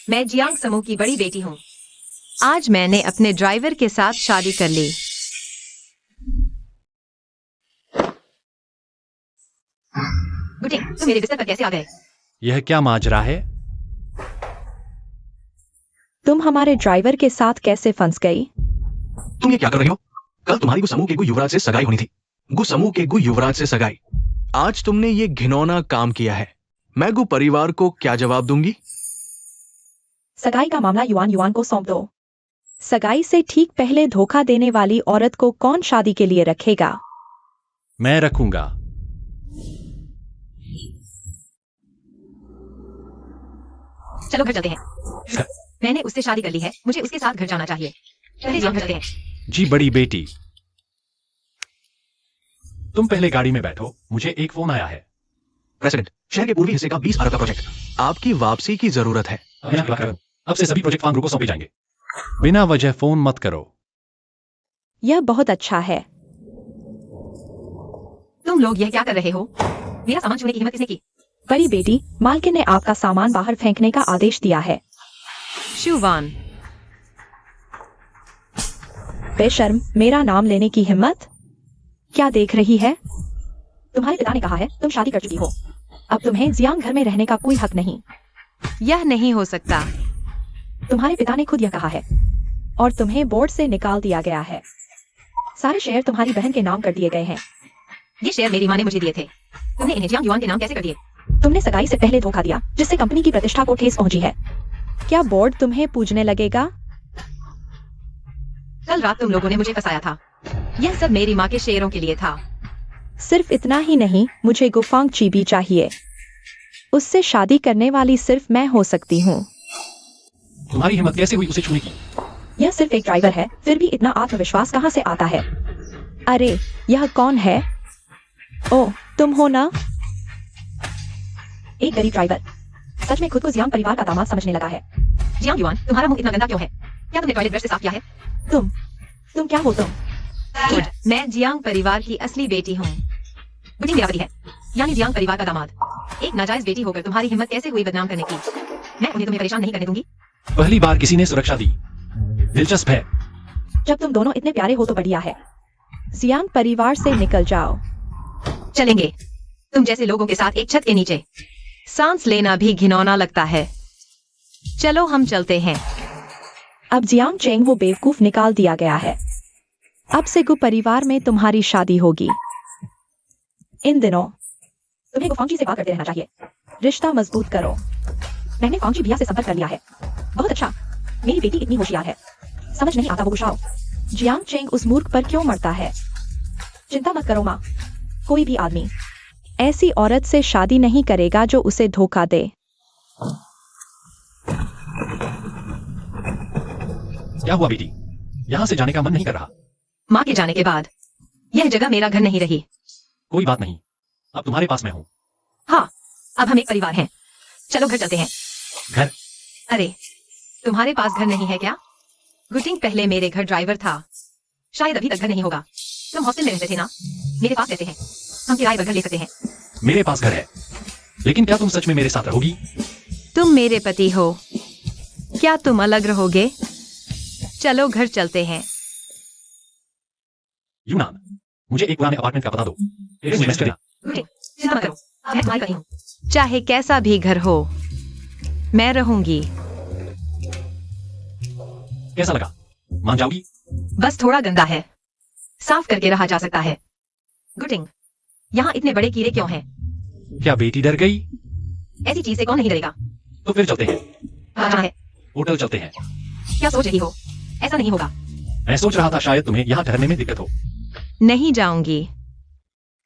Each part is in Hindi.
मैं जियांग समूह की बड़ी बेटी हूँ। आज मैंने अपने ड्राइवर के साथ शादी कर ली। गुटिंग, तुम मेरे बिस्तर पर कैसे आ गए? यह क्या माजरा है? तुम हमारे ड्राइवर के साथ कैसे फंस गई? तुम ये क्या कर रही हो? कल तुम्हारी गुसमू के गु युवराज से सगाई होनी थी। गुसमू के गु युवराज से सगाई। आज तुमने ये घिनौना काम किया है। मैं गु परिवार को क्या जवाब दूंगी? सगाई का मामला युआन युआन को सौंप दो। सगाई से ठीक पहले धोखा देने वाली औरत को कौन शादी के लिए रखेगा? मैं रखूंगा। चलो घर चलते हैं। मैंने उससे शादी कर ली है, मुझे उसके साथ घर जाना चाहिए। पहले जियांग घर चलते हैं। जी बड़ी बेटी, तुम पहले गाड़ी में बैठो, मुझे एक फोन आया है। प्रेसिडेंट, शहर के पूर्वी हिस्से का 20 अरब का प्रोजेक्ट, आपकी वापसी की जरूरत है। अब से सभी प्रोजेक्ट फार्म को सौंपे जाएंगे। बिना वजह फोन मत करो। यह बहुत अच्छा है। तुम लोग यह क्या कर रहे हो? मेरा सामान छूने की हिम्मत किसने की? बड़ी बेटी, मालकिन ने आपका सामान बाहर फेंकने का आदेश दिया है। शुवान, बेशर्म, मेरा नाम लेने की हिम्मत? क्या देख रही है? तुम्हारे पिता ने कहा है तुम शादी कर चुकी हो। अब तुम्हें जियांग घर में रहने का कोई हक नहीं। यह नहीं हो सकता। तुम्हारे पिता ने खुद यह कहा है और तुम्हें बोर्ड से निकाल दिया गया है। सारे शेयर तुम्हारी बहन के नाम कर दिए गए हैं। ये शेयर मेरी माँ ने मुझे दिए थे। तुमने इन्हें जियांग युआन के नाम कैसे कर दिए? तुमने सगाई से पहले धोखा दिया, जिससे कंपनी की प्रतिष्ठा को ठेस पहुंची है। क्या बोर्ड तुम्हें पूजने लगेगा? कल रात तुम लोगों ने मुझे फंसाया था। यह सब मेरी माँ के शेयरों के लिए था। सिर्फ इतना ही नहीं, मुझे गुफांग ची भी चाहिए। उससे शादी करने वाली सिर्फ मैं हो सकती हूँ। तुम्हारी हिम्मत कैसे हुई उसे छूने की? यह सिर्फ एक ड्राइवर है, फिर भी इतना आत्मविश्वास कहाँ से आता है? अरे, यह कौन है? ओह, तुम हो ना? एक गरीब ड्राइवर सच में खुद को जियांग परिवार का दामाद समझने लगा है। जियांग युआन, तुम्हारा मुंह इतना गंदा क्यों है? क्या तुमने टॉयलेट ब्रश से साफ किया है? तुम क्या हो तुम? गुड, मैं जियांग परिवार की असली बेटी हूँ। गुडी मेरा पति है, यानी जियांग परिवार का दामाद। एक नाजायज बेटी होकर तुम्हारी हिम्मत कैसे हुई बदनाम करने की? मैं उन्हें तुम्हें परेशान नहीं करने दूंगी। पहली बार किसी ने सुरक्षा दी। दिलचस्प है। जब तुम दोनों इतने प्यारे हो तो बढ़िया है। जियांग परिवार से निकल जाओ। चलेंगे। तुम जैसे लोगों के साथ एक छत के नीचे सांस लेना भी घिनौना लगता है। चलो हम चलते हैं। अब जियांग चेंग वो बेवकूफ निकाल दिया गया है। अब से गु परिवार में तुम्हारी शादी होगी। इन दिनों तुम्हें गुफांगी से बात करते रहना चाहिए। रिश्ता मजबूत करो। मैंने फांगची भैया से संपर्क कर लिया है। बहुत अच्छा, मेरी बेटी इतनी होशियार है, समझ नहीं आता वो गुस्साओ। जियांग चेंग उस मूर्ख पर क्यों मरता है? चिंता मत करो माँ, कोई भी आदमी ऐसी औरत से शादी नहीं करेगा जो उसे धोखा दे। क्या हुआ बेटी? यहाँ से जाने का मन नहीं कर रहा? माँ के जाने के बाद यह जगह मेरा घर नहीं रही। कोई बात नहीं, अब तुम्हारे पास मैं हूँ। हाँ, अब हम एक परिवार हैं। चलो घर चलते हैं। घर? अरे, तुम्हारे पास घर नहीं है क्या? गुटिंग पहले मेरे घर ड्राइवर था, शायद अभी तक घर नहीं होगा। तुम हॉस्टल में रहते थे ना? मेरे पास रहते हैं, हम किराए पर घर ले सकते हैं। मेरे पास घर है, लेकिन क्या तुम सच में मेरे साथ रहोगी? तुम मेरे पति हो, क्या तुम अलग रहोगे? चलो घर चलते हैं। यूनान, मुझे एक पुराने अपार्टमेंट का पता दो। इन्वेस्ट करना। गुटिंग, चिंता मत करो, मैं तुम्हारी पति हूँ। चाहे कैसा भी घर हो, मैं रहूंगी। कैसा लगा? मान जाओगी? बस थोड़ा गंदा है, साफ करके रहा जा सकता है। गुटिंग, यहाँ इतने बड़े कीड़े क्यों हैं? क्या बेटी डर गई? ऐसी चीज से कौन नहीं डरेगा? तो फिर चलते हैं। कहाँ है? होटल चलते हैं। क्या सोच रही हो? ऐसा नहीं होगा। मैं सोच रहा था शायद तुम्हें यहाँ ठहरने में दिक्कत हो। नहीं जाऊंगी,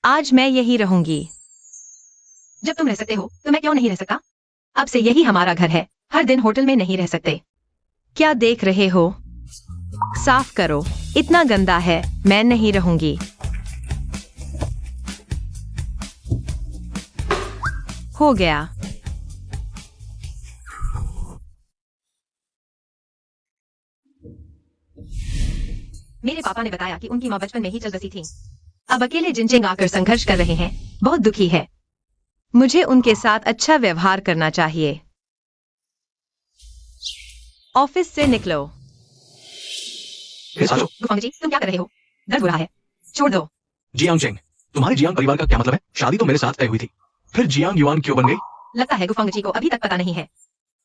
आज मैं यही रहूंगी। जब तुम रह सकते हो तो मैं क्यों नहीं रह सकता? अब से यही हमारा घर है, हर दिन होटल में नहीं रह सकते। क्या देख रहे हो? साफ करो, इतना गंदा है, मैं नहीं रहूंगी। हो गया। मेरे पापा ने बताया कि उनकी माँ बचपन में ही चल बसी थी। अब अकेले जिनचेंग आकर संघर्ष कर रहे हैं, बहुत दुखी है। मुझे उनके साथ अच्छा व्यवहार करना चाहिए। ऑफिस से निकलो। फिर साजो। गुफांग जी, तुम क्या कर रहे हो? दर्द हो रहा है, छोड़ दो। जियांग चेंग, तुम्हारे जियांग परिवार का क्या मतलब है? शादी तो मेरे साथ तय हुई थी, फिर जियांग युआन क्यों बन गई? लगता है गुफांग जी को अभी तक पता नहीं है।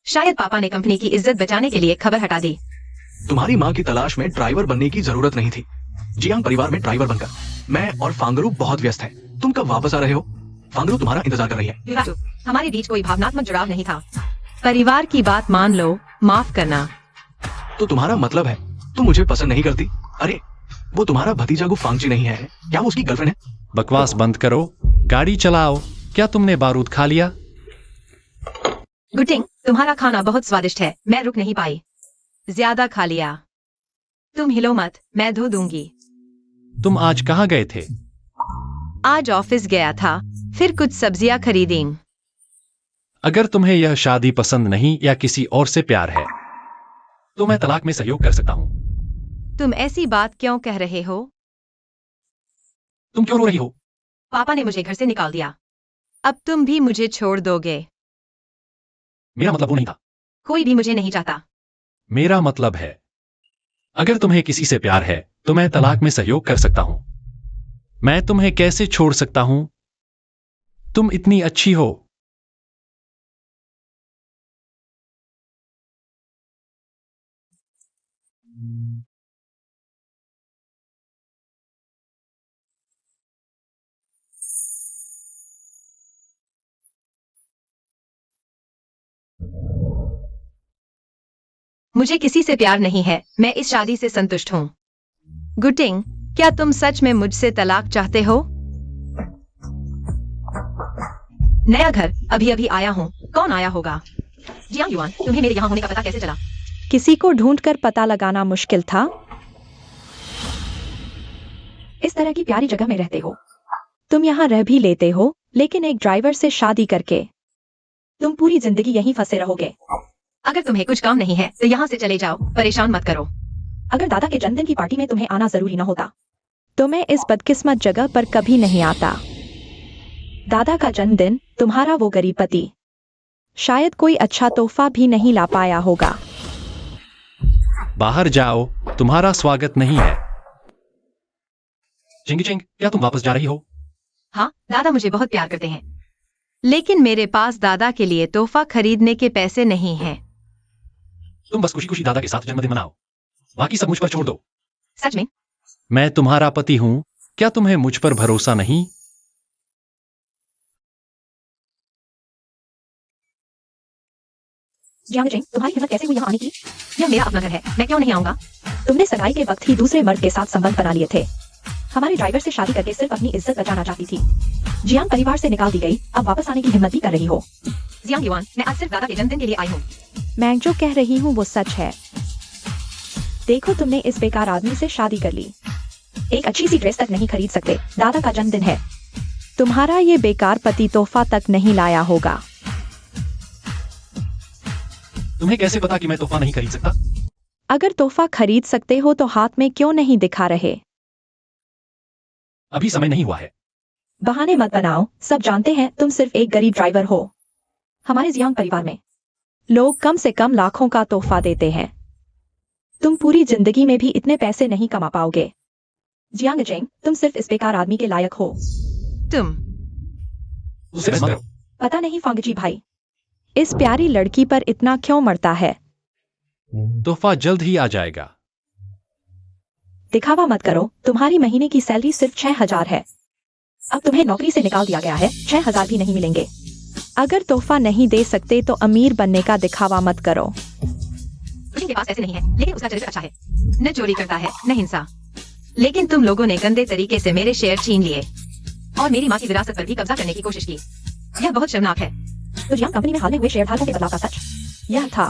शायद पापा ने कंपनी की इज्जत बचाने के लिए खबर हटा दी। तुम्हारी माँ की तलाश में ड्राइवर बनने की जरूरत नहीं थी। जियांग परिवार में ड्राइवर बनकर मैं और फांगरू बहुत व्यस्त है। तुम कब वापस आ रहे हो? फांगरू तुम्हारा इंतजार कर रही है। विवाह, हमारे बीच कोई भावनात्मक जुड़ाव नहीं था। परिवार की बात मान लो, माफ करना। तो तुम्हारा मतलब है तुम मुझे पसंद नहीं करती? अरे वो तुम्हारा भतीजा गुफांगजी नहीं है क्या? वो उसकी गर्लफ्रेंड है? बकवास बंद करो, गाड़ी चलाओ। क्या तुमने बारूद खा लिया? गुटिंग, तुम्हारा खाना बहुत स्वादिष्ट है, मैं रुक नहीं पाई। ज्यादा खा लिया। तुम हिलो मत, मैं धो दूंगी। तुम आज कहाँ गए थे? आज ऑफिस गया था, फिर कुछ सब्जियां खरीदी। अगर तुम्हें यह शादी पसंद नहीं या किसी और से प्यार है तो मैं तलाक में सहयोग कर सकता हूँ। तुम ऐसी बात क्यों कह रहे हो? तुम क्यों रो रही हो? पापा ने मुझे घर से निकाल दिया। अब तुम भी मुझे छोड़ दोगे? मेरा मतलब वो नहीं था। कोई भी मुझे नहीं चाहता। मेरा मतलब है अगर तुम्हें किसी से प्यार है तो मैं तलाक में सहयोग कर सकता हूं। मैं तुम्हें कैसे छोड़ सकता हूं? तुम इतनी अच्छी हो। मुझे किसी से प्यार नहीं है, मैं इस शादी से संतुष्ट हूँ। गुटिंग, क्या तुम सच में मुझसे तलाक चाहते हो? नया घर, अभी अभी आया हूँ, कौन आया होगा? जियांग युआन, तुम्हें मेरे यहाँ होने का पता कैसे चला? किसी को ढूंढकर पता लगाना मुश्किल था। इस तरह की प्यारी जगह में रहते हो, तुम यहाँ रह भी लेते हो, लेकिन एक ड्राइवर से शादी करके तुम पूरी जिंदगी यहीं फंसे रहोगे। अगर तुम्हें कुछ काम नहीं है तो यहाँ से चले जाओ, परेशान मत करो। अगर दादा के जन्मदिन की पार्टी में तुम्हें आना जरूरी न होता तो मैं इस बदकिस्मत जगह पर कभी नहीं आता। दादा का जन्मदिन, तुम्हारा वो गरीब पति शायद कोई अच्छा तोहफा भी नहीं ला पाया होगा। बाहर जाओ, तुम्हारा स्वागत नहीं है। चिंगी चिंग, क्या तुम वापस जा रही हो? हाँ, दादा मुझे बहुत प्यार करते हैं, लेकिन मेरे पास दादा के लिए तोहफा खरीदने के पैसे नहीं हैं। तुम बस खुशी खुशी दादा के साथ जन्मदिन मनाओ, बाकी सब मुझ पर छोड़ दो। सच में? मैं तुम्हारा पति हूं, क्या तुम्हें मुझ पर भरोसा नहीं? जियांग जिंग, तुम्हारी हिम्मत कैसे हुई यहाँ आने की? यह मेरा अपना घर है, मैं क्यों नहीं आऊंगा? तुमने सगाई के वक्त ही दूसरे मर्द के साथ संबंध बना लिए थे। हमारे ड्राइवर से शादी करके सिर्फ अपनी इज्जत बचाना चाहती थी। जियांग परिवार से निकाल दी गई, अब वापस आने की हिम्मत भी कर रही हो। जियांग युआन, मैं आज सिर्फ दादा के जन्मदिन के लिए आई हूँ। मैं जो कह रही हूँ वो सच है। देखो, तुमने इस बेकार आदमी से शादी कर ली, एक अच्छी सी ड्रेस तक नहीं खरीद सकते। दादा का जन्मदिन है, तुम्हारा ये बेकार पति तोहफा तक नहीं लाया होगा। तुम्हें कैसे पता कि मैं तोहफा नहीं खरीद सकता? अगर तोहफा खरीद सकते हो तो हाथ में क्यों नहीं दिखा रहे? अभी समय नहीं हुआ है। बहाने मत बनाओ, सब जानते हैं तुम सिर्फ एक गरीब ड्राइवर हो। हमारे जियांग परिवार में लोग कम से कम लाखों का तोहफा देते हैं। तुम पूरी जिंदगी में भी इतने पैसे नहीं कमा पाओगे। जियांग जिंग, तुम सिर्फ इस बेकार आदमी के लायक हो। तुम उसे बस मत करो। पता नहीं फांगजी भाई, इस प्यारी लड़की पर इतना क्यों मरता है? तोहफा जल्द ही आ जाएगा। दिखावा मत करो, तुम्हारी महीने की सैलरी सिर्फ 6,000 है। अब तुम्हें नौकरी से निकाल दिया गया है, 6,000 भी नहीं मिलेंगे। अगर तोहफा नहीं दे सकते तो अमीर बनने का दिखावा मत करो। उसके पास ऐसे नहीं है, लेकिन उसका चरित्र अच्छा है। न चोरी करता है, न हिंसा। लेकिन तुम लोगों ने गंदे तरीके से मेरे शेयर छीन लिए और मेरी माँ की विरासत पर भी कब्जा करने की कोशिश की। यह बहुत शर्मनाक है। तो जियांग कंपनी में हाल में हुए शेयरधारकों के बदलाव का सच यह था।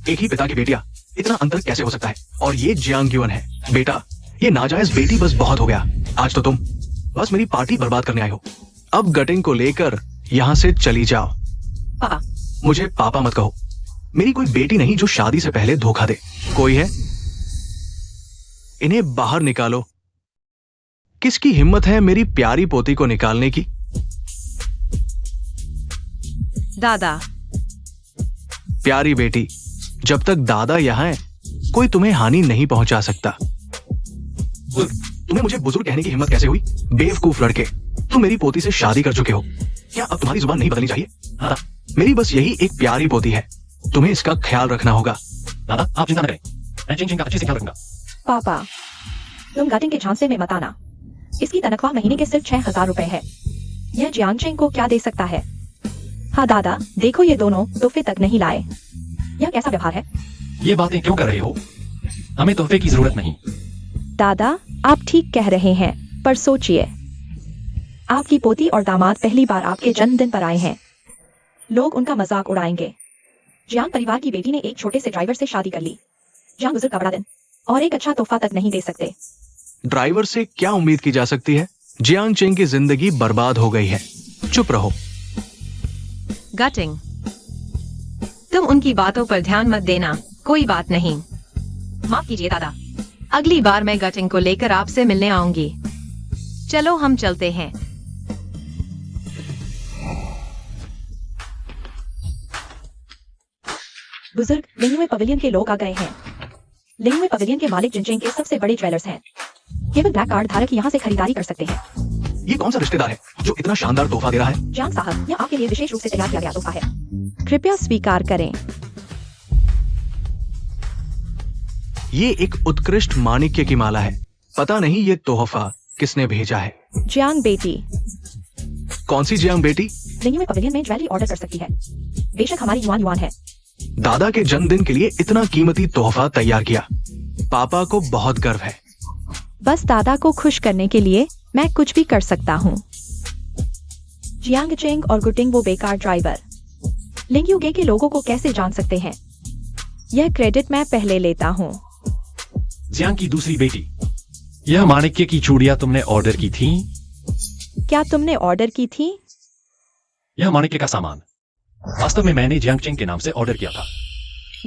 एक ही पिता की बेटियां, इतना अंतर कैसे हो सकता है? और ये जियांग युआन है। बेटा, ये नाजायज बेटी बस बहुत हो गया। आज तो तुम बस मेरी पार्टी बर्बाद करने आए हो। अब गटिंग को लेकर यहाँ से चली जाओ। पापा, मुझे पापा मत कहो। मेरी कोई बेटी नहीं जो शादी से पहले धोखा दे। कोई है? इन्हें बाहर निकालो। किसकी हिम्मत है मेरी प्यारी पोती को निकालने की? दादा। प्यारी बेटी, जब तक दादा यहाँ है कोई तुम्हें हानि नहीं पहुंचा सकता। तुम्हें मुझे बुजुर्ग कहने की हिम्मत कैसे हुई? बेवकूफ लड़के, तुम मेरी पोती से शादी कर चुके हो, क्या अब तुम्हारी जुबान नहीं बदलनी चाहिए? दादा, मेरी बस यही एक प्यारी पोती है, तुम्हें इसका ख्याल रखना होगा। दादा आप चिंता न करें, मैं चिंग चिंग का अच्छे से ख्याल रखूंगा। पापा, तुम गटिंग के झांसे में मत आना। इसकी तनख्वाह महीने के सिर्फ 6,000 रुपए है। यह जियांग चेंग को क्या दे सकता है? हाँ दादा, देखो ये दोनों तोहफे तक नहीं लाए। यह कैसा व्यवहार है? ये बातें क्यों कर रहे हो? हमें तोहफे की जरूरत नहीं। दादा, आप ठीक कह रहे हैं, पर सोचिए, आपकी पोती और दामाद पहली बार आपके जन्मदिन पर आए हैं। लोग उनका मजाक उड़ाएंगे। जियांग परिवार की बेटी ने एक छोटे से ड्राइवर से शादी कर ली। जियांग बुजुर्ग का बड़ा दिन और एक अच्छा तोहफा तक नहीं दे सकते। ड्राइवर से क्या उम्मीद की जा सकती है? जियांग चेंग की जिंदगी बर्बाद हो गई है। चुप रहो। गटिंग, तुम उनकी बातों पर ध्यान मत देना, कोई बात नहीं। माफ कीजिए दादा, अगली बार मैं गटिंग को लेकर आपसे मिलने आऊंगी। चलो हम चलते हैं। बुजुर्ग, लिंगवे पवेलियन के लोग आ गए हैं। लिंगवे पवेलियन के मालिक जिनचेंग के सबसे बड़े ज्वेलर्स हैं। केवल ब्लैक कार्ड धारक यहाँ से खरीदारी कर सकते हैं। ये कौन सा रिश्तेदार है जो इतना शानदार तोहफा दे रहा है? जियांग साहब, यह आपके लिए विशेष रूप से तैयार किया गया तोहफा है। कृपया स्वीकार करें। ये एक उत्कृष्ट माणिक्य की माला है। पता नहीं ये तोहफा किसने भेजा है। जियांग बेटी। कौन सी जियांग बेटी? लिंगवे पवेलियन में ज्वेलरी ऑर्डर कर सकती है। बेशक हमारी युआन युआन है। दादा के जन्मदिन के लिए इतना कीमती तोहफा तैयार किया। पापा को बहुत गर्व है। बस दादा को खुश करने के लिए मैं कुछ भी कर सकता हूँ। जियांग चेंग और गुटिंग वो बेकार ड्राइवर लिंग युगे के लोगों को कैसे जान सकते हैं? यह क्रेडिट मैं पहले लेता हूँ। जियांग की दूसरी बेटी, यह माणिक्य की चूड़ियां तुमने ऑर्डर की थी? क्या तुमने ऑर्डर की थी? यह माणिक्य का सामान वास्तव में मैंने जियांग चेंग के नाम से ऑर्डर किया था।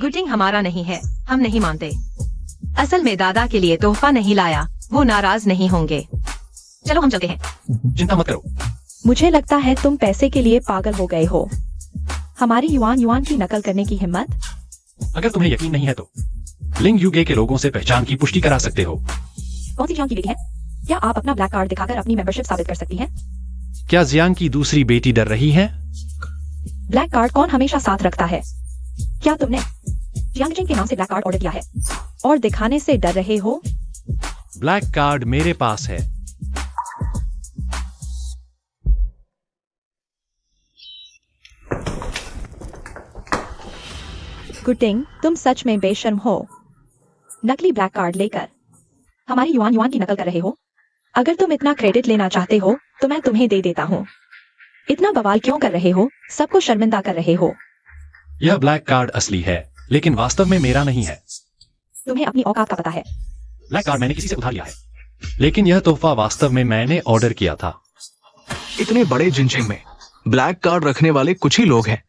गुटिंग हमारा नहीं है, हम नहीं मानते। असल में दादा के लिए तोहफा नहीं लाया, वो नाराज नहीं होंगे। चलो हम चलते हैं। चिंता मत करो। मुझे लगता है तुम पैसे के लिए पागल हो गए हो। हमारी युआन युआन की नकल करने की हिम्मत? अगर तुम्हें यकीन नहीं है तो लिंग युगे के लोगों से पहचान की पुष्टि करा सकते हो। कौन सी जियांग की बेटी है? क्या आप अपना ब्लैक कार्ड दिखाकर अपनी मेंबरशिप साबित कर सकती हैं? क्या जियांग की दूसरी बेटी डर रही है? ब्लैक कार्ड कौन हमेशा साथ रखता है? क्या तुमने जियांग चेंग के नाम से ब्लैक कार्ड ऑर्डर किया है और दिखाने से डर रहे हो? ब्लैक कार्ड मेरे पास है। गुटिंग, तुम सच में बेशर्म हो। नकली ब्लैक कार्ड लेकर हमारी युआन युआन की नकल कर रहे हो। अगर तुम इतना क्रेडिट लेना चाहते हो तो मैं तुम्हें दे देता हूँ। इतना बवाल क्यों कर रहे हो? सबको शर्मिंदा कर रहे हो। यह ब्लैक कार्ड असली है, लेकिन वास्तव में मेरा नहीं है। तुम्हें अपनी औकात का पता है। ब्लैक कार्ड मैंने किसी से उधार लिया है, लेकिन यह तोहफा वास्तव में मैंने ऑर्डर किया था। इतने बड़े जिनचिंग में ब्लैक कार्ड रखने वाले कुछ ही लोग हैं।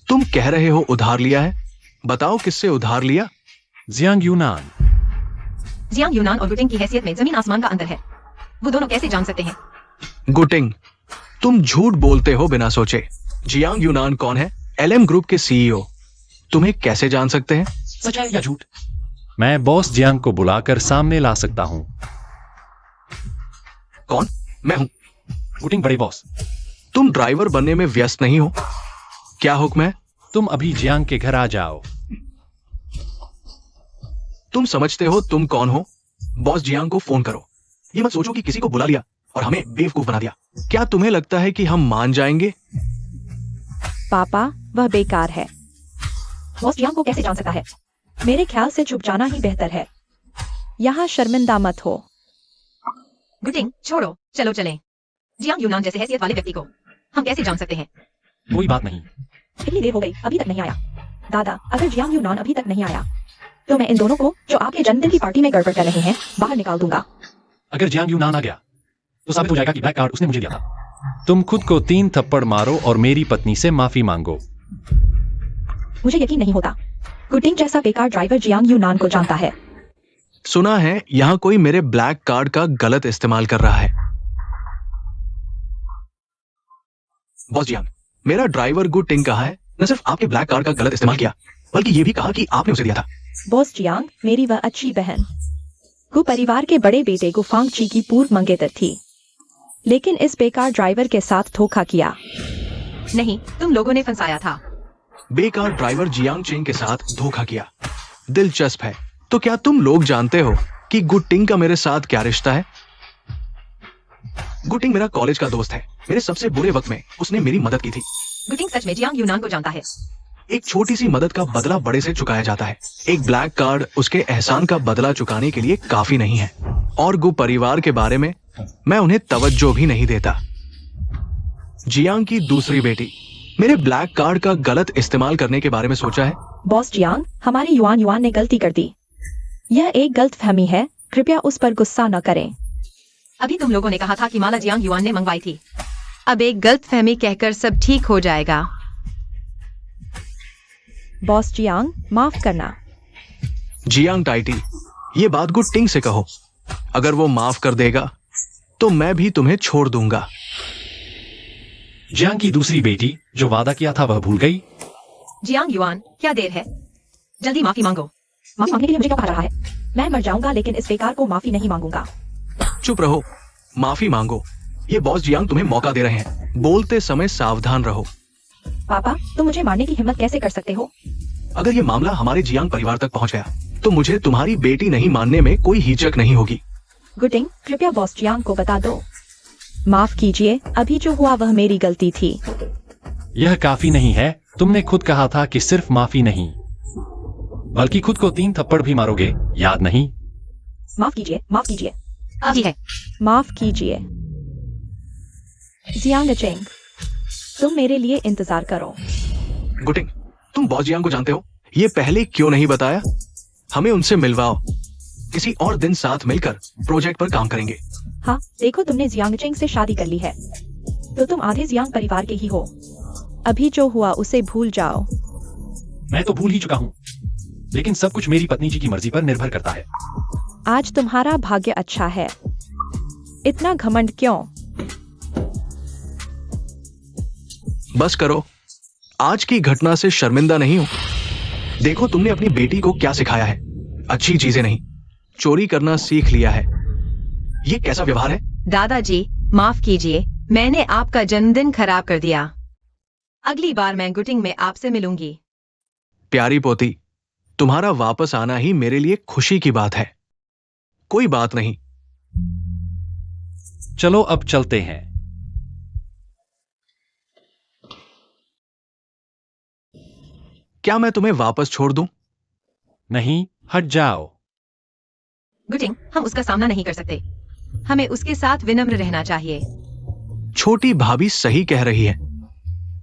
तुम कह रहे हो उधार लिया है? बताओ किससे उधार लिया? जियांग यूनान। जियांग यूनान और गुटिंग की हैसियत में जमीन आसमान का अंतर है। वो दोनों कैसे जान सकते हैं? गुटिंग, तुम झूठ बोलते हो बिना सोचे। जियांग यूनान कौन है? एलएम ग्रुप के सीईओ। तुम्हें कैसे जान सकते हैं? सच है या झूठ? मैं बॉस जियांग को बुलाकर सामने ला सकता हूं। कौन? मैं हूं। गुटिंग बड़े बॉस। तुम ड्राइवर बनने में व्यस्त नहीं हो? क्या हुक्म है? तुम अभी जियांग के घर आ जाओ। तुम समझते हो तुम कौन हो? बॉस जियांग को फोन करो। ये मत सोचो कि किसी को बुला लिया और हमें बेवकूफ बना दिया। क्या तुम्हें लगता है कि हम मान जाएंगे? पापा, वह बेकार है। बॉस जियांग को कैसे जान सकता है? मेरे ख्याल से चुप जाना ही बेहतर है। यहाँ शर्मिंदा मत हो। गुटिंग, छोड़ो, चलो चलें। जियांग यूनान जैसे हैसियत वाले व्यक्ति को हम कैसे जान सकते हैं? कोई बात नहीं। इतनी देर हो गई, अभी तक नहीं आया। दादा, अगर जियांग यूनान अभी तक नहीं आया तो मैं इन दोनों को, जो आपके जन्मदिन की पार्टी में गड़बड़ कर रहे हैं, बाहर निकाल दूंगा। अगर जियांग यूनान आ गया तो साबित हो जाएगा कि ब्लैक कार्ड उसने मुझे दिया था। तुम खुद को 3 थप्पड़ मारो और मेरी पत्नी से माफी मांगो। मुझे यकीन नहीं होता। गुटिंग जैसा बेकार ड्राइवर जियांग यूनान को जानता है। सुना है यहाँ कोई मेरे ब्लैक कार्ड का गलत इस्तेमाल कर रहा है। बॉस जियांग, मेरा ड्राइवर गुटिंग कहाँ है? न सिर्फ आपके ब्लैक कार्ड का गलत इस्तेमाल किया, बल्कि ये भी कहा कि आपने उसे दिया था। बॉस जियांग, मेरी वह अच्छी बहन गु परिवार के बड़े बेटे गु फांगची की पूर्व मंगेतर थी, लेकिन इस बेकार ड्राइवर के साथ धोखा किया। नहीं, तुम लोगों ने फंसाया था। बेकार ड्राइवर जियांग चेंग के साथ धोखा किया। दिलचस्प है। तो क्या तुम लोग जानते हो कि गुटिंग का मेरे साथ क्या रिश्ता है? गुटिंग मेरा कॉलेज का दोस्त है। मेरे सबसे बुरे वक्त में उसने मेरी मदद की थी। गुटिंग सच में जियांग यूनान को जानता है। एक छोटी सी मदद का बदला बड़े से चुकाया जाता है। एक ब्लैक कार्ड उसके एहसान का बदला चुकाने के लिए काफी नहीं है। और गु परिवार के बारे में मैं उन्हें तवज्जो भी नहीं देता। जियांग की दूसरी बेटी मेरे ब्लैक कार्ड का गलत इस्तेमाल करने के बारे में सोचा है। बॉस जियांग, हमारी युआन ने गलती कर दी। यह एक गलतफहमी है, कृपया उस पर गुस्सा न करें। अभी तुम लोगों ने कहा था कि माला जियांग युआन ने मंगवाई थी। अब एक गलतफहमी कहकर सब ठीक हो जाएगा। बॉस जियांग, माफ करना। जियांग टाइटी, ये बात गुटिंग से कहो। अगर वो माफ कर देगा तो मैं भी तुम्हें छोड़ दूंगा। जियांग की दूसरी बेटी जो वादा किया था वह भूल गई। जियांग युआन, क्या देर है? जल्दी माफी मांगो। माफी मांगने के लिए मुझे क्या कहा रहा है? मैं मर जाऊंगा लेकिन इस बेकार को माफी नहीं मांगूंगा। चुप रहो, माफी मांगो। ये बॉस जियांग तुम्हें मौका दे रहे हैं। बोलते समय सावधान रहो। पापा, तुम मुझे मारने की हिम्मत कैसे कर सकते हो? अगर ये मामला हमारे जियांग परिवार तक पहुंच गया तो मुझे तुम्हारी बेटी नहीं मानने में कोई हिचक नहीं होगी। गुटिंग, कृपया बॉस जियांग को बता दो। माफ कीजिए, अभी जो हुआ वह मेरी गलती थी। यह काफी नहीं है। तुमने खुद कहा था कि सिर्फ माफी नहीं बल्कि खुद को 3 थप्पड़ भी मारोगे, याद नहीं? माफ कीजिए, माफ कीजिए। अभी है। माफ कीजिए। जियांग चेंग, तुम मेरे लिए इंतजार करो। गुटिंग, तुम बॉस जियांग को जानते हो? ये पहले क्यों नहीं बताया? हमें उनसे मिलवाओ। किसी और दिन साथ मिलकर प्रोजेक्ट पर काम करेंगे। हाँ, देखो तुमने जियांग चेंग से शादी कर ली है, तो तुम आधे जियांग परिवार के ही हो। अभी जो हुआ उसे भूल जाओ। मैं तो भूल ही चुका हूं, लेकिन सब कुछ मेरी पत्नी जी की मर्जी पर निर्भर करता है। आज तुम्हारा भाग्य अच्छा है। इतना घमंड क्यों? बस करो। आज की घटना से शर्मिंदा नहीं हूं। देखो तुमने अपनी बेटी को क्या सिखाया है। अच्छी चीजें नहीं, चोरी करना सीख लिया है। ये कैसा व्यवहार है? दादाजी, माफ कीजिए, मैंने आपका जन्मदिन खराब कर दिया। अगली बार मैं गुटिंग में आपसे मिलूंगी। प्यारी पोती, तुम्हारा वापस आना ही मेरे लिए खुशी की बात है। कोई बात नहीं। चलो अब चलते हैं। क्या मैं तुम्हें वापस छोड़ दूं? नहीं, हट जाओ। गुटिंग, हम उसका सामना नहीं कर सकते। हमें उसके साथ विनम्र रहना चाहिए। छोटी भाभी सही कह रही है।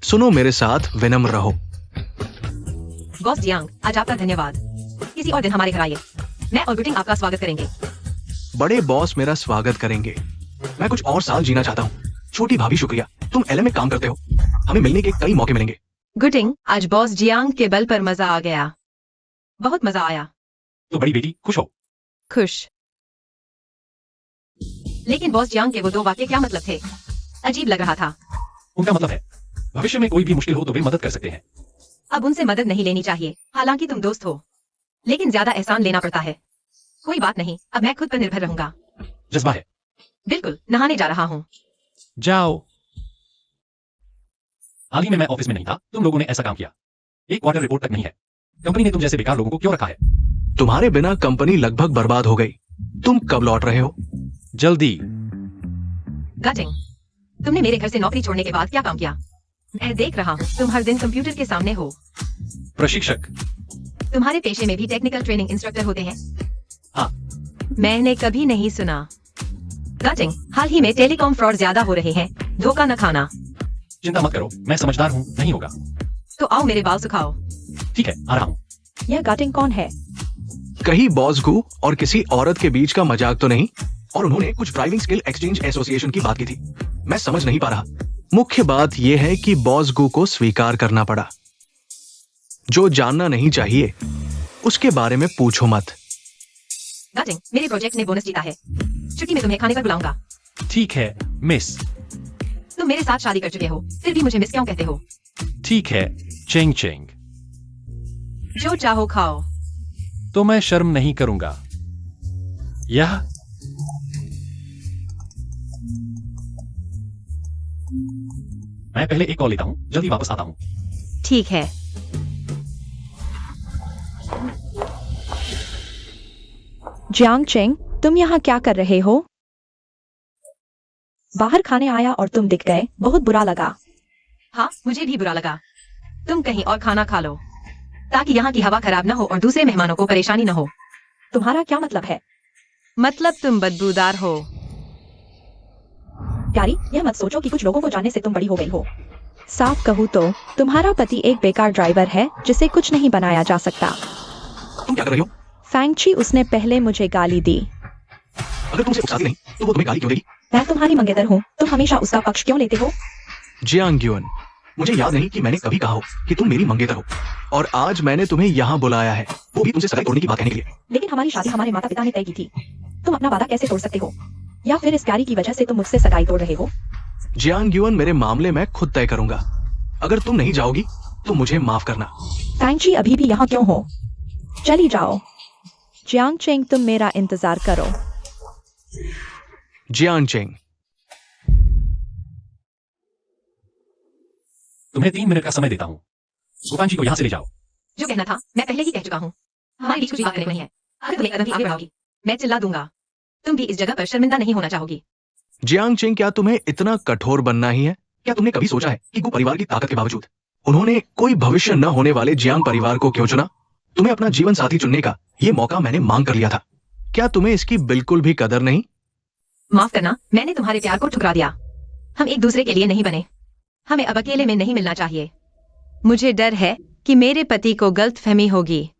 सुनो, मेरे साथ विनम्र रहो। बॉस जियांग, आज आपका धन्यवाद। किसी और दिन हमारे घर आइए। मैं और गुटिंग आपका स्वागत करेंगे। बड़े बॉस मेरा स्वागत करेंगे। मैं कुछ और साल जीना चाहता हूँ। छोटी भाभी शुक्रिया, तुम एलएम में काम करते हो। हमें मिलने के कई मौके मिलेंगे। गुटिंग, आज बॉस जियांग के बल पर मजा आ गया। बहुत मजा आया। तो बड़ी बेटी खुश हो? खुश। लेकिन बॉस जियांग के वो 2 वाक्य क्या मतलब थे? अजीब लग रहा था। उनका मतलब है भविष्य में कोई भी मुश्किल हो तो वे मदद कर सकते हैं। अब उनसे मदद नहीं लेनी चाहिए। हालांकि तुम दोस्त हो, लेकिन ज्यादा एहसान लेना पड़ता है। कोई बात नहीं, अब मैं खुद पर निर्भर रहूंगा। जज्बा है। बिल्कुल, नहाने जा रहा हूँ। जाओ। हाल ही में मैं ऑफिस में नहीं था, तुम लोगों ने ऐसा काम किया। एक क्वार्टर रिपोर्ट तक नहीं है। कंपनी ने तुम जैसे बेकार लोगों को क्यों रखा है? तुम्हारे बिना कंपनी लगभग बर्बाद हो गई। तुम कब लौट रहे हो? जल्दी। गटिंग, तुमने मेरे घर से नौकरी छोड़ने के बाद क्या काम किया? मैं देख रहा हूँ तुम हर दिन कंप्यूटर के सामने हो। प्रशिक्षक। तुम्हारे पेशे में भी टेक्निकल ट्रेनिंग इंस्ट्रक्टर होते हैं? हाँ। मैंने कभी नहीं सुना। गटिंग, हाल ही में टेलीकॉम फ्रॉड ज्यादा हो रहे हैं। धोखा न खाना। चिंता मत करो, मैं समझदार हूँ, नहीं होगा। तो आओ मेरे बाल सुखाओ। ठीक है, आ रहा हूँ। यह गटिंग कौन है? कहीं बॉस गु और किसी औरत के बीच का मजाक तो नहीं? और उन्होंने कुछ ड्राइविंग स्किल एक्सचेंज एसोसिएशन की बात की थी। मैं समझ नहीं पा रहा। मुख्य बात यह है कि बॉस गु को स्वीकार करना पड़ा। जो जानना नहीं चाहिए उसके बारे में पूछो मत। गटिंग, मेरे प्रोजेक्ट ने बोनस जीता है। छुट्टी में तुम्हें खाने पर बुलाऊंगा। ठीक है मिस। तुम मेरे साथ शादी कर चुके हो, फिर भी मुझे मिस क्यों कहते हो? ठीक है चेंग चेंग। जो चाहो खाओ। तो मैं शर्म नहीं करूंगा। यह मैं पहले एक कॉल लेता हूं, जल्दी वापस आता हूं। ठीक है। जियांग चेंग, तुम यहाँ क्या कर रहे हो? बाहर खाने आया और तुम दिख गए, बहुत बुरा लगा। हाँ, मुझे भी बुरा लगा। तुम कहीं और खाना खा लो, ताकि यहाँ की हवा खराब न हो और दूसरे मेहमानों को परेशानी न हो। तुम्हारा क्या मतलब है? मतलब तुम बदबूदार हो। प्यारी, यह मत सोचो कि कुछ लोगों को जानने से तुम बड़ी हो गई हो। साफ कहूँ तो तुम्हारा पति एक बेकार ड्राइवर है जिसे कुछ नहीं बनाया जा सकता। तुम क्या कर रही हो? फैंगची, उसने पहले मुझे गाली दी। अगर तुमसे उकसाती नहीं तो वो तुम्हें गाली क्यों देगी? मैं तुम्हारी मंगेतर हूँ, तुम हमेशा उसका पक्ष क्यों लेते हो? जियांग यून, मुझे याद नहीं कि मैंने कभी कहा हो कि तुम मेरी मंगेतर हो, और आज मैंने तुम्हें यहाँ बुलाया है, वो भी तुमसे सगाई तोड़ने की बात कहने के लिए। लेकिन हमारी शादी हमारे माता पिता ने तय की थी। तुम अपना वादा कैसे तोड़ सकते हो? या फिर इस प्यारी की वजह से तुम मुझसे सगाई तोड़ रहे हो? जियांग यून, मेरे मामले में खुद तय करूंगा। अगर तुम नहीं जाओगी तो मुझे माफ करना। फैंगची, अभी भी यहाँ क्यों हो? चली जाओ। जियांग चेंग, तुम मेरा इंतजार करो। जियांग चेंग, तुम्हें 3 मिनट का समय देता हूं। गुफांग जी को यहां से ले जाओ। जो कहना था मैं पहले ही कह चुका हूँ। हमारे बीच कुछ भी बात करने को नहीं है। अगर तुम एक कदम भी आगे बढ़ाओगी, मैं चिल्ला दूंगा। तुम भी इस जगह पर शर्मिंदा नहीं होना चाहोगी। जियांग चेंग, क्या तुम्हें इतना कठोर बनना ही है? क्या तुमने कभी सोचा है कि गु परिवार की ताकत के बावजूद उन्होंने कोई भविष्य न होने वाले जियांग परिवार को क्यों चुना? तुम्हें अपना जीवन साथी चुनने का ये मौका मैंने मांग कर लिया था। क्या तुम्हें इसकी बिल्कुल भी कदर नहीं? माफ करना, मैंने तुम्हारे प्यार को ठुकरा दिया। हम एक दूसरे के लिए नहीं बने। हमें अब अकेले में नहीं मिलना चाहिए। मुझे डर है कि मेरे पति को गलतफहमी होगी।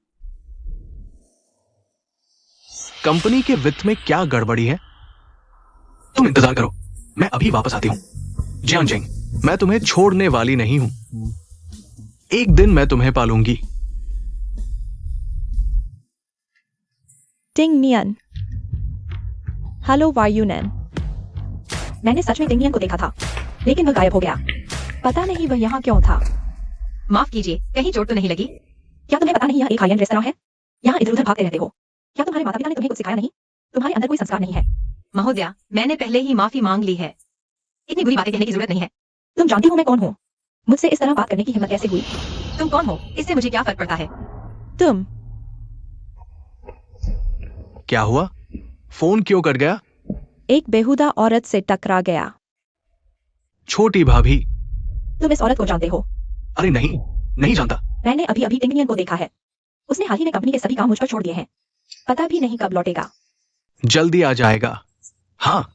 कंपनी के वित्त में क्या गड़बड़ी है? तुम इंतजार करो, मैं अभी वापस आती हूँ। जियांग चेंग, मैं तुम्हें छोड़ने वाली नहीं हूं। एक दिन मैं तुम्हें पालूंगी। टिंग नियन। हेलो वायुनैन। मैंने सच में टिंग नियन को देखा था, लेकिन वह गायब हो गया। पता नहीं वह यहाँ क्यों था। माफ कीजिए, कहीं चोट तो नहीं लगी? क्या तुम्हें पता नहीं यह एक हाई एंड रेस्तरां है? यहाँ इधर उधर भागते रहते हो। क्या तुम्हारे माता पिता ने तुम्हें कुछ सिखाया नहीं? तुम्हारे अंदर कोई संस्कार नहीं है। महोदया, मैंने पहले ही माफी मांग ली है। इतनी बुरी बातें कहने की जरूरत नहीं है। तुम जानती हो मैं कौन हूँ? मुझसे इस तरह बात करने की हिम्मत कैसे हुई? तुम कौन हो, इससे मुझे क्या फर्क पड़ता है? तुम। क्या हुआ? फोन क्यों कट गया? एक बेहुदा औरत से टकरा गया। छोटी भाभी। तुम इस औरत को जानते हो? अरे नहीं, नहीं जानता। मैंने अभी अभी टिंग नियन को देखा है। उसने हाल ही में कंपनी के सभी काम मुझ पर छोड़ दिए हैं। पता भी नहीं कब लौटेगा। जल्दी आ जाएगा। हाँ,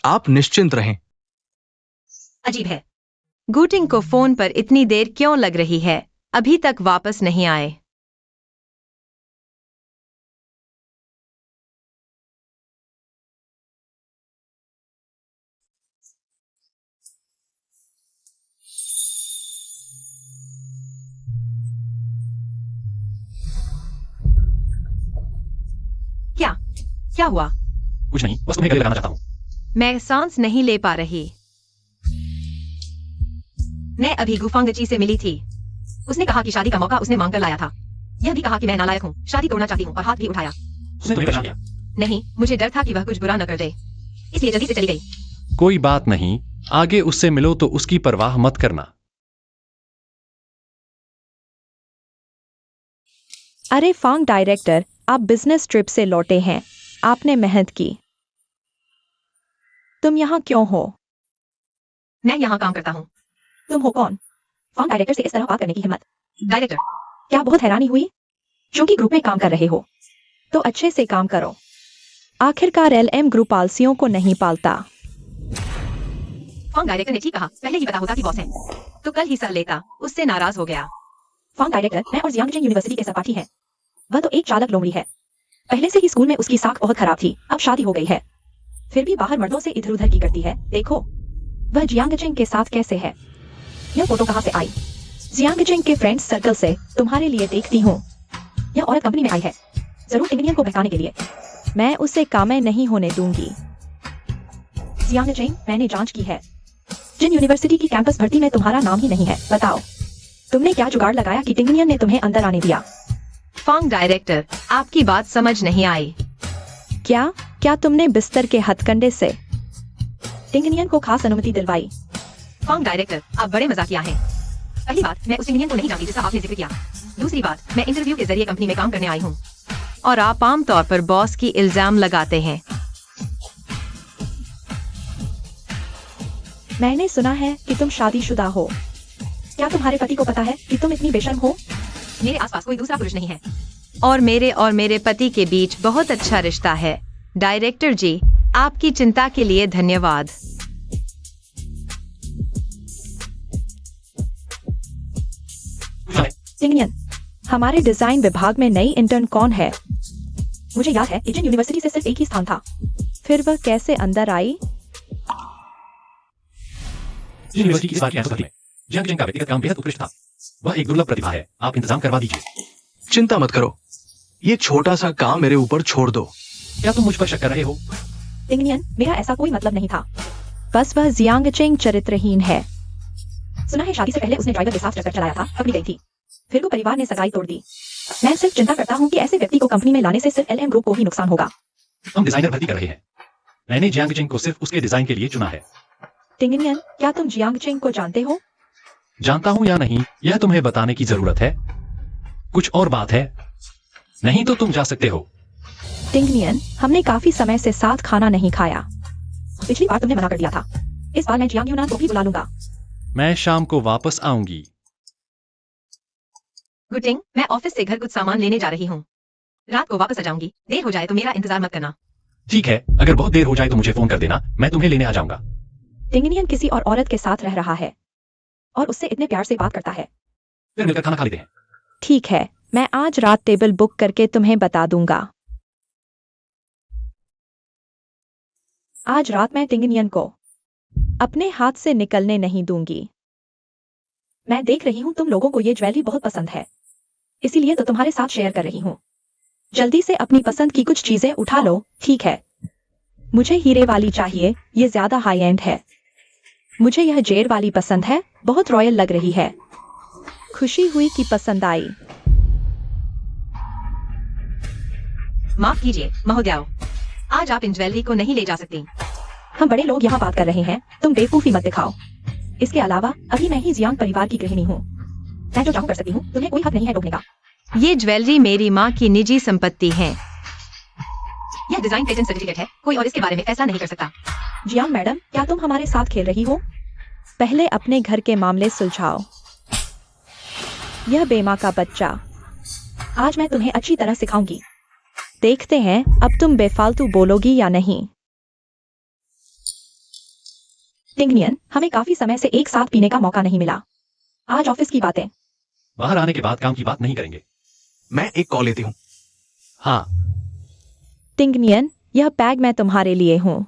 आप निश्चिंत रहें। अजीब है, गूटिंग को फोन पर इतनी देर क्यों लग रही है? अभी तक वापस नहीं आए। क्या क्या हुआ? कुछ नहीं, बस तुम्हें गले लगाना चाहता हूं। मैं सांस नहीं ले पा रही। मैं अभी गुफांगची से मिली थी। उसने कहा कि शादी का मौका उसने मांग कर लाया था। यह भी कहा कि मैं नालायक हूँ, शादी तोड़ना चाहती हूँ, और हाथ भी उठाया। उसने तुम्हें परेशान किया? नहीं, मुझे डर था कि वह कुछ बुरा न कर दे, इसलिए जल्दी से चली गई। कोई बात नहीं, आगे उससे मिलो तो उसकी परवाह मत करना। अरे फांग डायरेक्टर, आप बिजनेस ट्रिप से लौटे हैं। आपने मेहनत की। तुम यहाँ क्यों हो? मैं यहाँ काम करता हूँ। तुम हो कौन? फांग डायरेक्टर से इस तरह बात करने की हिम्मत? डायरेक्टर? क्या बहुत हैरानी हुई? क्योंकि ग्रुप में काम कर रहे हो तो अच्छे से काम करो। आखिरकार LM ग्रुप आलसियों को नहीं पालता। फांग डायरेक्टर ने ठीक कहा, पहले ही पता होता कि बॉस है तो कल ही सह लेता। उससे नाराज हो गया। फांग डायरेक्टर, मैं और जियांग चेंग यूनिवर्सिटी के सहपाठी हैं। वह तो एक चालक लोमड़ी है। पहले से ही स्कूल में उसकी साख बहुत खराब थी, अब शादी हो गई है, फिर भी बाहर मर्दों से इधर उधर की करती है। देखो वह जियांग चेंग के साथ कैसे है। यह फोटो कहाँ से आई? जियांग चेंग के फ्रेंड्स सर्कल से तुम्हारे लिए देखती हूँ। यह औरत कंपनी में आई है, जरूर टिंग नियन को बहकाने के लिए। मैं उसे कामय नहीं होने दूंगी। जियांग चेंग, मैंने जांच की है। जिन यूनिवर्सिटी की कैंपस भर्ती में तुम्हारा नाम ही नहीं है। बताओ तुमने क्या जुगाड़ लगाया कि टिंग नियन ने तुम्हें अंदर आने दिया? फांग डायरेक्टर, आपकी बात समझ नहीं आई। क्या क्या तुमने बिस्तर के हथकंडे से टिंगनियन को खास अनुमति दिलवाई? फांग डायरेक्टर, आप बड़े मजाकिया हैं। पहली बात, मैं उस टिंगनियन को नहीं जानती जिसका आपने जिक्र किया। दूसरी बात, मैं इंटरव्यू के जरिए कंपनी में काम करने आई हूँ। और आप आम तौर पर बॉस की इल्जाम लगाते हैं। मैंने सुना है कि तुम शादीशुदा हो। क्या तुम्हारे पति को पता है कि तुम इतनी बेशर्म हो? मेरे आसपास कोई दूसरा पुरुष नहीं है। और मेरे पति के बीच बहुत अच्छा रिश्ता है। डायरेक्टर जी, आपकी चिंता के लिए धन्यवाद। टिंगनियन, हमारे डिजाइन विभाग में नई इंटर्न कौन है? मुझे याद है इंडियन यूनिवर्सिटी से सिर्फ एक ही स्थान था। फिर वह कैसे अंदर आई? यूनिवर्सिटी की इस बार की आंसर में जियांग चेंग का व्यक्तिगत काम बेहद उत्कृष्ट था। वह एक दुर्लभ प्रतिभा है। आप इंतजाम करवा दीजिए। चिंता मत करो, ये छोटा सा काम मेरे ऊपर छोड़ दो। क्या तुम मुझ पर शक कर रहे हो? टिंगनियन, मेरा ऐसा कोई मतलब नहीं था। बस वह जियांग चेंग चरित्रहीन है। सुना है शादी से पहले उसने ड्राइवर के साथ टक्कर चलाया था, पकड़ी गई थी। फिर वो परिवार ने सगाई तोड़ दी। मैं सिर्फ चिंता करता हूँ कि ऐसे व्यक्ति को कंपनी में लाने से सिर्फ LM ग्रुप को ही नुकसान होगा। हम डिजाइनर भर्ती कर रहे हैं। मैंने जियांग चेंग को सिर्फ उसके डिजाइन के लिए चुना है। टिंगनियन, क्या तुम जियांग चेंग को जानते हो? जानता हूं या नहीं, यह तुम्हें बताने की जरूरत है? कुछ और बात है? नहीं तो तुम जा सकते हो। टिंगनियन, हमने काफी समय से साथ खाना नहीं खाया। पिछली बार तुमने मना कर दिया था। इस बार मैं जियांग यूनान को भी बुला लूंगा। मैं शाम को वापस आऊंगी। गुटिंग, मैं ऑफिस से घर कुछ सामान लेने जा रही हूँ। रात को वापस आ जाऊंगी। देर हो जाए तो मेरा इंतजार मत करना। ठीक है, अगर बहुत देर हो जाए तो मुझे फोन कर देना, मैं तुम्हें लेने आ जाऊंगा। टिंगनियन किसी और औरत के साथ रह रहा है और उससे इतने प्यार से बात करता है। फिर मिलकर खाना खा लेते हैं। ठीक है, मैं आज रात टेबल बुक करके तुम्हें बता दूंगा। आज रात मैं टिंगनियन को अपने हाथ से निकलने नहीं दूंगी। मैं देख रही हूँ तुम लोगों को ये ज्वेलरी बहुत पसंद है, इसीलिए तो तुम्हारे साथ शेयर कर रही हूँ। जल्दी से अपनी पसंद की कुछ चीजें उठा लो, ठीक है? मुझे हीरे वाली चाहिए, ये ज्यादा हाई एंड है। मुझे यह जेड वाली पसंद है, बहुत रॉयल लग रही है। खुशी हुई कि पसंद आई। माफ कीजिए महोदयाओ, आज आप इन ज्वेलरी को नहीं ले जा सकती। हम बड़े लोग यहाँ बात कर रहे हैं, तुम बेवकूफी मत दिखाओ। इसके अलावा अभी मैं ही जियांग परिवार की गृहिणी हूँ। मैं जो चाहूँ कर सकती हूँ, तुम्हें कोई हक नहीं है रोकने का। ये ज्वेलरी मेरी माँ की निजी संपत्ति है। यह डिजाइन पेटेंट सर्टिफिकेट है, कोई और इसके बारे में फैसला नहीं कर सकता। जियांग मैडम, क्या तुम हमारे साथ खेल रही हो? पहले अपने घर के मामले सुलझाओ। यह बेमा का बच्चा, आज मैं तुम्हें अच्छी तरह सिखाऊंगी। देखते हैं अब तुम बेफालतू बोलोगी या नहीं। टिंगनियन, हमें काफी समय से एक साथ पीने का मौका नहीं मिला। आज ऑफिस की बातें। बाहर आने के बाद काम की बात नहीं करेंगे। मैं एक कॉल लेती हूँ। हाँ। टिंगनियन, यह बैग मैं तुम्हारे लिए हूँ।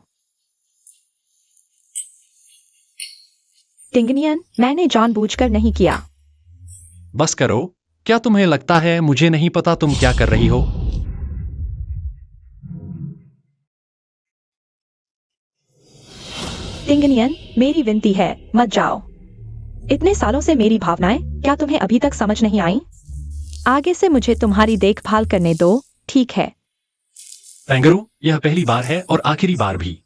टिंगनियन, मैंने जानबूझकर नहीं किया। बस करो। क्या तुम्हें लगता है मुझे नहीं पता तुम क्या कर रही हो? टिंगनियन, मेरी विनती है, मत जाओ। इतने सालों से मेरी भावनाएं क्या तुम्हें अभी तक समझ नहीं आई? आगे से मुझे तुम्हारी देखभाल करने दो, ठीक है? फैंगरू, यह पहली बार है और आखिरी बार भी।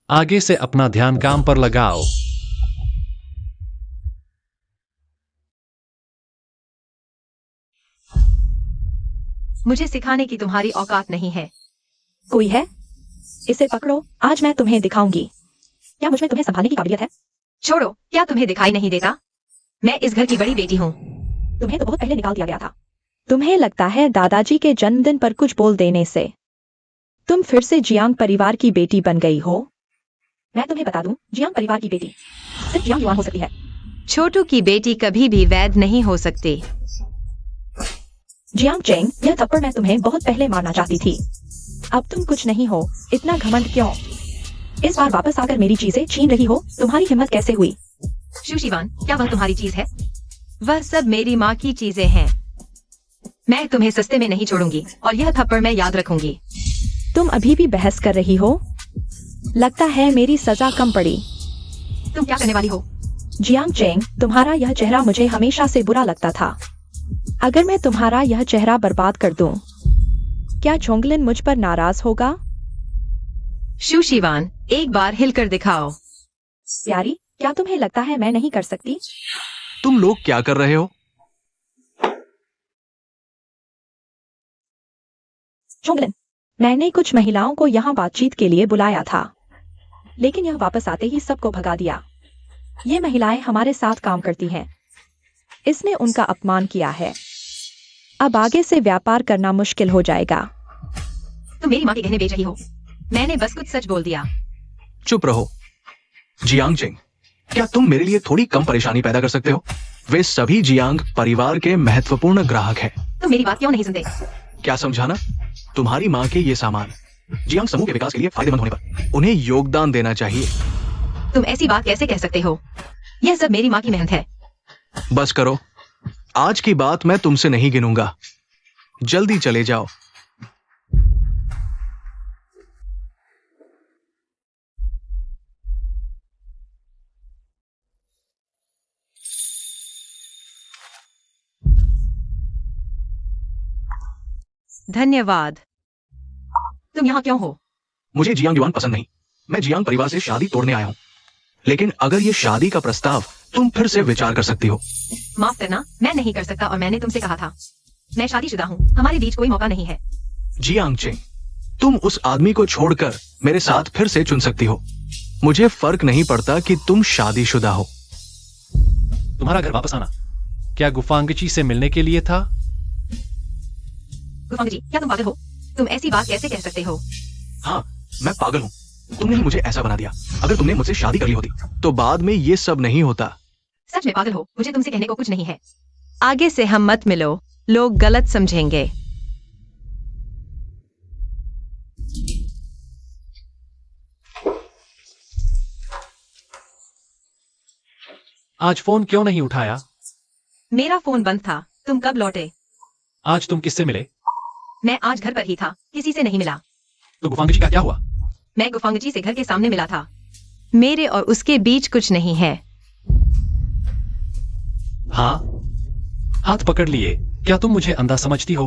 आगे से अपना ध्यान काम पर लगाओ। मुझे सिखाने की तुम्हारी औकात नहीं है। कोई है? इसे पकड़ो, आज मैं तुम्हें दिखाऊंगी। क्या मुझमें तुम्हें संभालने की काबिलियत है? छोड़ो, क्या तुम्हें दिखाई नहीं देता? मैं इस घर की बड़ी बेटी हूँ। तुम्हें तो बहुत पहले निकाल दिया गया था। तुम्हें लगता है दादाजी के जन्मदिन पर कुछ बोल देने से तुम फिर से जियांग परिवार की बेटी बन गई हो? मैं तुम्हें बता दूं, जियांग परिवार की बेटी सिर्फ जियांग युआन हो सकती है। छोटू की बेटी कभी भी वैध नहीं हो सकती। जियांग चेंग, यह थप्पड़ मैं तुम्हें बहुत पहले मारना चाहती थी। अब तुम कुछ नहीं हो, इतना घमंड क्यों? इस बार वापस आकर मेरी चीजें छीन रही हो, तुम्हारी हिम्मत कैसे हुई? शुशिवान, क्या वह तुम्हारी चीज है? वह सब मेरी माँ की चीजें हैं। मैं तुम्हें सस्ते में नहीं छोड़ूंगी और यह थप्पड़ मैं याद रखूंगी। तुम अभी भी बहस कर रही हो? लगता है मेरी सजा कम पड़ी। तुम क्या करने वाली हो? जियांग चेंग, तुम्हारा यह चेहरा मुझे हमेशा से बुरा लगता था। अगर मैं तुम्हारा यह चेहरा बर्बाद कर दूं, क्या चोंगलिन मुझ पर नाराज होगा? शू शिवान, एक बार हिलकर दिखाओ। प्यारी, क्या तुम्हें लगता है मैं नहीं कर सकती? तुम लोग क्या कर रहे हो? चोंगलिन, मैंने कुछ महिलाओं को यहाँ बातचीत के लिए बुलाया था, लेकिन यह वापस आते ही सबको भगा दिया। ये महिलाएं हमारे साथ काम करती हैं। इसने उनका अपमान किया है। अब आगे से व्यापार करना मुश्किल हो जाएगा। तुम मेरी माँ के गहने बेच रही हो। मैंने बस कुछ सच बोल दिया। चुप रहो। जियांग चिंग, क्या तुम मेरे लिए थोड़ी कम परेशानी पैदा कर सकते हो? वे सभी जियांग परिवार के महत्वपूर्ण ग्राहक हैं। तुम मेरी बात क्यों नहीं सुनते? क्या समझाना? तुम्हारी माँ के ये सामान जियांग समूह के विकास के लिए फायदेमंद होने पर उन्हें योगदान देना चाहिए। तुम ऐसी बात कैसे कह सकते हो? यह सब मेरी माँ की मेहनत है। बस करो। आज की बात मैं तुमसे नहीं गिनूंगा। जल्दी चले जाओ। धन्यवाद। तुम यहाँ क्यों हो? मुझे जियांग युआन पसंद नहीं। मैं जियांग परिवार से शादी तोड़ने आया हूँ। लेकिन अगर ये शादी का प्रस्ताव तुम फिर से विचार कर सकती हो। माफ करना, मैं नहीं कर सकता और मैंने तुमसे कहा था। मैं शादीशुदा हूँ, हमारे बीच कोई मौका नहीं है। जियांग चिंग, तुम उस आदमी को छोड़कर मेरे साथ फिर से चुन सकती हो। मुझे फर्क नहीं पड़ता कि तुम शादीशुदा हो। तुम्हारा घर वापस आना क्या गुफांगची से मिलने के लिए था? गुफांगजी, क्या तुम पागल हो? तुम ऐसी बात कैसे कह सकते हो? हाँ, मैं पागल हूँ। तुमने ही मुझे ऐसा बना दिया। अगर तुमने मुझसे शादी कर ली होती तो बाद में ये सब नहीं होता। सच में पागल हो। मुझे तुमसे कहने को कुछ नहीं है। आगे से हम मत मिलो, लोग गलत समझेंगे। आज फोन क्यों नहीं उठाया? मेरा फोन बंद था। तुम कब लौटे? आज तुम किससे मिले? मैं आज घर पर ही था, किसी से नहीं मिला। तो गुफांगची का क्या हुआ? मैं गुफांगजी से घर के सामने मिला था। मेरे और उसके बीच कुछ नहीं है। हाँ, हाथ पकड़ लिए। क्या तुम मुझे अंधा समझती हो?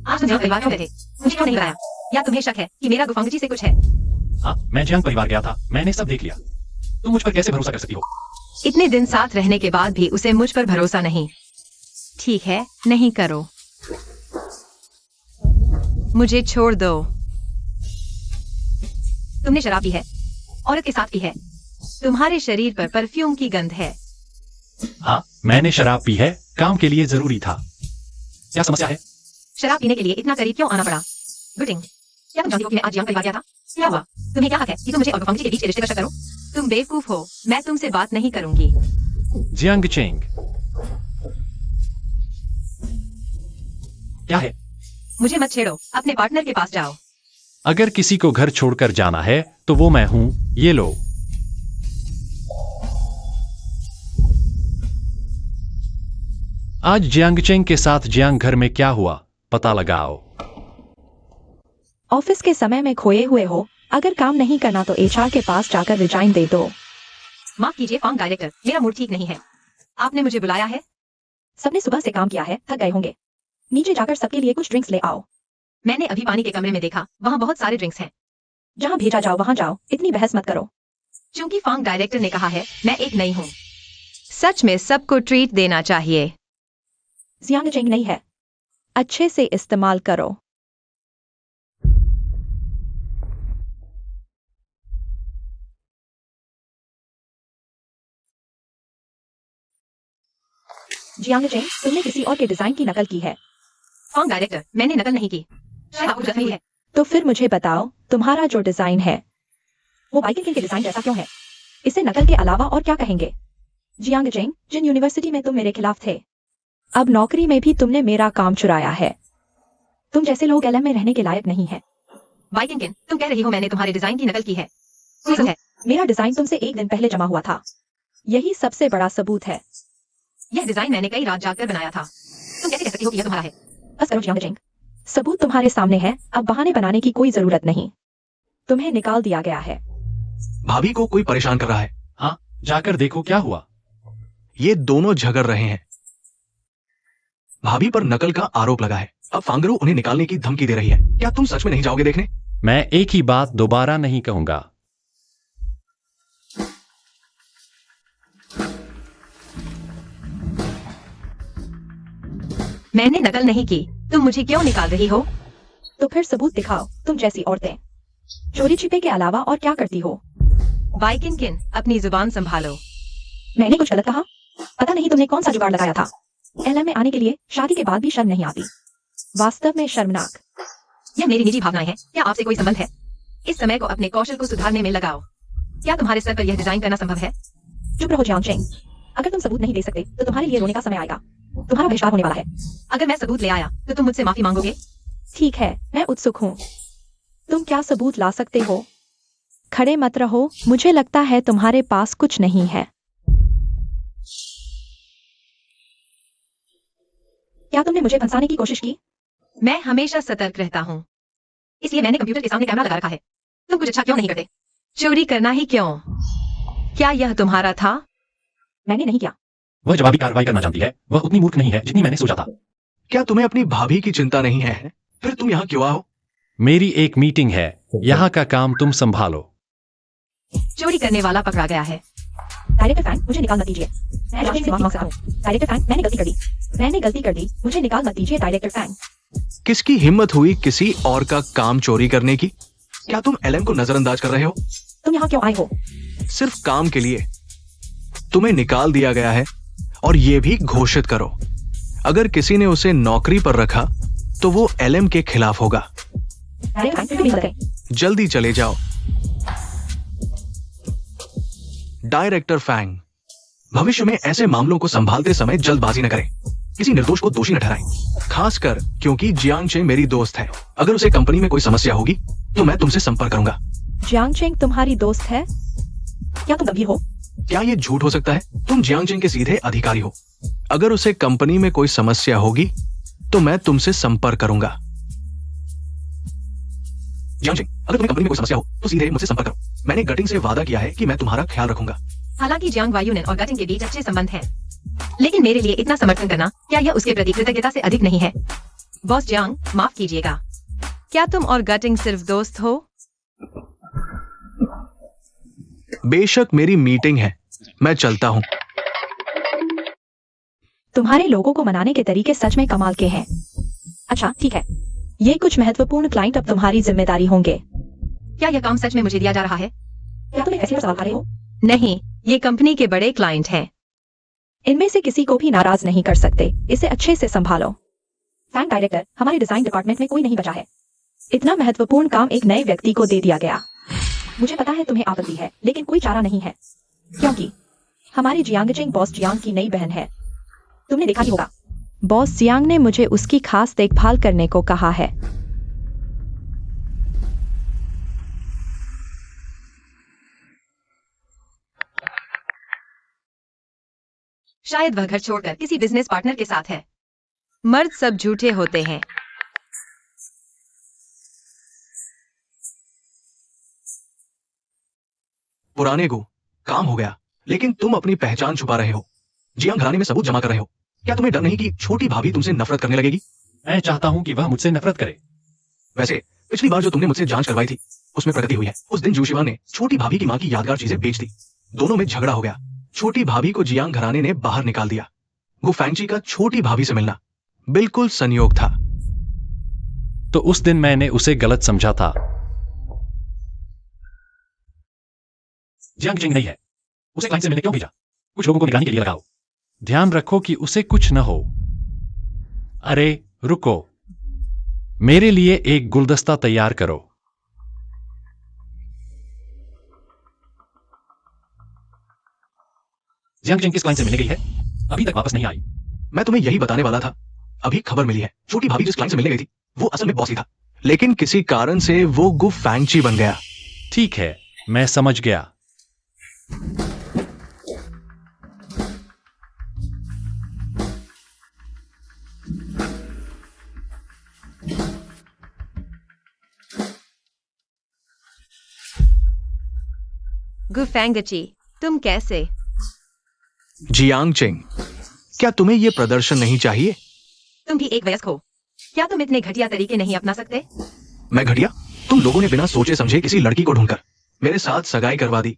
आज तुम जियांग परिवार क्यों गए थे? मुझे क्यों नहीं बुलाया? या तुम्हें शक है कि मेरा गुफांगजी से कुछ है? हाँ, मैं जियांग परिवार गया था। मैंने सब देख लिया। तुम मुझ पर कैसे भरोसा कर सकती हो? इतने दिन साथ रहने के बाद भी उसे मुझ पर भरोसा नहीं। ठीक है, नहीं करो। मुझे छोड़ दो। तुमने शराब पी है, औरत के साथ पी है। तुम्हारे शरीर पर परफ्यूम की गंध है। हाँ, मैंने शराब पी है। काम के लिए जरूरी था। क्या समस्या है? शराब पीने के लिए इतना करीब क्यों आना पड़ा? गुटिंग, क्या तुम जानती हो कि मैं आज जियांग परिवार गया था? क्या हुआ? तुम्हें क्या हक है कि तुम मुझे और गुफांगजी के बीच के रिश्ते का शक करो? तुम बेवकूफ हो। मैं तुमसे बात नहीं करूंगी। जियांग चिंग, क्या है? मुझे मत छेड़ो। अपने पार्टनर के पास जाओ। अगर किसी को घर छोड़कर जाना है तो वो मैं हूं। ये लो। आज जियांग चिंग के साथ जियांग घर में क्या हुआ, पता लगाओ। ऑफिस के समय में खोए हुए हो। अगर काम नहीं करना तो एचआर के पास जाकर रिजाइन दे दो। माफ कीजिए फार्म डायरेक्टर, मेरा मूड ठीक नहीं है। आपने मुझे बुलाया है? सबने सुबह से काम किया है, थक गए होंगे। नीचे जाकर सबके लिए कुछ ड्रिंक्स ले आओ। मैंने अभी पानी के कमरे में देखा, वहाँ बहुत सारे ड्रिंक्स हैं। जहाँ भेजा जाओ वहाँ जाओ, इतनी बहस मत करो। क्योंकि फार्म डायरेक्टर ने कहा है, मैं एक नई हूँ। सच में सबको ट्रीट देना चाहिए। जियांग चिंग नहीं है। अच्छे से इस्तेमाल करो। जियांग चिंग, तुमने किसी और के डिजाइन की नकल की है। फार्म डायरेक्टर, मैंने नकल नहीं की। शायद आपको गलत हुई है। तो फिर मुझे बताओ, तुम्हारा जो डिजाइन है वो बाइकिंग के डिजाइन जैसा क्यों है? इसे नकल के अलावा और क्या कहेंगे? जियांग चिंग, जिन यूनिवर्सिटी में तुम मेरे खिलाफ थे, अब नौकरी में भी तुमने मेरा काम चुराया है। तुम जैसे लोग एलएम में रहने के लायक नहीं है। बाइकिंग किन, तुम कह रही हो मैंने तुम्हारे डिजाइन की नकल की है? कोई सबूत है? मेरा डिजाइन तुमसे एक दिन पहले जमा हुआ था। यही सबसे बड़ा सबूत है। यह डिजाइन मैंने कई रात जाकर बनाया था। तुम कैसे कह सकती हो कि यह तुम्हारा है? बस करो जियांग चिंग, सबूत तुम्हारे सामने है। अब बहाने बनाने की कोई जरूरत नहीं। तुम्हें निकाल दिया गया है। भाभी को कोई परेशान कर रहा है। हाँ, जाकर देखो क्या हुआ। ये दोनों झगड़ रहे हैं। भाभी पर नकल का आरोप लगा है। अब फांगरू उन्हें निकालने की धमकी दे रही है। क्या तुम सच में नहीं जाओगे देखने? मैं एक ही बात दोबारा नहीं कहूंगा। मैंने नकल नहीं की, तुम मुझे क्यों निकाल रही हो? तो फिर सबूत दिखाओ। तुम जैसी औरतें चोरी छिपे के अलावा और क्या करती हो? बाइकिन, अपनी जुबान संभालो। मैंने कुछ गलत कहा? पता नहीं तुमने कौन सा जुगाड़ लगाया था। एलएम में आने के लिए शादी के बाद भी शर्म नहीं आती। वास्तव में शर्मनाक। यह मेरी निजी भावनाएं हैं। क्या आपसे कोई संबंध है? इस समय को अपने कौशल को सुधारने में लगाओ। क्या तुम्हारे स्तर पर यह डिजाइन करना संभव है? चुप रहो जियांग चेंग। अगर तुम सबूत नहीं दे सकते तो तुम्हारे लिए रोने का समय आएगा। तुम्हारा बहिष्कार होने वाला है। अगर मैं सबूत ले आया तो तुम मुझसे माफी मांगोगे? ठीक है, मैं उत्सुक हूँ। तुम क्या सबूत ला सकते हो? खड़े मत रहो, मुझे लगता है तुम्हारे पास कुछ नहीं है। क्या तुमने मुझे फंसाने की कोशिश की? मैं हमेशा सतर्क रहता हूँ, इसलिए मैंने कंप्यूटर के सामने कैमरा लगा रखा है। तुम कुछ अच्छा क्यों नहीं करते? चोरी करना ही क्यों? क्या यह तुम्हारा था? मैंने नहीं किया। वह जवाबी कार्रवाई करना जानती है। वह उतनी मूर्ख नहीं है जितनी मैंने सोचा था। क्या तुम्हें अपनी भाभी की चिंता नहीं है? फिर तुम यहाँ क्यों आओ? मेरी एक मीटिंग है। यहाँ का काम तुम संभालो। चोरी करने वाला पकड़ा गया है। डायरेक्टर फैंग, मुझे निकाल मत दीजिए। मैं जांच से माफी मांग सकता हूँ। डायरेक्टर फैंग, मैंने गलती कर दी। मुझे निकाल मत दीजिए डायरेक्टर फैंग। किसकी हिम्मत हुई किसी और का काम चोरी करने की? क्या तुम एलएम को नजरअंदाज कर रहे हो? तुम यहाँ क्यों आए हो? सिर्फ काम के लिए। तुम्हें निकाल दिया गया है और ये भी घोषित करो, अगर किसी ने उसे नौकरी पर रखा तो वो एलएम के खिलाफ होगा। डायरेक्टर फैंग, फिर भी मत करें। जल्दी चले जाओ। डायरेक्टर फैंग, भविष्य में ऐसे मामलों को संभालते समय जल्दबाजी न करें। किसी निर्दोष को दोषी न ठहराएं, खासकर क्योंकि जियांग चेंग मेरी दोस्त है। अगर उसे कंपनी में कोई समस्या होगी तो मैं तुमसे संपर्क करूंगा। जियांग चेंग तुम्हारी दोस्त है? क्या तुम गंभीर हो? क्या ये झूठ हो सकता है? तुम जियांग चेंग के सीधे अधिकारी हो। अगर उसे कंपनी में कोई समस्या होगी तो मैं तुमसे संपर्क करूंगा। जियांग चेंग, अगर तुम्हें कंपनी में कोई समस्या हो तो सीधे मुझसे संपर्क करो। मैंने गटिंग से वादा किया है कि मैं तुम्हारा ख्याल रखूंगा। हालांकि जियांग वायुनन और गटिंग के बीच अच्छे संबंध हैं, लेकिन मेरे लिए इतना समर्थन करना, क्या यह उसके प्रति कृतज्ञता से अधिक नहीं है? बॉस जियांग, माफ कीजिएगा। क्या तुम और गटिंग सिर्फ दोस्त हो? बेशक मेरी मीटिंग है, मैं चलता हूं। तुम्हारे लोगों को मनाने के तरीके सच में कमाल के हैं। अच्छा ठीक है, ये कुछ महत्वपूर्ण क्लाइंट अब तुम्हारी जिम्मेदारी होंगे। क्या यह काम सच में मुझे दिया जा रहा है? क्या तुम एक फैसले पर सवाल खा रहे हो? नहीं, ये कंपनी के बड़े क्लाइंट हैं। इनमें से किसी को भी नाराज नहीं कर सकते। इसे अच्छे से संभालो। फैंग डायरेक्टर, हमारे डिजाइन डिपार्टमेंट में कोई नहीं बचा है। इतना महत्वपूर्ण काम एक नए व्यक्ति को दे दिया गया। मुझे पता है तुम्हें आपत्ति है, लेकिन कोई चारा नहीं है, क्योंकि हमारी जियांग चेंग बॉस जियांग की नई बहन है। तुमने देखा ही होगा, बॉस जियांग ने मुझे उसकी खास देखभाल करने को कहा है। शायद वह घर छोड़कर किसी बिजनेस पार्टनर के साथ है। मर्द सब झूठे होते हैं। पुराने गो, काम हो गया, लेकिन तुम अपनी पहचान छुपा रहे हो। जियांग घराने में सबूत जमा कर रहे हो। क्या तुम्हें डर नहीं कि छोटी भाभी तुमसे नफरत करने लगेगी? मैं चाहता हूं कि वह मुझसे नफरत करे। वैसे पिछली बार जो तुमने मुझसे जांच करवाई थी उसमें प्रगति हुई है। उस दिन जूशिवा ने छोटी भाभी की मां की यादगार चीजें बेच दी। दोनों में झगड़ा हो गया। छोटी भाभी को जियांग घराने ने बाहर निकाल दिया। गु फैंगची का छोटी भाभी से मिलना बिल्कुल संयोग था। तो उस दिन मैंने उसे गलत समझा था। जियांग चेंग नहीं है। उसे क्लाइंट से मिलने क्यों भेजा? कुछ लोगों को निगरानी के लिए लगाओ। ध्यान रखो कि उसे कुछ न हो। अरे रुको, मेरे लिए एक गुलदस्ता तैयार करो। जियांग चेंग किस क्लाइंट से मिलने गई है? अभी तक वापस नहीं आई। मैं तुम्हें यही बताने वाला था। अभी खबर मिली है, छोटी भाभी जिस क्लाइंट से मिलने गई थी वो असल में बॉस ही था, लेकिन किसी कारण से वो गु फैंगची बन गया। ठीक है, मैं समझ गया। गु फैंगची, तुम कैसे? जियांग चेंग, क्या तुम्हें यह प्रदर्शन नहीं चाहिए? तुम भी एक वयस्क हो, क्या तुम इतने घटिया तरीके नहीं अपना सकते? मैं घटिया? तुम लोगों ने बिना सोचे समझे किसी लड़की को ढूंढकर मेरे साथ सगाई करवा दी,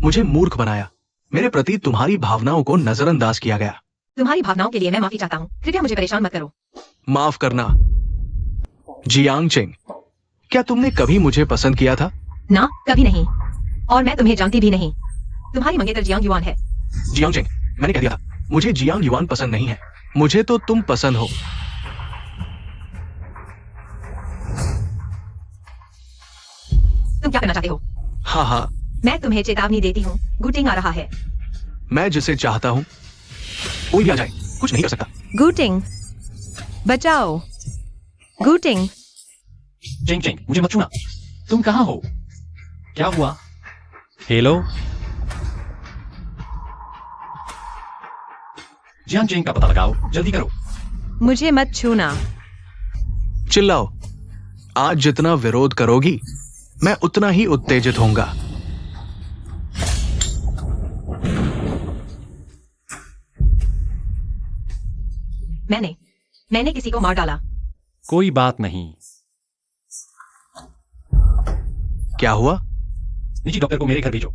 मुझे मूर्ख बनाया, मेरे प्रति तुम्हारी भावनाओं को नजरअंदाज किया गया। तुम्हारी भावनाओं के लिए मैं माफी चाहता हूँ, कृपया मुझे परेशान मत करो। माफ करना। जियांग चेंग, क्या तुमने कभी मुझे पसंद किया था? ना, कभी नहीं, और मैं तुम्हें जानती भी नहीं। तुम्हारी मंगेतर जियांग युआन है। जियांग चेंग, मैंने कह दिया था, मुझे जियांग युआन पसंद नहीं है, मुझे तो तुम पसंद हो। तुम क्या करना चाहते हो? हाँ हाँ, मैं तुम्हें चेतावनी देती हूँ, गुटिंग आ रहा है। मैं जिसे चाहता हूँ कोई भी आ जाए, कुछ नहीं कर सकता। गुटिंग, बचाओ, गुटिंग। चेंग चेंग, मुझे मत छूना। तुम कहाँ हो? क्या हुआ? हेलो? जियांग चेंग का पता लगाओ, जल्दी करो। मुझे मत छूना। चिल्लाओ। आज जितना विरोध करोगी मैं उतना ही उत्तेजित होऊंगा। मैंने किसी को मार डाला। कोई बात नहीं। क्या हुआ? निजी डॉक्टर को मेरे घर भेजो।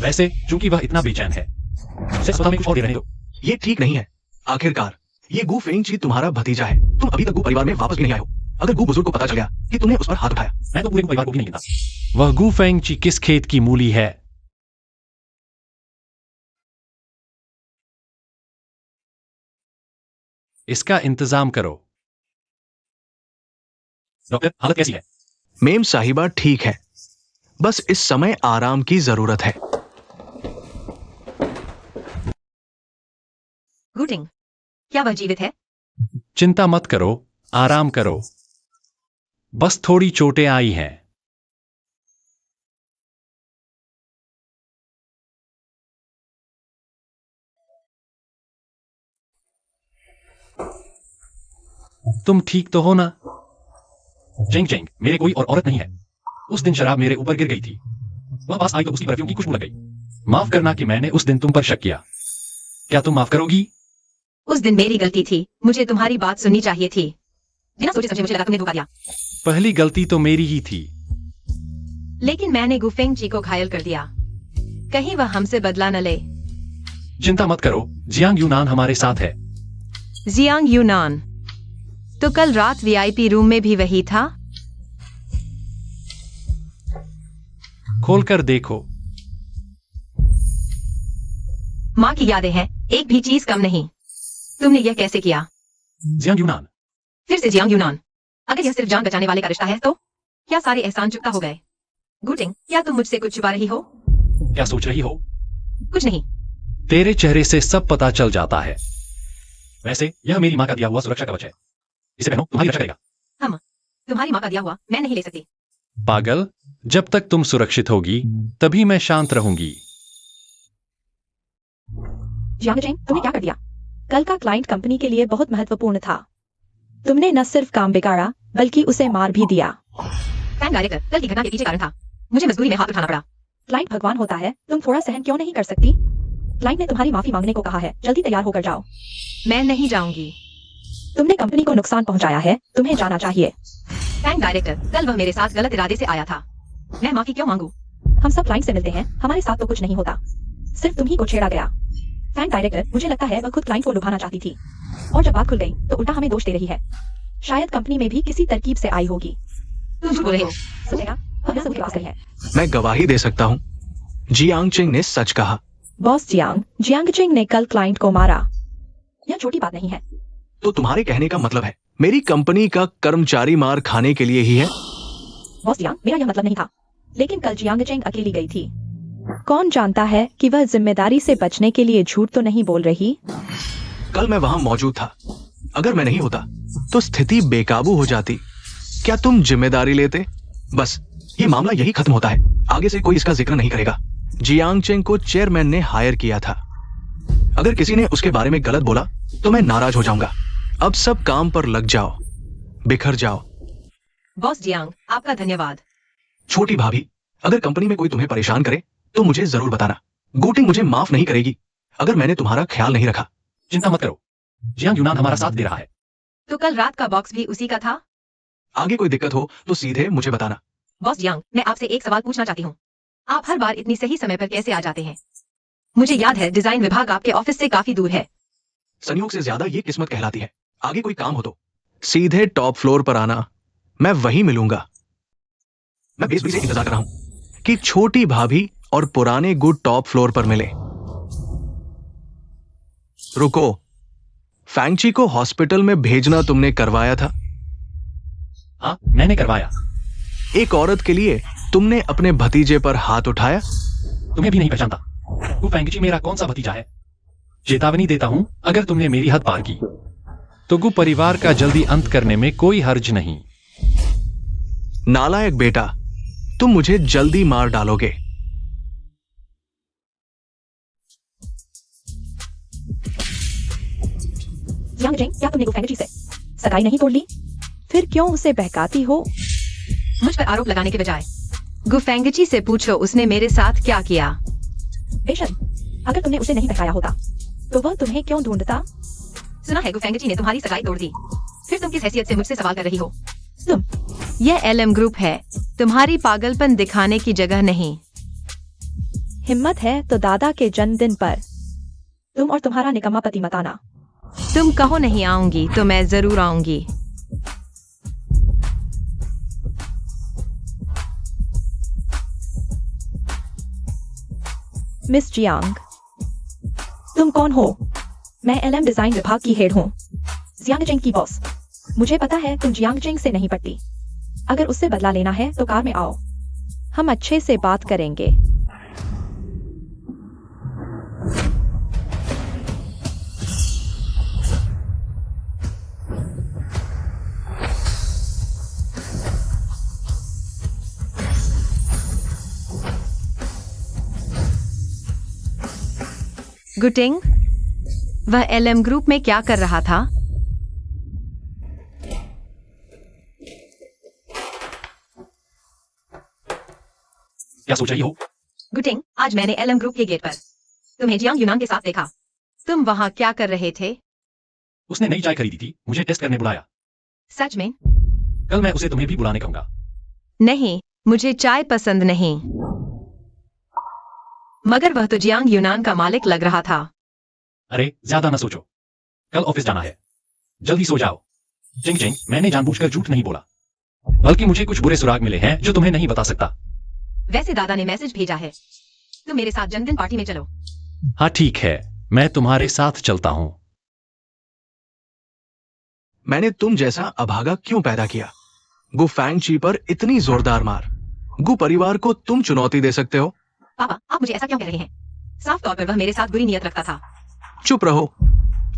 वैसे चूंकि वह इतना बेचैन है, उसे अस्पताल में कुछ और दे रहने दो। ये ठीक नहीं है। आखिरकार ये गु फेंगची तुम्हारा भतीजा है, तुम अभी तक गु परिवार में वापस भी नहीं आए हो। अगर गु बुजुर्ग को पता चल गया कि तुमने उस पर हाथ उठाया, मैं तो पूरे परिवार को भी नहीं गिनता। वह गु फेंगची किस खेत की मूली है? इसका इंतजाम करो। डॉक्टर, हालत कैसी है? मेम साहिबा ठीक है, बस इस समय आराम की जरूरत है। गुटिंग, क्या वह जीवित है? चिंता मत करो, आराम करो, बस थोड़ी चोटें आई हैं। तुम ठीक तो हो ना? चेंग चेंग, मेरे कोई और औरत नहीं है। उस दिन शराब मेरे ऊपर गिर गई थी, वह पास आई तो उसकी परफ्यूम की खुशबू लग गई। माफ करना कि मैंने उस दिन तुम पर शक किया। क्या तुम माफ करोगी? उस दिन मेरी गलती थी, मुझे तुम्हारी बात सुननी चाहिए थी। बिना सोचे समझे मुझे लगा तुमने धोखा दिया। पहली गलती तो मेरी ही थी। लेकिन मैंने गुफेंग जी को घायल कर दिया, कहीं वह हमसे बदला न ले। चिंता मत करो, जियांग यूनान हमारे साथ है। जियांग यूनान? तो कल रात वीआईपी रूम में भी वही था? खोलकर देखो। माँ की यादें हैं, एक भी चीज कम नहीं। तुमने यह कैसे किया? जियांग यूनान? फिर से जियांग यूनान? अगर यह सिर्फ जान बचाने वाले का रिश्ता है तो क्या सारे एहसान चुकता हो गए? गुटिंग, क्या तुम मुझसे कुछ छुपा रही हो? क्या सोच रही हो? कुछ नहीं। तेरे चेहरे से सब पता चल जाता है। वैसे यह मेरी माँ का दिया हुआ सुरक्षा कवच है, इसे पहनो, तुम्हारी रक्षा करेगा। हम तुम्हारी माँ का दिया हुआ मैं नहीं ले सकती। पागल, जब तक तुम सुरक्षित होगी तभी मैं शांत रहूंगी। जियांग चेंग, तुमने क्या कर दिया? कल का क्लाइंट कंपनी के लिए बहुत महत्वपूर्ण था। तुमने न सिर्फ काम बिगाड़ा बल्कि उसे मार भी दिया। फैन डायरेक्टर, कल की घटना के पीछे कारण था, मुझे मजबूरी में हाथ उठाना पड़ा। क्लाइंट भगवान होता है, तुम थोड़ा सहन क्यों नहीं कर सकती? क्लाइंट ने तुम्हारी माफी मांगने को कहा है, जल्दी तैयार होकर जाओ। मैं नहीं जाऊंगी। तुमने कंपनी को नुकसान पहुंचाया है, तुम्हें जाना चाहिए। फैन डायरेक्टर, कल वह मेरे साथ गलत इरादे से आया था, मैं माफी क्यों मांगू? हम सब क्लाइंट से मिलते हैं, हमारे साथ तो कुछ नहीं होता, सिर्फ तुम ही को छेड़ा गया। फैन डायरेक्टर, मुझे लगता है वह खुद क्लाइंट को लुभाना चाहती थी, और जब बात खुल गई तो उल्टा हमें दोष दे रही है। शायद कंपनी में भी किसी तरकीब से आई होगी। तुम झूठ बोल रहे हो। सुनेगा, हमने सबूत के पास गई है। मैं गवाही दे सकता हूँ, जियांग चेंग ने सच कहा। बॉस जियांग चेंग ने कल क्लाइंट को मारा। यह छोटी बात नहीं है। तो तुम्हारे कहने का मतलब है मेरी कंपनी का कर्मचारी मार खाने के लिए ही है? बॉस जियांग, मेरा यह मतलब नहीं था, लेकिन कल जियांग चेंग अकेली गई थी। कौन जानता है कि वह जिम्मेदारी से बचने के लिए झूठ तो नहीं बोल रही? कल मैं वहां मौजूद था, अगर मैं नहीं होता तो स्थिति बेकाबू हो जाती। क्या तुम जिम्मेदारी लेते? बस ये मामला यही खत्म होता है, आगे से कोई इसका जिक्र नहीं करेगा। जियांग चेंग को चेयरमैन ने हायर किया था, अगर किसी ने उसके बारे में गलत बोला तो मैं नाराज हो जाऊंगा। अब सब काम पर लग जाओ, बिखर जाओ। बॉस जियांग, आपका धन्यवाद। छोटी भाभी, अगर कंपनी में कोई तुम्हें परेशान करे तो मुझे जरूर बताना। गुटिंग मुझे माफ नहीं करेगी अगर मैंने तुम्हारा ख्याल नहीं रखा। चिंता मत करो, जियांग यूनान हमारा साथ दे रहा है। तो कल रात का बॉक्स भी उसी का था? आगे कोई दिक्कत हो तो सीधे मुझे बताना। बॉस जियांग, मैं आपसे एक सवाल पूछना चाहती हूँ। आप हर बार इतनी सही समय पर कैसे आ जाते हैं? मुझे याद है डिजाइन विभाग आपके ऑफिस से काफी दूर है। संयोग से ज्यादा ये किस्मत कहलाती है। आगे कोई काम हो तो सीधे टॉप फ्लोर पर आना, मैं वहीं मिलूंगा। मैं बेसब्री से इंतजार कर रहा हूं कि छोटी भाभी और पुराने गुड टॉप फ्लोर पर मिले। रुको, फैंगची को हॉस्पिटल में भेजना तुमने करवाया था? हाँ, मैंने करवाया। एक औरत के लिए तुमने अपने भतीजे पर हाथ उठाया? तुम्हें भी नहीं पहचानता। वो फैंगची मेरा कौन सा भतीजा है? चेतावनी देता हूं, अगर तुमने मेरी हद पार की तो गु परिवार का जल्दी अंत करने में कोई हर्ज नहीं। नालायक बेटा, तुम मुझे जल्दी मार डालोगे। जियांग जेंग, क्या तुमने गुफेंगची से सगाई नहीं तोड़ ली? फिर क्यों उसे बहकाती हो? मुझ पर आरोप लगाने के बजाय गुफेंगची से पूछो उसने मेरे साथ क्या किया। बेशक, अगर तुमने उसे नहीं बहकाया होता तो वह तुम्हें क्यों ढूंढता? सुना है गुफेंगची ने तुम्हारी सगाई तोड़ दी। फिर तुम किस हैसियत से मुझसे सवाल कर रही हो? तुम यह एलएम ग्रुप है, तुम्हारी पागलपन दिखाने की जगह नहीं। हिम्मत है तो दादा के जन्मदिन पर तुम और तुम्हारा निकम्मा पति मत आना। तुम कहो नहीं आऊंगी तो मैं जरूर आऊंगी। मिस जियांग, तुम कौन हो? मैं एलएम डिजाइन विभाग की हेड हूँ, जियांग जेंग की बॉस। मुझे पता है तुम जियांग जेंग से नहीं पटती। अगर उससे बदला लेना है तो कार में आओ, हम अच्छे से बात करेंगे। गुटिंग, वह एलएम ग्रुप में क्या कर रहा था? क्या सोच रही हो? गुटिंग, आज मैंने एलएम ग्रुप के गेट पर तुम्हें जियांग यूनान के साथ देखा। तुम वहां क्या कर रहे थे? उसने नई चाय खरीदी थी, मुझे टेस्ट करने बुलाया। सच में? कल मैं उसे तुम्हें भी बुलाने कहूंगा। नहीं, मुझे चाय पसंद नहीं। मगर वह तो जियांग यूनान का मालिक लग रहा था। अरे ज्यादा न सोचो, कल ऑफिस जाना है, जल्दी सो जाओ। जिंग जिंग, मैंने जानबूझकर झूठ नहीं बोला, बल्कि मुझे कुछ बुरे सुराग मिले हैं जो तुम्हें नहीं बता सकता। वैसे दादा ने मैसेज भेजा है, तुम मेरे साथ जन्मदिन पार्टी में चलो। हाँ ठीक है, मैं तुम्हारे साथ चलता हूं। मैंने तुम जैसा अभागा क्यों पैदा किया? गु फैंगची पर इतनी जोरदार मार। गु परिवार को तुम चुनौती दे सकते हो? पापा, आप मुझे ऐसा क्यों कह रहे हैं? साफ तौर पर वह मेरे साथ बुरी नियत रखता था। चुप रहो,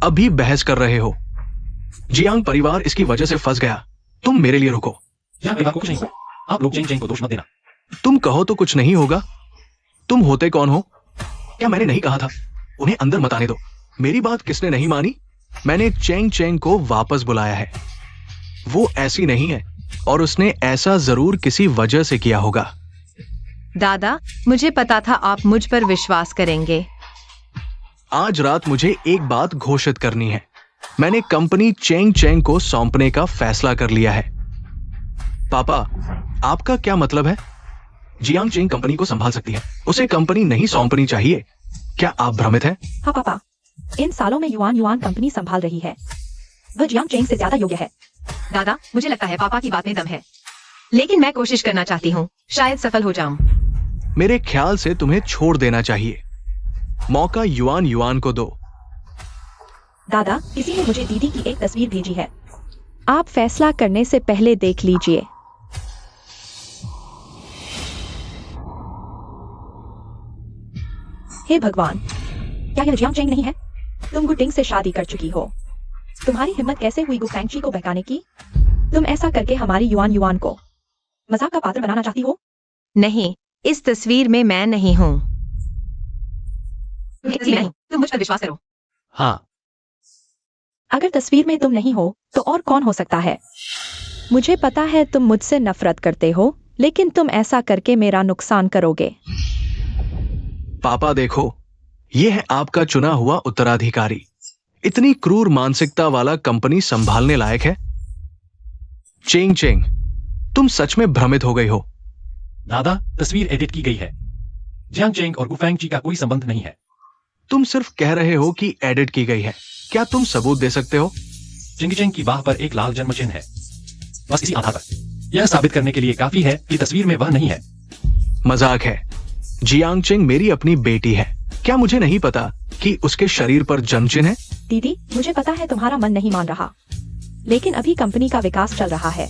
अभी बहस कर रहे हो। जियांग परिवार इसकी वजह से फंस गया। तुम मेरे लिए रुको। यहाँ को कुछ नहीं हुआ, आप लोग जिंग जिंग को दोष मत देना। तुम कहो तो कुछ नहीं होगा। तुम होते कौन हो? क्या मैंने नहीं कहा था उन्हें अंदर मत आने दो? मेरी बात किसने नहीं मानी? मैंने चेंग चेंग को वापस बुलाया है। वो ऐसी नहीं है और उसने ऐसा जरूर किसी वजह से किया होगा। दादा, मुझे पता था आप मुझ पर विश्वास करेंगे। आज रात मुझे एक बात घोषित करनी है। मैंने कंपनी चेंग चेंग को सौंपने का फैसला कर लिया है। पापा, आपका क्या मतलब है? जियांग चेंग कंपनी को संभाल सकती है, उसे कंपनी नहीं सौंपनी चाहिए। क्या आप भ्रमित हैं? हाँ पापा, इन सालों में युआन युआन कंपनी संभाल रही है। वह जियांग चेंग से ज्यादा योग्य है। दादा, मुझे लगता है पापा की बात में दम है, लेकिन मैं कोशिश करना चाहती हूँ, शायद सफल हो जाऊं। मेरे ख्याल से तुम्हें छोड़ देना चाहिए। मौका युआन युआन को दो। दादा, किसी ने मुझे दीदी की एक तस्वीर भेजी है, आप फैसला करने से पहले देख लीजिए। हे भगवान, क्या यह जियांग चेंग नहीं है? तुम गुटिंग से शादी कर चुकी हो। तुम्हारी हिम्मत कैसे हुई गु फैंगची को बहकाने की? तुम ऐसा करके हमारी युआन युआन को मजाक का पात्र बनाना चाहती हो? नहीं, इस तस्वीर में मैं नहीं हूँ। नहीं, तुम मुझ पर विश्वास करो। हाँ, अगर तस्वीर में तुम नहीं हो तो और कौन हो सकता है? मुझे पता है तुम मुझसे नफरत करते हो, लेकिन तुम ऐसा करके मेरा नुकसान करोगे। पापा देखो, यह है आपका चुना हुआ उत्तराधिकारी। इतनी क्रूर मानसिकता वाला कंपनी संभालने लायक है? चेंग चेंग, तुम सच में भ्रमित हो गई हो। दादा, तस्वीर एडिट की गई है। जियांग चेंग और गुफेंग जी का कोई संबंध नहीं है। तुम सिर्फ कह रहे हो कि एडिट की गई है। क्या तुम सबूत दे सकते हो? चिंग की बाह पर एक लाल जन्म चिन्ह है। बस इसी आधार पर यह साबित करने के लिए काफी है कि तस्वीर में वह नहीं है। मजाक है। जियांग चेंग मेरी अपनी बेटी है। क्या मुझे नहीं पता कि उसके शरीर पर जन्म चिन्ह है? दीदी, मुझे पता है तुम्हारा मन नहीं मान रहा, लेकिन अभी कंपनी का विकास चल रहा है।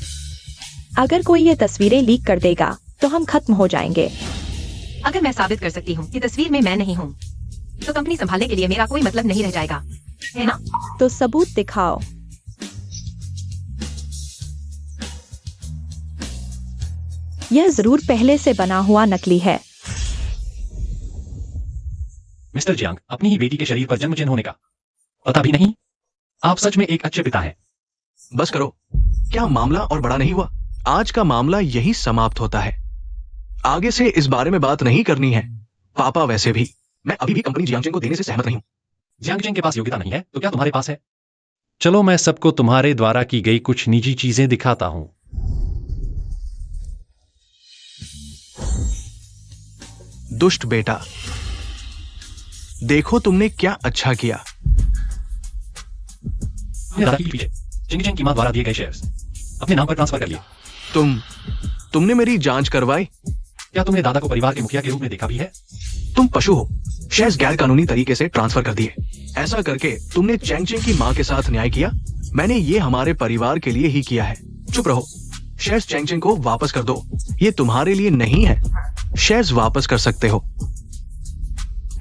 अगर कोई ये तस्वीरें लीक कर देगा तो हम खत्म हो जाएंगे। अगर मैं साबित कर सकती हूँ कि तस्वीर में मैं नहीं हूँ, तो कंपनी संभालने के लिए मेरा कोई मतलब नहीं रह जाएगा, है ना? तो सबूत दिखाओ। यह जरूर पहले से बना हुआ नकली है। मिस्टर जियांग, अपनी ही बेटी के शरीर पर जन्म चिन्ह होने का पता भी नहीं? आप सच में एक अच्छे पिता हैं। बस करो। क्या मामला और बड़ा नहीं हुआ? आज का मामला यही समाप्त होता है। आगे से इस बारे में बात नहीं करनी है। पापा, वैसे भी मैं अभी भी कंपनी जियांग चेंग को देने से सहमत नहीं हूं। जियांग चेंग के पास योग्यता नहीं है, तो क्या तुम्हारे पास है? चलो मैं सबको तुम्हारे द्वारा की गई कुछ निजी चीजें दिखाता हूं। दुष्ट बेटा, देखो तुमने क्या अच्छा किया। अपने दादा की पीछे चिंग चेंग की मां द्वारा दिए गए शेयर्स अपने नाम पर ट्रांसफर कर लिए। तुमने मेरी जांच करवाई? क्या तुमने दादा को परिवार के मुखिया के रूप में देखा भी है? तुम पशु हो। शेयर्स गैर कानूनी तरीके से ट्रांसफर कर दिए। ऐसा करके तुमने चेंग चेंग की मां के साथ न्याय किया। मैंने ये हमारे परिवार के लिए ही किया है। चुप रहो। शेयर्स चेंग चेंग को वापस कर दो। ये तुम्हारे लिए नहीं है। शेयर्स वापस कर सकते हो,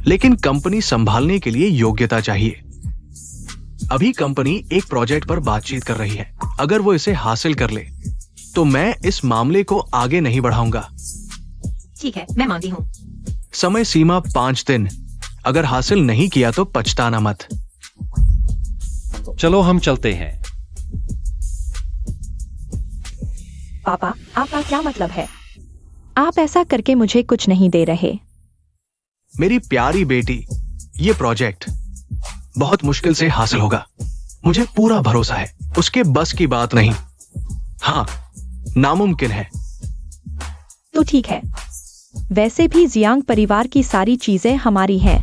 लेकिन कंपनी संभालने के लिए योग्यता चाहिए। अभी कंपनी एक प्रोजेक्ट पर बातचीत कर रही है। अगर वो इसे हासिल कर ले तो मैं इस मामले को आगे नहीं बढ़ाऊंगा। ठीक है, मैं मानती हूँ। समय सीमा 5 दिन। अगर हासिल नहीं किया तो पछताना मत। चलो हम चलते हैं। पापा, आपका क्या मतलब है? आप ऐसा करके मुझे कुछ नहीं दे रहे। मेरी प्यारी बेटी, ये प्रोजेक्ट बहुत मुश्किल से हासिल होगा। मुझे पूरा भरोसा है। उसके बस की बात नहीं। हाँ, नामुमकिन है। तो ठीक है। वैसे भी जियांग परिवार की सारी चीजें हमारी हैं।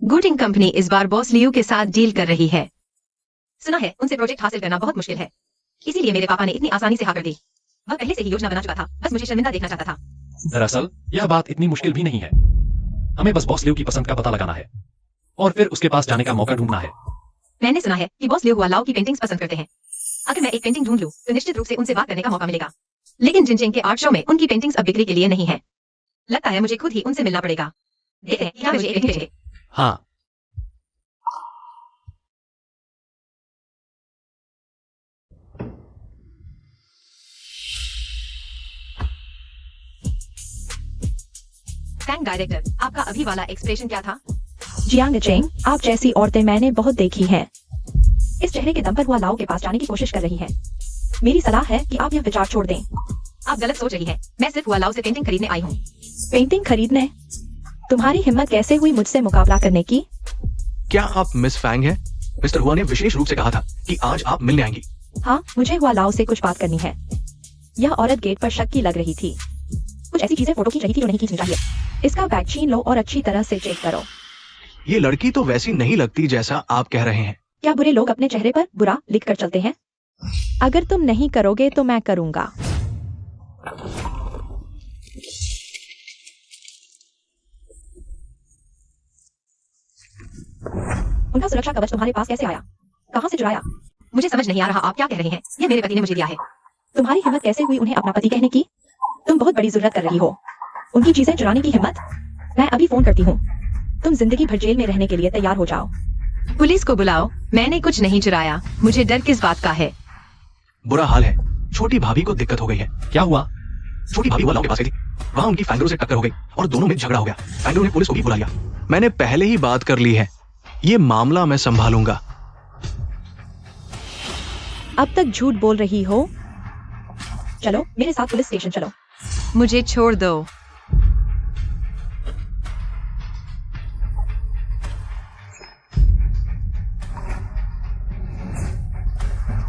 गुटिंग कंपनी इस बार बॉस लियू के साथ डील कर रही है। सुना है उनसे प्रोजेक्ट हासिल करना बहुत मुश्किल है, इसीलिए मेरे पापा ने इतनी आसानी से हाँ कर दी। वह पहले से ही योजना बना चुका था, बस मुझे शर्मिंदा देखना चाहता था। दरअसल यह बात इतनी मुश्किल भी नहीं है। हमें बस बॉस लियू की पसंद का पता लगाना है और फिर उसके पास जाने का मौका ढूंढना है। मैंने सुना है कि बॉस लियू हुआ लाओ की पेंटिंग्स पसंद करते हैं। अगर मैं एक पेंटिंग ढूंढ लूं तो निश्चित रूप से उनसे बात करने का मौका मिलेगा। लेकिन जिनचेंग के आर्ट शो में उनकी पेंटिंग्स अब बिक्री के लिए नहीं है। लगता है मुझे खुद ही उनसे मिलना पड़ेगा। देखते हैं क्या मुझे एक पेंटिंग भेजे। हाँ, थैंक डायरेक्टर, आपका अभी वाला एक्सप्रेशन क्या था? जियांग चेंग, आप जैसी औरतें मैंने बहुत देखी हैं। इस चेहरे के दम पर हुआ लाओ के पास जाने की कोशिश कर रही है। मेरी सलाह है कि आप यह विचार छोड़ दें। आप गलत सोच रही है। मैं सिर्फ हुआ लाओ से पेंटिंग खरीदने आई हूँ। पेंटिंग खरीदने? तुम्हारी हिम्मत कैसे हुई मुझसे मुकाबला करने की? क्या आप मिस फैंग हैं? मिस्टर हुआ ने विशेष रूप से कहा था कि आज आप मिलने आएंगी। हाँ, मुझे हुआ लाओ से कुछ बात करनी है। यह औरत गेट पर शक की लग रही थी। कुछ ऐसी चीजें फोटो खींच रही थी जो नहीं खींचनी चाहिए। इसका बैग छीन लो और अच्छी तरह से चेक करो। ये लड़की तो वैसी नहीं लगती जैसा आप कह रहे हैं। क्या बुरे लोग अपने चेहरे पर बुरा लिख कर चलते हैं? अगर तुम नहीं करोगे तो मैं करूंगा। उनका सुरक्षा कवच तुम्हारे पास कैसे आया? कहाँ से चुराया? मुझे समझ नहीं आ रहा आप क्या कह रहे हैं। ये मेरे पति ने मुझे दिया है। तुम्हारी हिम्मत कैसे हुई उन्हें अपना पति कहने की? तुम बहुत बड़ी जरूरत कर रही हो। उनकी चीजें चुराने की हिम्मत? मैं अभी फोन करती हूँ। तुम जिंदगी भर जेल में रहने के लिए तैयार हो जाओ। पुलिस को बुलाओ। मैंने कुछ नहीं चुराया। मुझे डर किस बात का है? बुरा हाल है। छोटी भाभी को दिक्कत हो गई है। क्या हुआ? छोटी भाभी हुआ लाओ के पास गई थी। वहाँ उनकी फैंगरो से टक्कर हो गई और दोनों में झगड़ा हो गया। फैंगरो ने पुलिस को भी बुला लिया। मैंने पहले ही बात कर ली है। ये मामला मैं संभालूंगा। अब तक झूठ बोल रही हो। चलो मेरे साथ पुलिस स्टेशन चलो। मुझे छोड़ दो।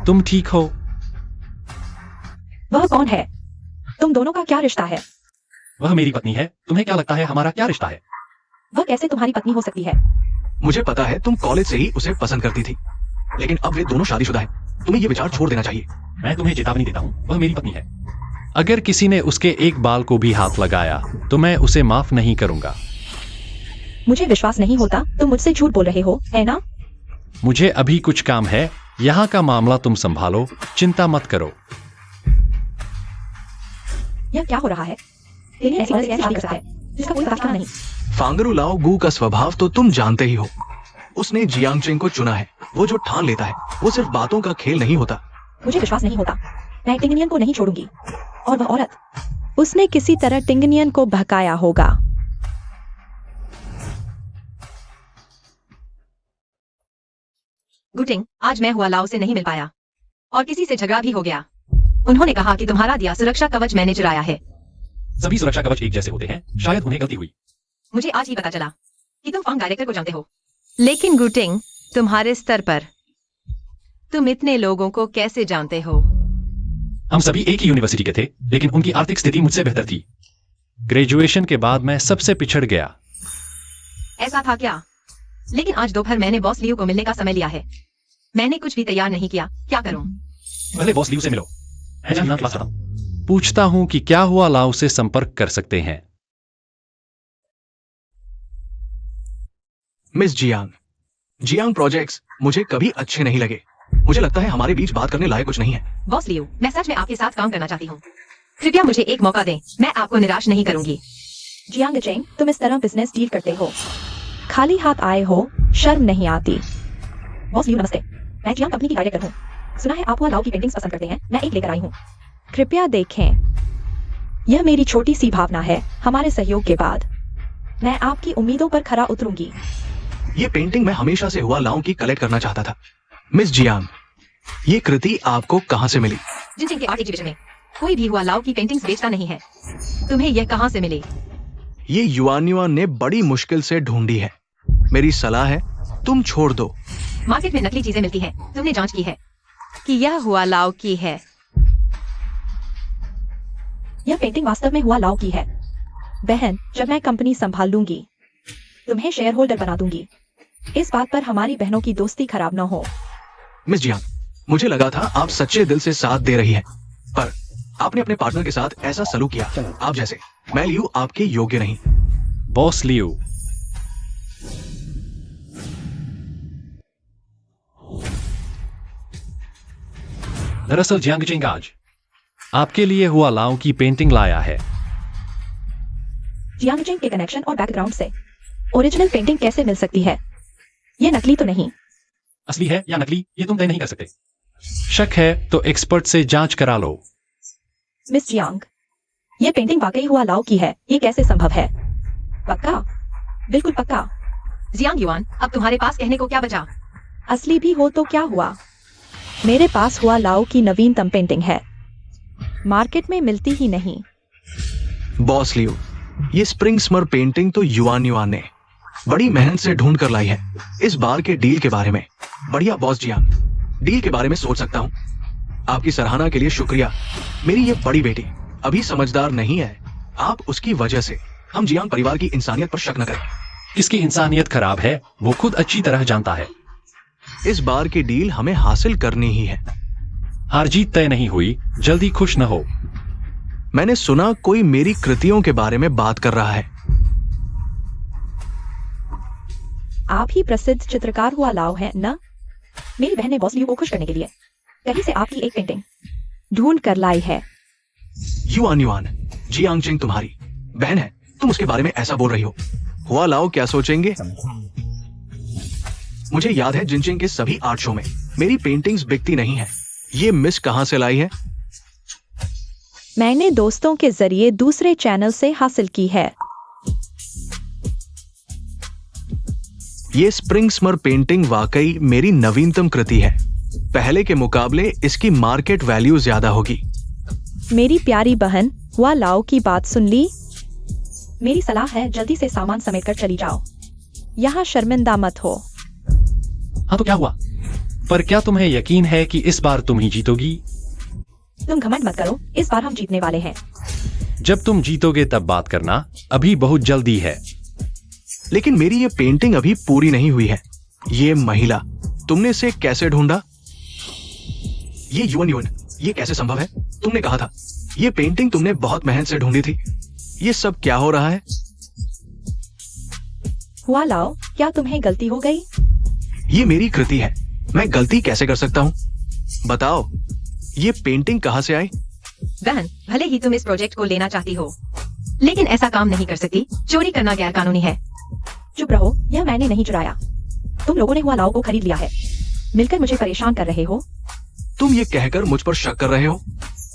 तुम ठीक हो? वह कौन है? तुम दोनों का क्या रिश्ता है? वह मेरी पत्नी है। तुम्हें क्या लगता है हमारा क्या रिश्ता है? वह कैसे तुम्हारी पत्नी हो सकती है? मुझे पता है तुम कॉलेज से ही उसे पसंद करती थी, लेकिन अब वे दोनों शादीशुदा हैं। तुम्हें ये विचार छोड़ देना चाहिए। मैं तुम्हें चेतावनी देता हूँ, वह मेरी पत्नी है। अगर किसी ने उसके एक बाल को भी हाथ लगाया तो मैं उसे माफ नहीं करूंगा। मुझे विश्वास नहीं होता, तुम मुझसे झूठ बोल रहे हो, है ना? मुझे अभी कुछ काम है। यहाँ का मामला तुम संभालो, चिंता मत करो। यह क्या हो रहा है? तेरी ऐसी कैसे शादी कर सकता है जिसका कोई पता नहीं? फांगरू लाओ गू का स्वभाव तो तुम जानते ही हो। उसने जियांग चेंग को चुना है। वो जो ठान लेता है वो सिर्फ बातों का खेल नहीं होता। मुझे विश्वास नहीं होता। मैं टिंगनियन को नहीं छोड़ूंगी। और वह औरत, उसने किसी तरह टिंगनियन को भड़काया होगा। गुटिंग, आज मैं हुआ लाओ से नहीं मिल पाया और किसी से झगड़ा भी हो गया। उन्होंने कहा कि तुम्हारा दिया सुरक्षा कवच मैंने चुराया है। सभी सुरक्षा कवच एक जैसे होते हैं, शायद उन्हें गलती हुई। मुझे आज ही पता चला कि तुम फंड डायरेक्टर को जानते हो। लेकिन गुटिंग, तुम्हारे स्तर पर तुम इतने लोगों को कैसे जानते हो? हम सभी एक ही यूनिवर्सिटी के थे, लेकिन उनकी आर्थिक स्थिति मुझसे बेहतर थी। ग्रेजुएशन के बाद मैं सबसे पिछड़ गया। ऐसा था क्या? लेकिन आज दोपहर मैंने बॉस लियू को मिलने का समय लिया है। मैंने कुछ भी तैयार नहीं किया, क्या करूं? पहले बॉस लियू से मिलो। मैं जानना क्लास आता हूं। पूछता हूं कि क्या हुआ लाओ से संपर्क कर सकते हैं। मिस जियांग, जियांग प्रोजेक्ट्स मुझे कभी अच्छे नहीं लगे। मुझे लगता है हमारे बीच बात करने लायक कुछ नहीं है। बॉस लियू, मैं सच में आपके साथ काम करना चाहती हूँ। कृपया मुझे एक मौका दें, मैं आपको निराश नहीं करूंगी। जियांग चेंग, तुम इस तरह बिजनेस डील करते हो? खाली हाथ आए हो, शर्म नहीं आती? बॉस लियू नमस्ते, मैं जियांग कंपनी की डायरेक्टर हूँ। सुना है आप हुआ लाओ की पेंटिंग्स पसंद करते हैं, मैं एक लेकर आई हूँ। कृपया देखें। यह मेरी छोटी सी भावना है। हमारे सहयोग के बाद मैं आपकी उम्मीदों पर खरा उतरूंगी। ये पेंटिंग मैं हमेशा से हुआ लाओ की कलेक्ट करना चाहता था। मिस जियांग, ये कृति आपको कहाँ से मिली? जिनजिंग के आर्ट एग्जीबिशन में। कोई भी हुआ लाओ की पेंटिंग्स बेचता नहीं है। तुम्हें यह कहाँ से मिली? ये युआन ने बड़ी मुश्किल से ढूंढी है। मेरी सलाह है तुम छोड़ दो। मार्केट में नकली चीजें मिलती हैं। तुमने जांच की है कि यह हुआ लाओ की है? यह पेंटिंग वास्तव में हुआ लाओ की है। बहन, जब मैं कंपनी संभाल लूंगी तुम्हें शेयर होल्डर बना दूंगी। इस बात पर हमारी बहनों की दोस्ती खराब न हो। मिस जियांग, मुझे लगा था आप सच्चे दिल से साथ दे रही हैं, पर आपने अपने पार्टनर के साथ ऐसा सलूक किया। आप जैसे मैं लियू आपके योग्य नहीं। बॉस लियू, दरअसल जियांग चेंग आज आपके लिए हुआ लाओ की पेंटिंग लाया है। जियांग चेंग के कनेक्शन और बैकग्राउंड से ओरिजिनल पेंटिंग कैसे मिल सकती है? ये नकली तो नहीं? असली है या नकली ये तुम तय नहीं कर सकते। शक है तो एक्सपर्ट से जांच करा लो। मिस जियांग, ये पेंटिंग वाकई हुआ लाओ की है, ये कैसे संभव है? पक्का? बिल्कुल पक्का? जियांग युआन, अब तुम्हारे पास कहने को क्या बचा? असली भी हो तो क्या हुआ? मेरे पास हुआ लाओ की नवीनतम पेंटिंग है, मार्केट में मिलती ही नहीं। बॉस लियू, ये स्प्रिंग समर पेंटिंग तो युआन ने बड़ी मेहनत से ढूंढ कर लाई है। इस बार के डील के बारे में बढ़िया बॉस जियांग, डील के बारे में सोच सकता हूँ। आपकी सराहना के लिए शुक्रिया। मेरी ये बड़ी बेटी अभी समझदार नहीं है। आप उसकी वजह से हम जियांग परिवार की इंसानियत पर शक न करें। इसकी इंसानियत खराब है, वो खुद अच्छी तरह जानता है। इस बार की डील हमें हासिल करनी ही है। हार जीत तय नहीं हुई, जल्दी खुश न हो। मैंने सुना कोई मेरी कृतियों के बारे में बात कर रहा है। आप ही प्रसिद्ध चित्रकार हुआ लाओ है न? मेरी बहन ने बॉस लियू को खुश करने के लिए कहीं से आपकी एक पेंटिंग ढूंढ कर लाई है। युआन, जियांग चेंग तुम्हारी बहन है, तुम उसके बारे में ऐसा बोल रही हो। हुआ लाओ क्या सोचेंगे? मुझे याद है जिनचिंग के सभी आर्ट शो में मेरी पेंटिंग्स बिकती नहीं है। ये मिस कहां से लाई है? मैंने दोस्तों के जरिए दूसरे चैनल से हासिल की है। ये स्प्रिंग समर पेंटिंग वाकई मेरी नवीनतम कृति है। पहले के मुकाबले इसकी मार्केट वैल्यू ज्यादा होगी। मेरी प्यारी बहन, हुआ लाओ की बात सुन ली? मेरी सलाह है जल्दी से सामान समेट कर चली जाओ। यहाँ शर्मिंदा मत हो। हाँ तो क्या हुआ? पर क्या तुम्हें यकीन है कि इस बार तुम ही जीतोगी? तुम घमंड मत करो, इस बार हम जीतने वाले हैं। जब तुम जीतोगे तब बात करना, अभी बहुत जल्दी है। लेकिन मेरी ये पेंटिंग अभी पूरी नहीं हुई है। ये महिला, तुमने इसे कैसे ढूंढा? ये युवन, ये कैसे संभव है? तुमने कहा था ये पेंटिंग तुमने बहुत मेहनत से ढूंढी थी। ये सब क्या हो रहा है? हुआ लाओ, क्या तुम्हें गलती हो गई? ये मेरी कृति है, मैं गलती कैसे कर सकता हूँ? बताओ, ये पेंटिंग कहाँ से आई? बहन, भले ही तुम इस प्रोजेक्ट को लेना चाहती हो, लेकिन ऐसा काम नहीं कर सकती। चोरी करना गैर कानूनी है। चुप रहो, यह मैंने नहीं चुराया। तुम लोगों ने हुआ लाओ को खरीद लिया है। मिलकर मुझे परेशान कर रहे हो। तुम ये कहकर मुझ पर शक कर रहे हो?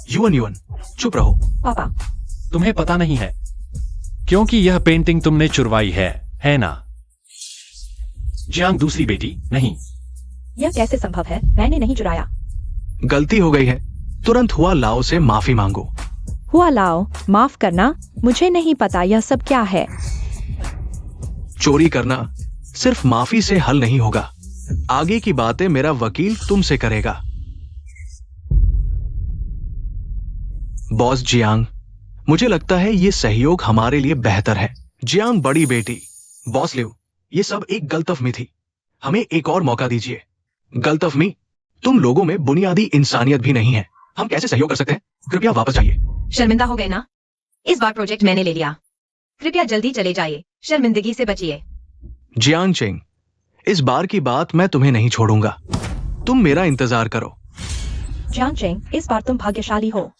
युवन, चुप रहो। पापा, तुम्हें पता नहीं है, क्योंकि यह पेंटिंग तुमने चुरवाई है ना? जियांग दूसरी बेटी नहीं। यह कैसे संभव है? मैंने नहीं चुराया। गलती हो गई है, तुरंत हुआ लाओ से माफी मांगो। हुआ लाओ, माफ करना, मुझे नहीं पता यह सब क्या है। चोरी करना सिर्फ माफी से हल नहीं होगा। आगे की बातें मेरा वकील तुमसे करेगा। बॉस जियांग, मुझे लगता है ये सहयोग हमारे लिए बेहतर है। जियांग बड़ी बेटी, बॉस लिउ, ये सब एक गलतफहमी थी। हमें एक और मौका दीजिए। गलतफहमी, तुम लोगों में बुनियादी इंसानियत भी नहीं है। हम कैसे सहयोग कर सकते हैं? कृपया वापस जाइए। शर्मिंदा हो गए ना? इस बार प्रोजेक्ट मैंने ले लिया। कृपया जल्दी चले जाइए, शर्मिंदगी से बचिए। जियांग चेंग, इस बार की बात मैं तुम्हें नहीं छोड़ूंगा। तुम मेरा इंतजार करो। जियांग चेंग, इस बार तुम भाग्यशाली हो।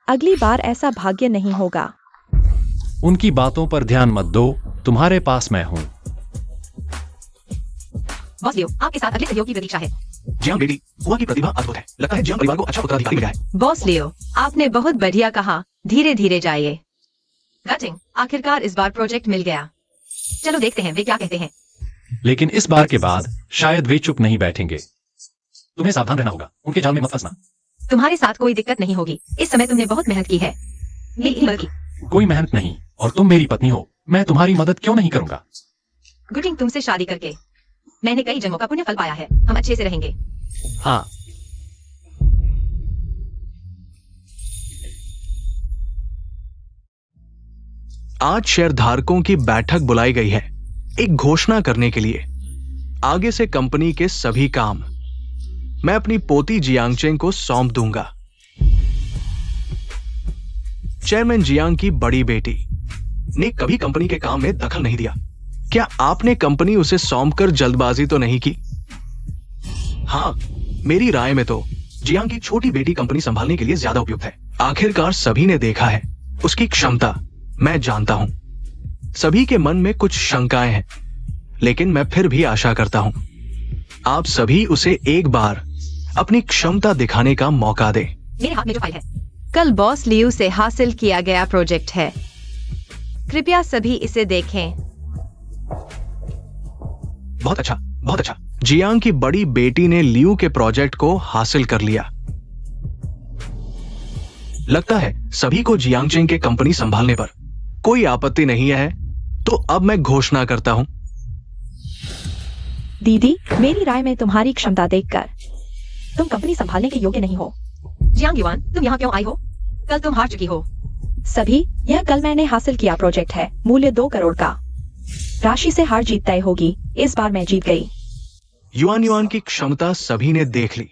अगली बार ऐसा भाग्य नहीं होगा। उनकी बातों पर ध्यान मत दो, तुम्हारे पास मैं हूँ। बॉस लियो, आपके साथ अगले सहयोग की प्रतीक्षा है। जियांग बेटी, हुआ की प्रतिभा अद्भुत है। लगता है जियांग परिवार को अच्छा उत्तराधिकारी मिला है। बॉस लियो, आपने बहुत बढ़िया कहा। धीरे धीरे जाइए। गटिंग, आखिरकार इस बार प्रोजेक्ट मिल गया। चलो देखते हैं वे क्या कहते हैं। लेकिन इस बार के बाद शायद वे चुप नहीं बैठेंगे। तुम्हें सावधान रहना होगा, उनके जाल में मत फंसना। तुम्हारे साथ कोई दिक्कत नहीं होगी। इस समय तुमने बहुत मेहनत की है। बल्कि कोई मेहनत नहीं, और तुम मेरी पत्नी हो, मैं तुम्हारी मदद क्यों नहीं करूंगा? गुटिंग, तुमसे शादी करके मैंने कई जन्मों का पुण्य फल पाया है। हम अच्छे से रहेंगे। हाँ। आज शेयरधारकों की बैठक बुलाई गई है, एक घोषणा करने के लिए। आगे से कंपनी के सभी काम मैं अपनी पोती जियांग चेंग को सौंप दूंगा। चेयरमैन जियांग की बड़ी बेटी ने कभी कंपनी के काम में दखल नहीं दिया। क्या आपने कंपनी उसे सौंपकर जल्दबाजी तो नहीं की? हाँ, मेरी राय में तो जियांग की छोटी बेटी कंपनी संभालने के लिए ज्यादा उपयुक्त है। आखिरकार सभी ने देखा है उसकी क्षमता। मैं जानता हूं सभी के मन में कुछ शंकाएं हैं, लेकिन मैं फिर भी आशा करता हूं आप सभी उसे एक बार अपनी क्षमता दिखाने का मौका दें। मेरे हाथ में जो फाइल है, कल बॉस लियू से हासिल किया गया प्रोजेक्ट है। कृपया सभी इसे देखें। बहुत अच्छा, बहुत अच्छा। जियांग की बड़ी बेटी ने लियू के प्रोजेक्ट को हासिल कर लिया। लगता है सभी को जियांग चेंग के कंपनी संभालने पर कोई आपत्ति नहीं है, तो अब मैं घोषणा करता हूं। दीदी, मेरी राय में तुम्हारी क्षमता देखकर तुम कंपनी संभालने के योग्य नहीं हो। जियांग युवान, तुम यहाँ क्यों आई हो? कल तुम हार चुकी हो। सभी, यह कल मैंने हासिल किया प्रोजेक्ट है, मूल्य 2 करोड़ का। राशि से हार जीत तय होगी। इस बार मैं जीत गई। युआन की क्षमता सभी ने देख ली।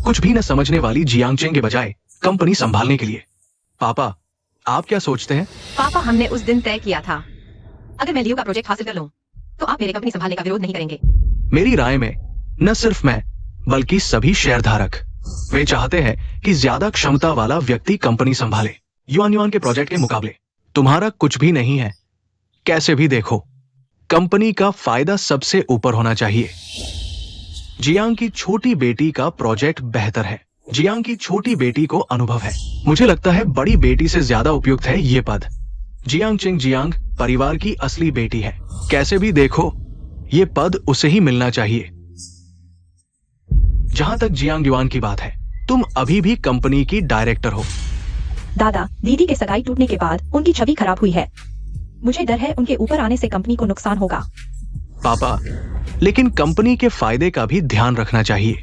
कुछ भी न समझने वाली जियांग चेंग के बजाय कंपनी संभालने के लिए। पापा, आप क्या सोचते हैं? पापा, हमने उस दिन तय किया था, अगर मैं लियो का प्रोजेक्ट हासिल कर लूं, तो आप मेरे कंपनी संभालने का विरोध नहीं करेंगे। मेरी राय में न सिर्फ मैं, बल्कि सभी शेयरधारक वे चाहते हैं कि ज्यादा क्षमता वाला व्यक्ति कंपनी संभाले। युआन के प्रोजेक्ट के मुकाबले तुम्हारा कुछ भी नहीं है। कैसे भी देखो, कंपनी का फायदा सबसे ऊपर होना चाहिए। जियांग की छोटी बेटी का प्रोजेक्ट बेहतर है। जियांग की छोटी बेटी को अनुभव है। मुझे लगता है बड़ी बेटी से ज्यादा उपयुक्त है ये पद। जियांग चेंग जियांग परिवार की असली बेटी है। कैसे भी देखो, ये पद उसे ही मिलना चाहिए। जहां तक जियांग युआन की बात है, तुम अभी भी कंपनी की डायरेक्टर हो। दादा, दीदी के सगाई टूटने के बाद उनकी छवि खराब हुई है। मुझे डर है उनके ऊपर आने से कंपनी को नुकसान होगा। पापा, लेकिन कंपनी के फायदे का भी ध्यान रखना चाहिए।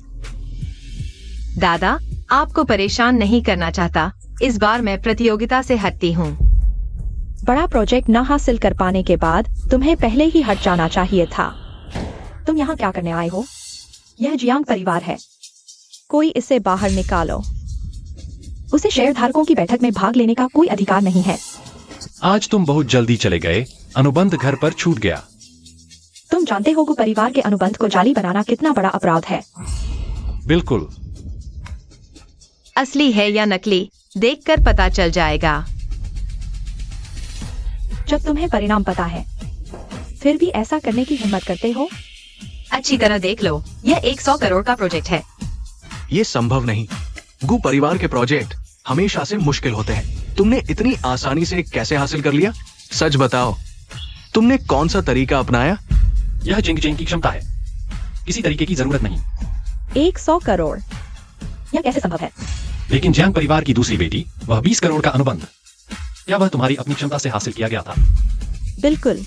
दादा, आपको परेशान नहीं करना चाहता, इस बार मैं प्रतियोगिता से हटती हूँ। बड़ा प्रोजेक्ट न हासिल कर पाने के बाद तुम्हें पहले ही हट जाना चाहिए था। तुम यहाँ क्या करने आए हो? यह जियांग परिवार है, कोई इसे बाहर निकालो। उसे शेयरधारकों की बैठक में भाग लेने का कोई अधिकार नहीं है। आज तुम बहुत जल्दी चले गए, अनुबंध घर पर छूट गया। तुम जानते हो कि परिवार के अनुबंध को जाली बनाना कितना बड़ा अपराध है। बिल्कुल। असली है या नकली, देखकर पता चल जाएगा। जब तुम्हें परिणाम पता है, फिर भी ऐसा करने की हिम्मत करते हो? अच्छी तरह देख लो, यह 100 करोड़ का प्रोजेक्ट है। ये संभव नहीं। गु परिवार के प्रोजेक्ट हमेशा से मुश्किल होते हैं। तुमने इतनी आसानी से कैसे हासिल कर लिया? सच बताओ, तुमने कौन सा तरीका अपनाया? यह जिंग चेंग की क्षमता है, किसी तरीके की जरूरत नहीं। 100 करोड़, यह कैसे संभव है? लेकिन जियांग परिवार की दूसरी बेटी, वह 20 करोड़ का अनुबंध, क्या वह तुम्हारी अपनी क्षमता से हासिल किया गया था? बिल्कुल।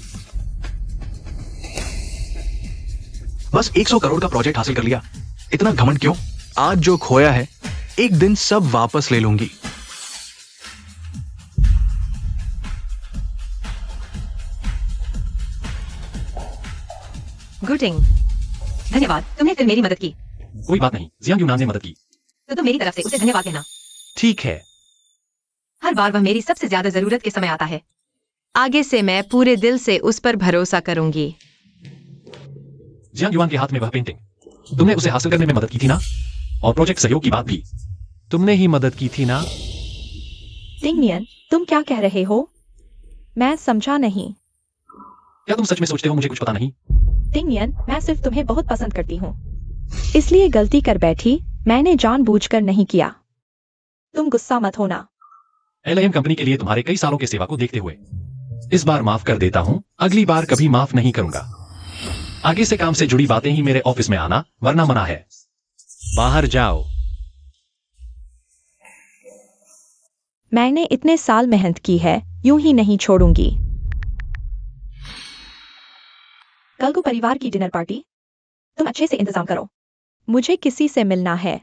बस 100 करोड़ का प्रोजेक्ट हासिल कर लिया, इतना घमंड क्यों? आज जो खोया है, एक दिन सब वापस ले लूंगी। गुटिंग, धन्यवाद, तुमने फिर मेरी मदद की। कोई बात नहीं, जियांग यूनान ने मदद की। तो तुम मेरी तरफ से उसे धन्यवाद कहना। ठीक है। हर बार वह मेरी सबसे ज्यादा जरूरत के समय आता है। आगे से मैं पूरे दिल से उस पर भरोसा करूंगी। जियांग युआन के हाथ में वह पेंटिंग, तुमने उसे हासिल करने में मदद की थी ना? और प्रोजेक्ट सहयोग की बात भी तुमने ही मदद की थी ना? टिंगनियन, तुम क्या कह रहे हो? मैं समझा नहीं। क्या तुम सच में सोचते हो मुझे कुछ पता नहीं? टिंगनियन, मैं सिर्फ तुम्हें बहुत पसंद करती हूँ, इसलिए गलती कर बैठी। मैंने जानबूझकर नहीं किया। तुम गुस्सा मत होना। LIM कंपनी के लिए तुम्हारे कई सालों के सेवा को देखते हुए इस बार माफ कर देता हूँ, अगली बार कभी माफ नहीं करूंगा। आगे से काम से जुड़ी बातें ही मेरे ऑफिस में आना, वरना मना है। बाहर जाओ। मैंने इतने साल मेहनत की है, यूं ही नहीं छोड़ूंगी। कल को परिवार की डिनर पार्टी, तुम अच्छे से इंतजाम करो। मुझे किसी से मिलना है।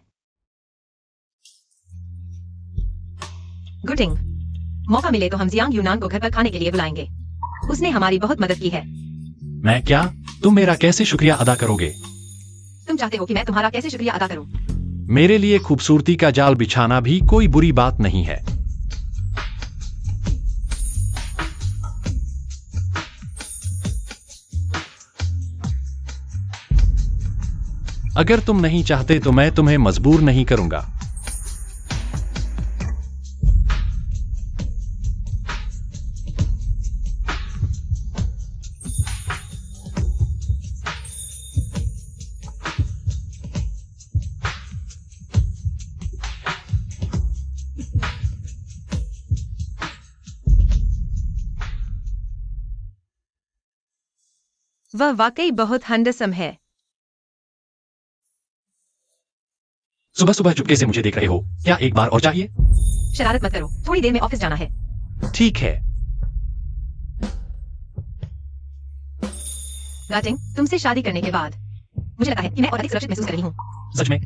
गुटिंग, मौका मिले तो हम जियांग यूनान को घर पर खाने के लिए बुलाएंगे। उसने हमारी बहुत मदद की है। मैं क्या? तुम मेरा कैसे शुक्रिया अदा करोगे? तुम चाहते हो कि मैं तुम्हारा कैसे शुक्रिया अदा करूं? मेरे लिए खूबसूरती का जाल बिछाना भी कोई बुरी बात नहीं है। अगर तुम नहीं चाहते तो मैं तुम्हें मजबूर नहीं करूंगा। वह वाकई बहुत हैंडसम है। सुबह सुबह चुपके से मुझे देख रहे हो, क्या एक बार और चाहिए? शरारत मत करो, थोड़ी देर में ऑफिस जाना है। ठीक है। गाटिंग, तुमसे शादी करने के बाद मुझे लगता है कि मैं और अधिक सुरक्षित महसूस कर रही हूँ। सच में?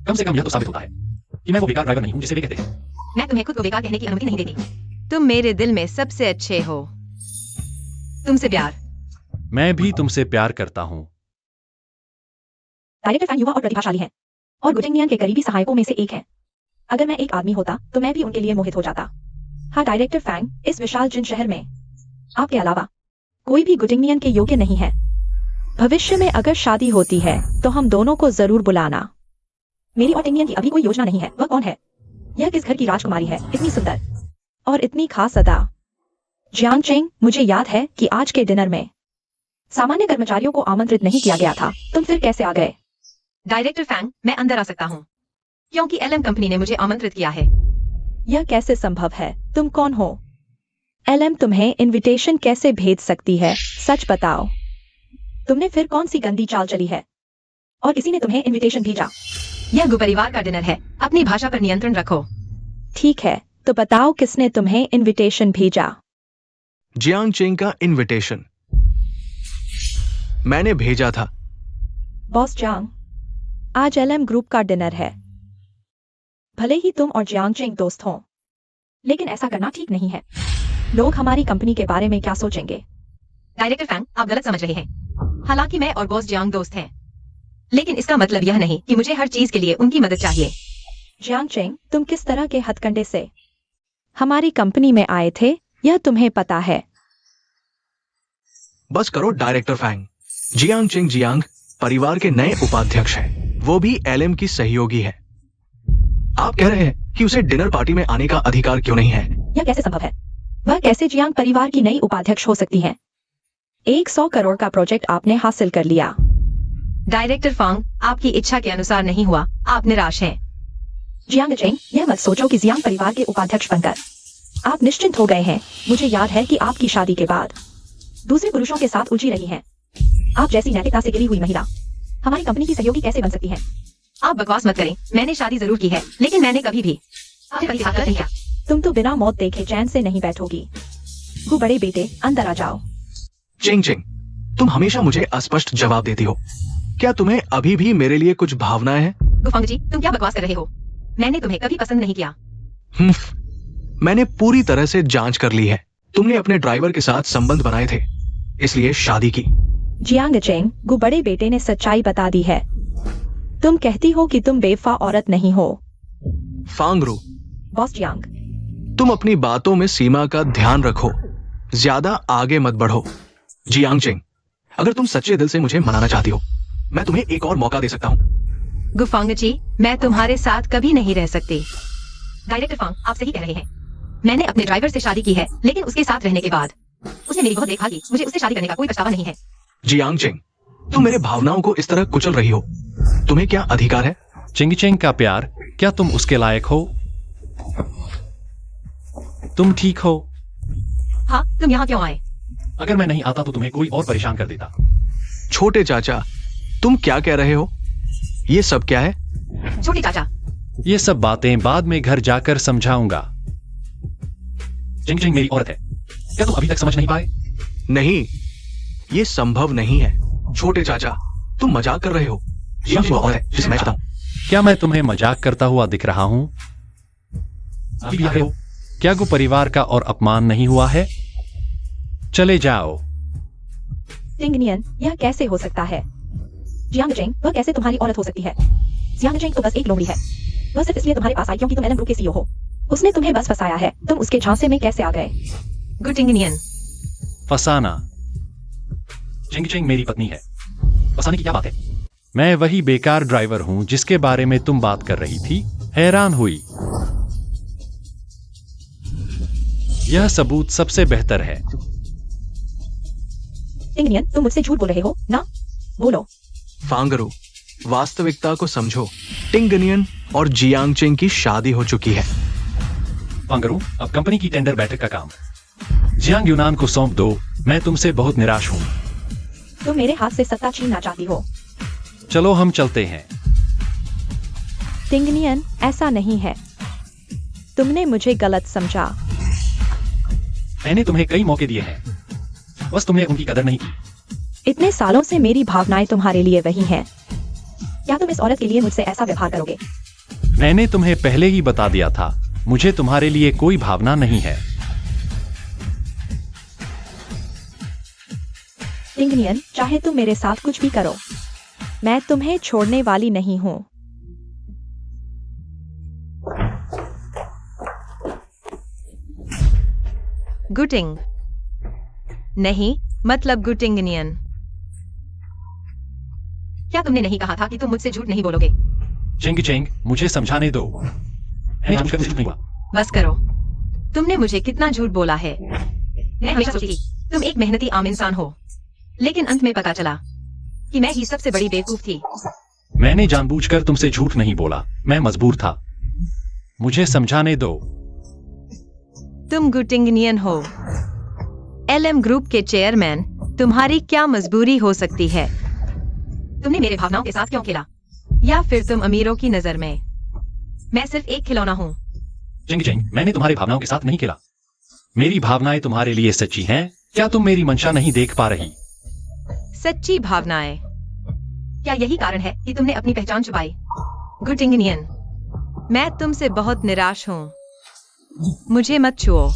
कम से कम यह तो साबित होता है कि मैं वो बेकार ड्राइवर नहीं हूं जिसे वे कहते हैं। मैं तुम्हें खुद को बेकार कहने की अनुमति नहीं देती। तुम मेरे दिल में सबसे अच्छे हो। तुमसे प्यार। मैं भी तुमसे प्यार करता हूं। डायरेक्टर फैंग युवा और प्रतिभाशाली हैं, और गुटिंगनियन के करीबी सहायकों में से एक है। अगर मैं एक आदमी होता तो मैं भी उनके लिए मोहित हो जाता। हाँ डायरेक्टर फैंग, इस विशाल जिन शहर में आपके अलावा कोई भी गुटिंगनियन के योग्य नहीं है। भविष्य में अगर शादी होती है तो हम दोनों को जरूर बुलाना। मेरी और टिंगनियन की अभी कोई योजना नहीं है। वह कौन है? यह किस घर की राजकुमारी है, इतनी सुंदर और इतनी खास अदा? जियांग चेंग, मुझे याद है कि आज के डिनर में सामान्य कर्मचारियों को आमंत्रित नहीं किया गया था। तुम फिर कैसे आ गए? डायरेक्टर फैंग, मैं अंदर आ सकता हूँ क्योंकि LM कंपनी ने मुझे आमंत्रित किया है। यह कैसे संभव है? तुम कौन हो? LM तुम्हें इनविटेशन कैसे भेज सकती है? सच बताओ, तुमने फिर कौन सी गंदी चाल चली है? और किसी ने तुम्हें इनविटेशन भेजा? यह गु परिवार का डिनर है, अपनी भाषा पर नियंत्रण रखो। ठीक है, तो बताओ किसने तुम्हें इनविटेशन भेजा? जियांग चेंग का इनविटेशन मैंने भेजा था। बॉस जांग, आज LM ग्रुप का डिनर है। भले ही तुम और जियांग चेंग दोस्त हों, लेकिन ऐसा करना ठीक नहीं है। लोग हमारी कंपनी के बारे में क्या सोचेंगे? डायरेक्टर फैंग, आप गलत समझ रहे हैं। हालांकि मैं और बॉस जियांग दोस्त हैं, लेकिन इसका मतलब यह नहीं कि मुझे हर चीज के लिए उनकी मदद चाहिए। जियांग चेंग, तुम किस तरह के हथकंडे से हमारी कंपनी में आए थे, यह तुम्हें पता है? बस करो director Fang. Jiang Cheng Jiang परिवार के नए उपाध्यक्ष हैं। वो भी एलएम की सहयोगी है। आप कह रहे हैं कि उसे डिनर पार्टी में आने का अधिकार क्यों नहीं है? यह कैसे संभव है? वह कैसे जियांग परिवार की नई उपाध्यक्ष हो सकती है? 100 करोड़ का प्रोजेक्ट आपने हासिल कर लिया। डायरेक्टर फैंग, आपकी इच्छा के अनुसार नहीं हुआ, आप निराश हैं। जियांग चेंग, यह मत सोचो कि जियांग परिवार के उपाध्यक्ष बनकर आप निश्चिंत हो गए हैं। मुझे याद है कि आपकी शादी के बाद दूसरे पुरुषों के साथ उलझी रही हैं। आप जैसी नैतिकता से गिरी हुई महिला हमारी कंपनी की सहयोगी कैसे बन सकती है? आप बकवास मत करें। मैंने शादी जरूर की है, लेकिन मैंने कभी भी आपके पति के साथ गलत नहीं किया। तुम तो बिना मौत देखे चैन से नहीं बैठोगी। गु बड़े बेटे, अंदर आ जाओ। चिंग चिंग, तुम हमेशा मुझे अस्पष्ट जवाब देती हो। क्या तुम्हें अभी भी मेरे लिए कुछ भावनाएं हैं? गुफांग जी, तुम क्या बकवास कर रहे हो? मैंने तुम्हें कभी पसंद नहीं किया। मैंने पूरी तरह से जांच कर ली है। तुमने अपने ड्राइवर के साथ संबंध बनाए थे, इसलिए शादी की। जियांग चेंग, गु बड़े बेटे ने सच्चाई बता दी है। तुम कहती हो कि तुम बेवफा औरत नहीं हो। फांगरू, बॉस जियांग, तुम अपनी बातों में सीमा का ध्यान रखो। ज्यादा आगे मत बढ़ो। जियांग चेंग, अगर तुम सच्चे दिल से मुझे मनाना चाहती हो, मैं तुम्हें एक और मौका दे सकता हूँ। गुफांग जी, मैं तुम्हारे साथ कभी नहीं रह सकती। डायरेक्टर फैंग, आप सही कह रहे हैं। मैंने अपने ड्राइवर से शादी की है, लेकिन उसके साथ रहने के बाद उसने मेरी बहुत देखभाल की। मुझे उससे शादी करने का कोई पछतावा नहीं है। जियांग चेंग, तुम मेरे भावनाओं को इस तरह कुचल रही हो। तुम्हें क्या अधिकार है? चिंग चिंग का प्यार, क्या तुम उसके लायक हो? तुम ठीक हो? हाँ, तुम यहाँ क्यों आए? अगर मैं नहीं आता तो तुम्हें कोई और परेशान कर देता। छोटे चाचा, तुम क्या कह रहे हो? ये सब क्या है? छोटे चाचा, ये सब बातें बाद में घर जाकर समझाऊंगा। चिंग चिंग मेरी औरत है, क्या तुम अभी तक समझ नहीं पाए? नहीं, ये संभव नहीं है। छोटे चाचा, तुम मजाक कर रहे हो। ये वो औरत है जिसे मैं चाहता हूं। क्या मैं तुम्हें मजाक करता हुआ दिख रहा हूं? अभी भी आ रहे हो? क्या गु परिवार का और अपमान नहीं हुआ है? चले जाओ। टिंगनियन, यह कैसे हो सकता है? जियांग चेंग, वह कैसे तुम्हारी औरत हो सकती है? जियांग चेंग तो बस एक लोमड़ी है। वह सिर्फ इसलिए तुम्हारे पास आई क्योंकि तुम एलएम ग्रुप के सीईओ हो। उसने तुम्हें बस फंसाया है। तुम उसके झांसे में कैसे आ गए? गुटिंगनियन, फसाना? चिंग चिंग मेरी पत्नी है, फसाने की क्या बात है? मैं वही बेकार ड्राइवर हूं जिसके बारे में तुम बात कर रही थी। हैरान हुई। यह सबूत सबसे बेहतर है। टिंगनियन, तुम मुझसे झूठ बोल रहे हो ना? बोलो। फांगरू, वास्तविकता को समझो। टिंगनियन और जियांग चेंग की शादी हो चुकी है। फांगरू, अब कंपनी की टेंडर बैठक का काम जियांग यूनान को सौंप दो। मैं तुमसे बहुत निराश हूं। तुम मेरे हाथ से सत्ता छीनना चाहती हो। चलो हम चलते हैं। टिंगनियन, ऐसा नहीं है। तुमने मुझे गलत समझा। मैंने तुम्हें कई मौके दिए हैं, बस तुमने उनकी कदर नहीं की। इतने सालों से मेरी भावनाएं तुम्हारे लिए वही हैं। क्या तुम इस औरत के लिए मुझसे ऐसा व्यवहार करोगे? मैंने तुम्हें पहले ही बता दिया था, मुझे तुम्हारे लिए कोई भावना नहीं है। टिंगनियन, चाहे तुम मेरे साथ कुछ भी करो, मैं तुम्हें छोड़ने वाली नहीं हूं। गुटिंग नहीं, मतलब गुटिंगनियन। क्या तुमने नहीं कहा था कि तुम मुझसे झूठ नहीं बोलोगे? चिंग चिंग, मुझे समझाने दो। मैंने जानबूझकर तुमसे झूठ नहीं बोला। बस करो। तुमने मुझे कितना झूठ बोला है। मैं हमेशा सोची थी तुम एक मेहनती आम इंसान हो, लेकिन अंत में पता चला कि मैं ही सबसे बड़ी बेवकूफ थी। मैंने जानबूझकर तुमसे झूठ नहीं बोला, मैं मजबूर था। मुझे समझाने दो। तुम गुटिंगनियन हो, एलएम ग्रुप के चेयरमैन। तुम्हारी क्या मजबूरी हो सकती है? तुमने मेरे भावनाओं के साथ क्यों खेला? या फिर तुम अमीरों की नजर में? मैं सिर्फ एक खिलौना हूँ। चिंग चिंग, मैंने तुम्हारी भावनाओं के साथ नहीं खेला। मेरी भावनाएं तुम्हारे लिए सच्ची हैं। क्या तुम मेरी मंशा नहीं देख पा रही? सच्ची भावनाएं? क्या यही कारण है कि तुमने अपनी पहचान छुपाई? गुटिंगनियन, मैं तुमसे बहुत निराश हूँ। मुझे मत छुओ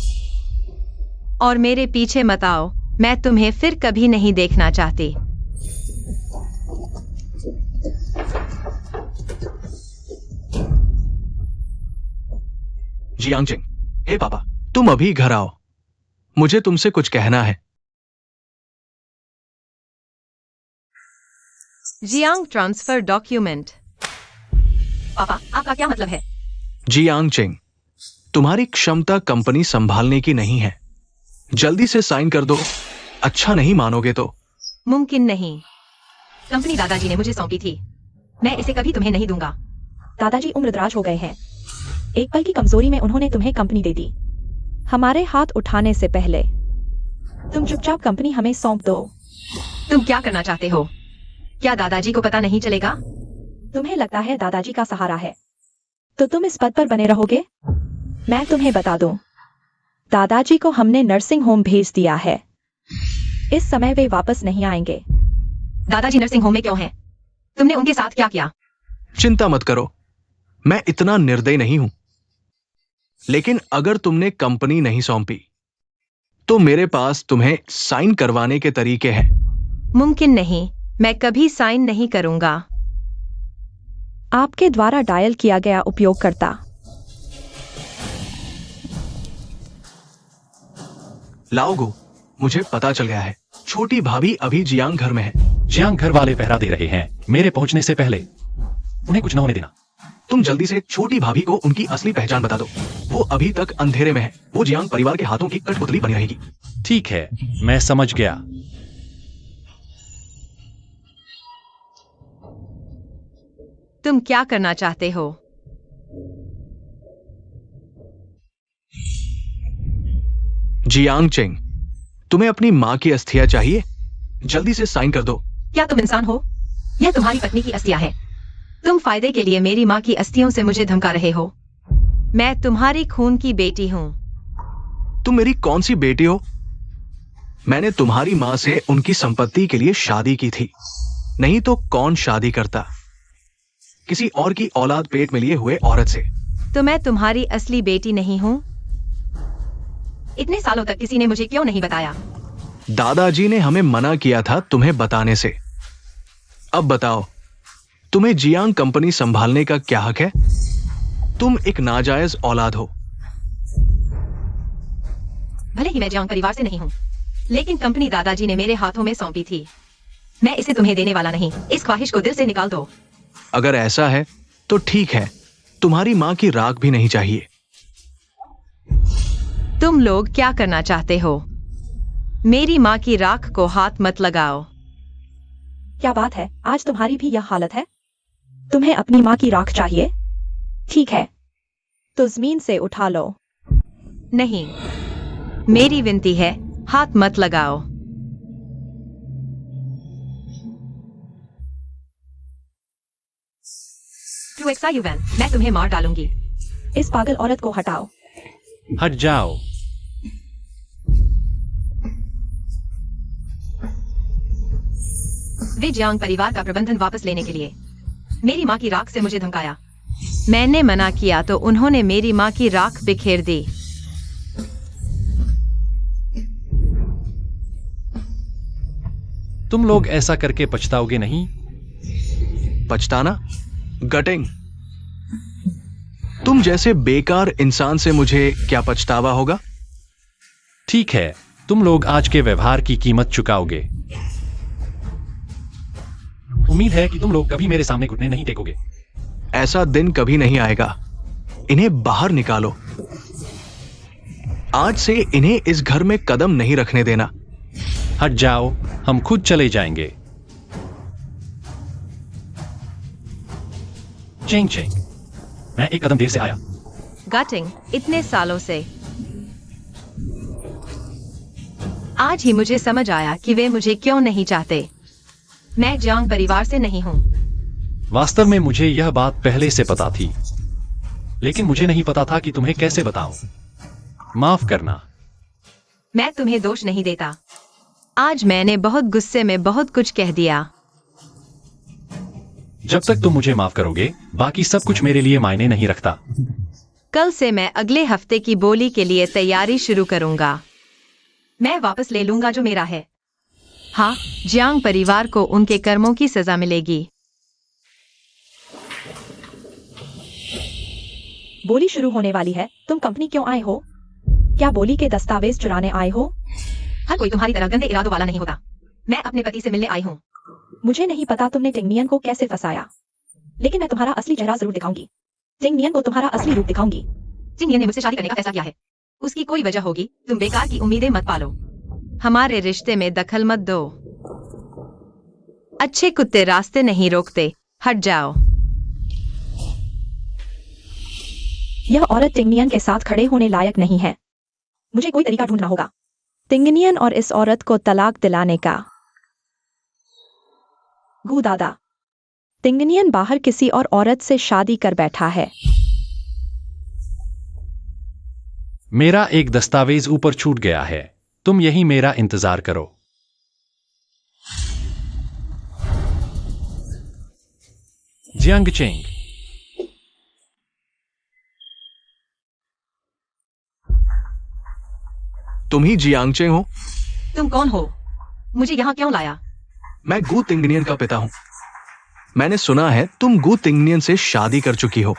और मेरे पीछे मत आओ। मैं तुम्हें फिर कभी नहीं देखना चाहती। जियांग चिंग, हे पापा, तुम अभी घर आओ, मुझे तुमसे कुछ कहना है। Jiang transfer document. पापा, आपका क्या मतलब है? जियांग चिंग, तुम्हारी क्षमता कंपनी संभालने की नहीं है। जल्दी से साइन कर दो, अच्छा नहीं मानोगे तो। मुमकिन नहीं। कंपनी दादाजी ने मुझे सौंपी थी, मैं इसे कभी तुम्हें नहीं दूंगा। दादाजी उम्रदराज हो गए हैं, एक पल की कमजोरी में उन्होंने तुम्हें कंपनी दे दी। हमारे हाथ उठाने से पहले तुम चुपचाप कंपनी हमें सौंप दो। तुम क्या करना चाहते हो? क्या दादाजी को पता नहीं चलेगा? तुम्हें लगता है दादाजी का सहारा है तो तुम इस पद पर बने रहोगे? मैं तुम्हें बता दूं, दादाजी को हमने नर्सिंग होम भेज दिया है। इस समय वे वापस नहीं आएंगे। दादाजी नर्सिंग होम में क्यों हैं? तुमने उनके साथ क्या किया? चिंता मत करो, मैं इतना निर्दयी नहीं हूं। लेकिन अगर तुमने कंपनी नहीं सौंपी तो मेरे पास तुम्हें साइन करवाने के तरीके हैं। मुमकिन नहीं, मैं कभी साइन नहीं करूंगा। आपके द्वारा डायल किया गया उपयोगकर्ता। लाओगो, मुझे पता चल गया है, छोटी भाभी अभी जियांग घर में है। जियांग घर वाले पहरा दे रहे हैं, मेरे पहुंचने से पहले उन्हें कुछ न होने देना। तुम जल्दी से छोटी भाभी को उनकी असली पहचान बता दो। वो अभी तक अंधेरे में है, वो जियांग परिवार के हाथों की कठपुतली बनी रहेगी। ठीक है, मैं समझ गया। तुम क्या करना चाहते हो? जियांग चिंग, तुम्हें अपनी माँ की अस्थियां चाहिए? जल्दी से साइन कर दो। क्या तुम इंसान हो? यह तुम्हारी पत्नी की अस्थियां है। तुम फायदे के लिए मेरी माँ की अस्थियों से मुझे धमका रहे हो। मैं तुम्हारी खून की बेटी हूँ। तुम मेरी कौन सी बेटी हो? मैंने तुम्हारी माँ से उनकी संपत्ति के लिए शादी की थी, नहीं तो कौन शादी करता किसी और की औलाद पेट में लिए हुए औरत से। तो मैं तुम्हारी असली बेटी नहीं हूँ? इतने सालों तक किसी ने मुझे क्यों नहीं बताया? दादाजी ने हमें मना किया था तुम्हें बताने से। अब बताओ, तुम्हें जियांग कंपनी संभालने का क्या हक है? तुम एक नाजायज औलाद हो। भले ही मैं जियांग परिवार से नहीं हूँ, लेकिन कंपनी दादाजी ने मेरे हाथों में सौंपी थी। मैं इसे तुम्हें देने वाला नहीं। इस ख्वाहिश को दिल से निकाल दो। अगर ऐसा है तो ठीक है, तुम्हारी माँ की राख भी नहीं चाहिए। तुम लोग क्या करना चाहते हो? मेरी माँ की राख को हाथ मत लगाओ। क्या बात है, आज तुम्हारी भी यह हालत है? तुम्हें अपनी माँ की राख चाहिए? ठीक है, तो जमीन से उठा लो। नहीं, मेरी विनती है, हाथ मत लगाओ। ट्रूएक्सायुवैन, मैं तुम्हें मार डालूंगी। इस पागल औरत को हटाओ। हट जाओ। वे जियांग परिवार का प्रबंधन वापस लेने के लिए मेरी माँ की राख से मुझे धमकाया। मैंने मना किया तो उन्होंने मेरी माँ की राख बिखेर दी। तुम लोग ऐसा करके पछताओगे नहीं? पछताना? गटिंग, तुम जैसे बेकार इंसान से मुझे क्या पछतावा होगा? ठीक है, तुम लोग आज के व्यवहार की कीमत चुकाओगे। उम्मीद है कि तुम लोग कभी मेरे सामने घुटने नहीं टेकोगे। ऐसा दिन कभी नहीं आएगा। इन्हें बाहर निकालो। आज से इन्हें इस घर में कदम नहीं रखने देना। हट जाओ, हम खुद चले जाएंगे। चिंग चिंग, मैं एक कदम देर से आया। गटिंग, इतने सालों से। आज ही मुझे समझ आया कि वे मुझे क्यों नहीं चाहते। मैं जियांग परिवार से नहीं हूँ। वास्तव में मुझे यह बात पहले से पता थी, लेकिन मुझे नहीं पता था कि तुम्हें कैसे बताऊं। माफ करना। मैं तुम्हें दोष नहीं देता। आज मैंने बहुत गुस्से में बहुत कुछ कह दिया। जब तक तुम मुझे माफ करोगे बाकी सब कुछ मेरे लिए मायने नहीं रखता। कल से मैं अगले हफ्ते की बोली के लिए तैयारी शुरू करूंगा। मैं वापस ले लूंगा जो मेरा है। हाँ, जियांग परिवार को उनके कर्मों की सजा मिलेगी। बोली शुरू होने वाली है। तुम कंपनी क्यों आए हो? क्या बोली के दस्तावेज चुराने आए हो? हर कोई तुम्हारी तरह गंदे इरादों वाला नहीं होता। मैं अपने पति से मिलने आई हूँ। मुझे नहीं पता तुमने टिंगनियन को कैसे फंसाया, लेकिन मैं तुम्हारा असली चेहरा जरूर दिखाऊंगी। टिंगनियन को तुम्हारा असली रूप दिखाऊंगी। जिंगनियन ने मुझसे शादी करने का फैसला किया है। उसकी कोई वजह होगी। तुम बेकार की उम्मीदें मत पालो। हमारे रिश्ते में दखल मत दो। अच्छे कुत्ते रास्ते नहीं रोकते, हट जाओ। यह औरत टिंगनियन के साथ खड़े होने लायक नहीं है। मुझे कोई तरीका ढूंढना होगा टिंगनियन और इस औरत को तलाक दिलाने का। गू दादा, टिंगनियन बाहर किसी और औरत से शादी कर बैठा है। मेरा एक दस्तावेज ऊपर छूट गया है। तुम यही मेरा इंतजार करो। जियांग चेंग, तुम ही जियांगचेंग हो? तुम कौन हो? मुझे यहाँ क्यों लाया? मैं गू तिंगनियन का पिता हूं। मैंने सुना है तुम गू तिंगनियन से शादी कर चुकी हो।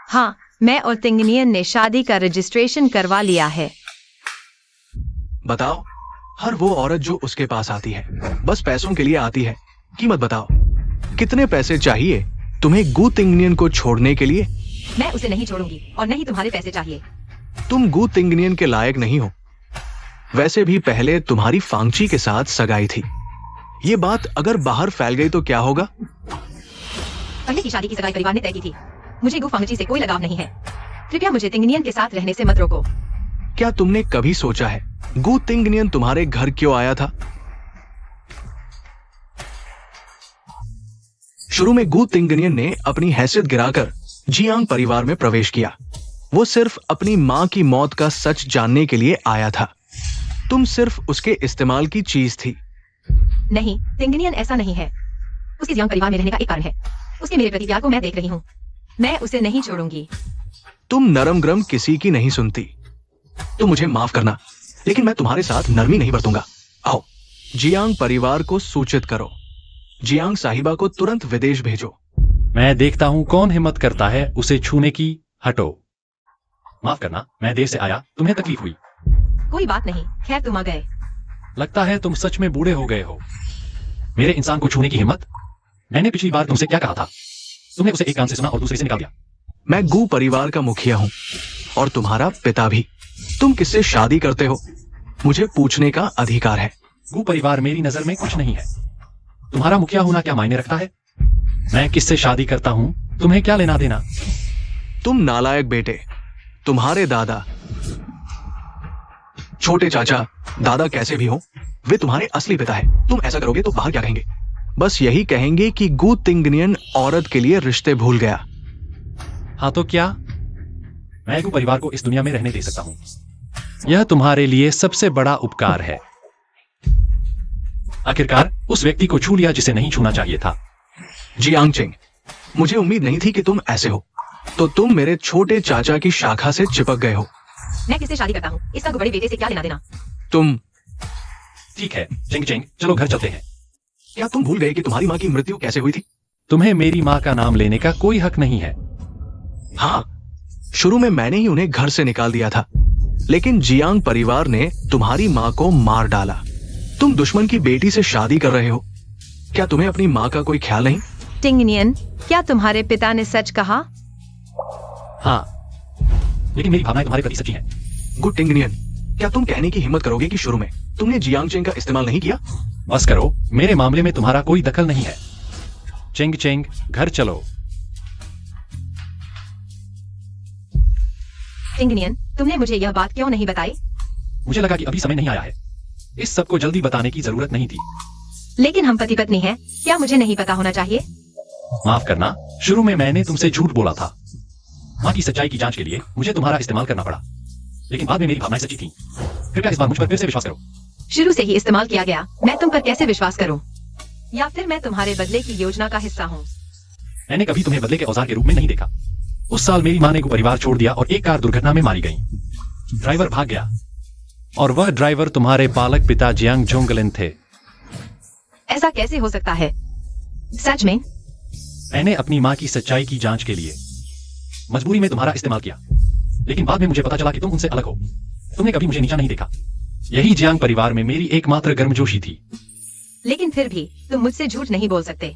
हाँ, मैं और तिंगनियन ने शादी का रजिस्ट्रेशन करवा लिया है। बताओ, हर वो औरत जो उसके पास आती है बस पैसों के लिए आती है। कीमत बताओ, कितने पैसे चाहिए तुम्हें गू तिंगनियन को छोड़ने के लिए? मैं उसे नहीं छोड़ूंगी और नहीं तुम्हारे पैसे चाहिए। तुम गू तिंगनियन के लायक नहीं हो। वैसे भी पहले तुम्हारी फांगची के साथ सगाई थी। ये बात अगर बाहर फैल गई तो क्या होगा? पहले की शादी की सगाई परिवार ने तय की थी। मुझे गु फांगची से कोई लगाव नहीं है। कृपया मुझे तिंगनियन के साथ रहने से मत रोको। क्या तुमने कभी सोचा है गू तिंगनियन तुम्हारे घर क्यों आया था? शुरू में गू तिंगनियन ने अपनी हैसियत गिराकर जियांग परिवार में प्रवेश किया। वो सिर्फ अपनी मां की मौत का सच जानने के लिए आया था। तुम सिर्फ उसके इस्तेमाल की चीज थी। नहीं, तिंगनियन ऐसा नहीं है। उसके जियांग परिवार में रहने का एक कारण है। उसके मेरे प्रति प्यार को मैं देख रही हूँ। मैं उसे नहीं छोड़ूंगी। तुम नरम गरम किसी की नहीं सुनती। तुम मुझे माफ करना, लेकिन मैं तुम्हारे साथ नरमी नहीं बरतूंगा। आओ, जियांग परिवार को सूचित करो। जियांग साहिबा को तुरंत विदेश भेजो। मैं देखता हूं कौन हिम्मत करता है उसे छूने की। हटो। माफ करना, मैं देर से आया, तुम्हें तकलीफ हुई। कोई बात नहीं, खैर तुम आ गए। लगता है तुम सच में बूढ़े हो गए हो। मेरे इंसान को छूने की हिम्मत? मैंने पिछली बार तुमसे क्या कहा था? तुमने उसे एक कान से सुना और दूसरे से निकाल दिया। मैं गू परिवार का मुखिया हूं और तुम्हारा पिता भी। तुम किससे शादी करते हो मुझे पूछने का अधिकार है। गू परिवार मेरी नजर में कुछ नहीं है। तुम्हारा मुखिया होना क्या मायने रखता है? मैं किससे शादी करता हूं तुम्हें क्या लेना देना? तुम नालायक बेटे। तुम्हारे दादा, छोटे चाचा, दादा कैसे भी हो, वे तुम्हारे असली पिता है। तुम ऐसा करोगे तो बाहर क्या कहेंगे? बस यही कहेंगे कि गू तिंगनियन औरत के लिए रिश्ते भूल गया। हाँ तो क्या? मैं गू परिवार को इस दुनिया में रहने दे सकता हूं। यह तुम्हारे लिए सबसे बड़ा उपकार है। आखिरकार उस व्यक्ति को छू लिया जिसे नहीं छूना चाहिए था। जियांगचेंग, मुझे उम्मीद नहीं थी कि तुम ऐसे हो। तो तुम मेरे छोटे चाचा की शाखा से चिपक गए हो। मैं किससे शादी करता हूँ इसका बड़े बेटे से क्या लेना देना? तुम ठीक है चेंग चेंग, चलो घर चलते हैं। क्या तुम भूल गए कि तुम्हारी मां की मृत्यु कैसे हुई थी? तुम्हें मेरी माँ का नाम लेने का कोई हक नहीं है। हाँ, शुरू में मैंने ही उन्हें घर से निकाल दिया था, लेकिन जियांग परिवार ने तुम्हारी मां को मार डाला। तुम दुश्मन की बेटी से शादी कर रहे हो। क्या तुम्हें अपनी मां का कोई ख्याल नहीं? टिंगनियन, क्या तुम्हारे पिता ने सच कहा? हाँ, लेकिन मेरी भावनाएं तुम्हारे प्रति सच्ची हैं। गुड टिंगनियन, क्या तुम कहने की हिम्मत करोगे कि शुरू में तुमने जियांगचेंग का इस्तेमाल नहीं किया? बस करो, मेरे मामले में तुम्हारा कोई दखल नहीं है। चेंग चेंग, घर चलो। टिंगनियन, तुमने मुझे यह बात क्यों नहीं बताई? मुझे लगा कि अभी समय नहीं आया है। इस सब को जल्दी बताने की जरूरत नहीं थी। लेकिन हम पति पत्नी हैं, क्या मुझे नहीं पता होना चाहिए? माफ करना, शुरू में मैंने तुमसे झूठ बोला था। माँ की सच्चाई की जांच के लिए मुझे तुम्हारा इस्तेमाल करना पड़ा, लेकिन बाद में मेरी भावनाएं सच्ची थीं। कृपया इस बार मुझ पर फिर से विश्वास करो। शुरू से ही इस्तेमाल किया गया, मैं तुम पर कैसे विश्वास करूं? या फिर मैं तुम्हारे बदले की योजना का हिस्सा हूं? मैंने कभी तुम्हें बदले के औजार के रूप में नहीं देखा। उस साल मेरी माँ ने परिवार छोड़ दिया और एक कार दुर्घटना में मारी गई। ड्राइवर भाग गया और वह ड्राइवर तुम्हारे पालक पिता जियांग जोंगलिन थे। ऐसा कैसे हो सकता है? सच में? मैंने अपनी माँ की सच्चाई की जांच के लिए मजबूरी में तुम्हारा इस्तेमाल किया, लेकिन बाद में मुझे पता चला कि तुम उनसे अलग हो। तुमने कभी मुझे नीचा नहीं देखा। यही जियांग परिवार में मेरी एकमात्र गर्मजोशी थी। लेकिन फिर भी तुम मुझसे झूठ नहीं बोल सकते।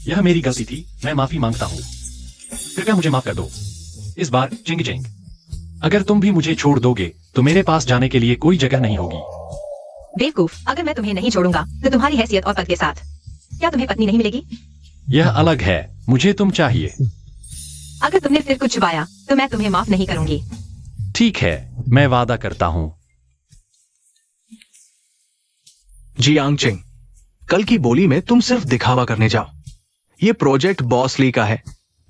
यह मेरी गलती थी, मैं माफी मांगता हूँ। कृपया मुझे माफ कर दो इस बार, चिंग चिंग। अगर तुम भी मुझे छोड़ दोगे तो मेरे पास जाने के लिए कोई जगह नहीं होगी। बेवकूफ, अगर मैं तुम्हें नहीं छोड़ूंगा तो तुम्हारी हैसियत और पद के साथ क्या तुम्हें पत्नी नहीं मिलेगी? यह अलग है, मुझे तुम चाहिए। अगर तुमने फिर कुछ छुपाया तो मैं तुम्हें माफ नहीं करूंगी। ठीक है, मैं वादा करता हूँ। जियांग चिंग, कल की बोली में तुम सिर्फ दिखावा करने जाओ। ये प्रोजेक्ट बॉस ली का है,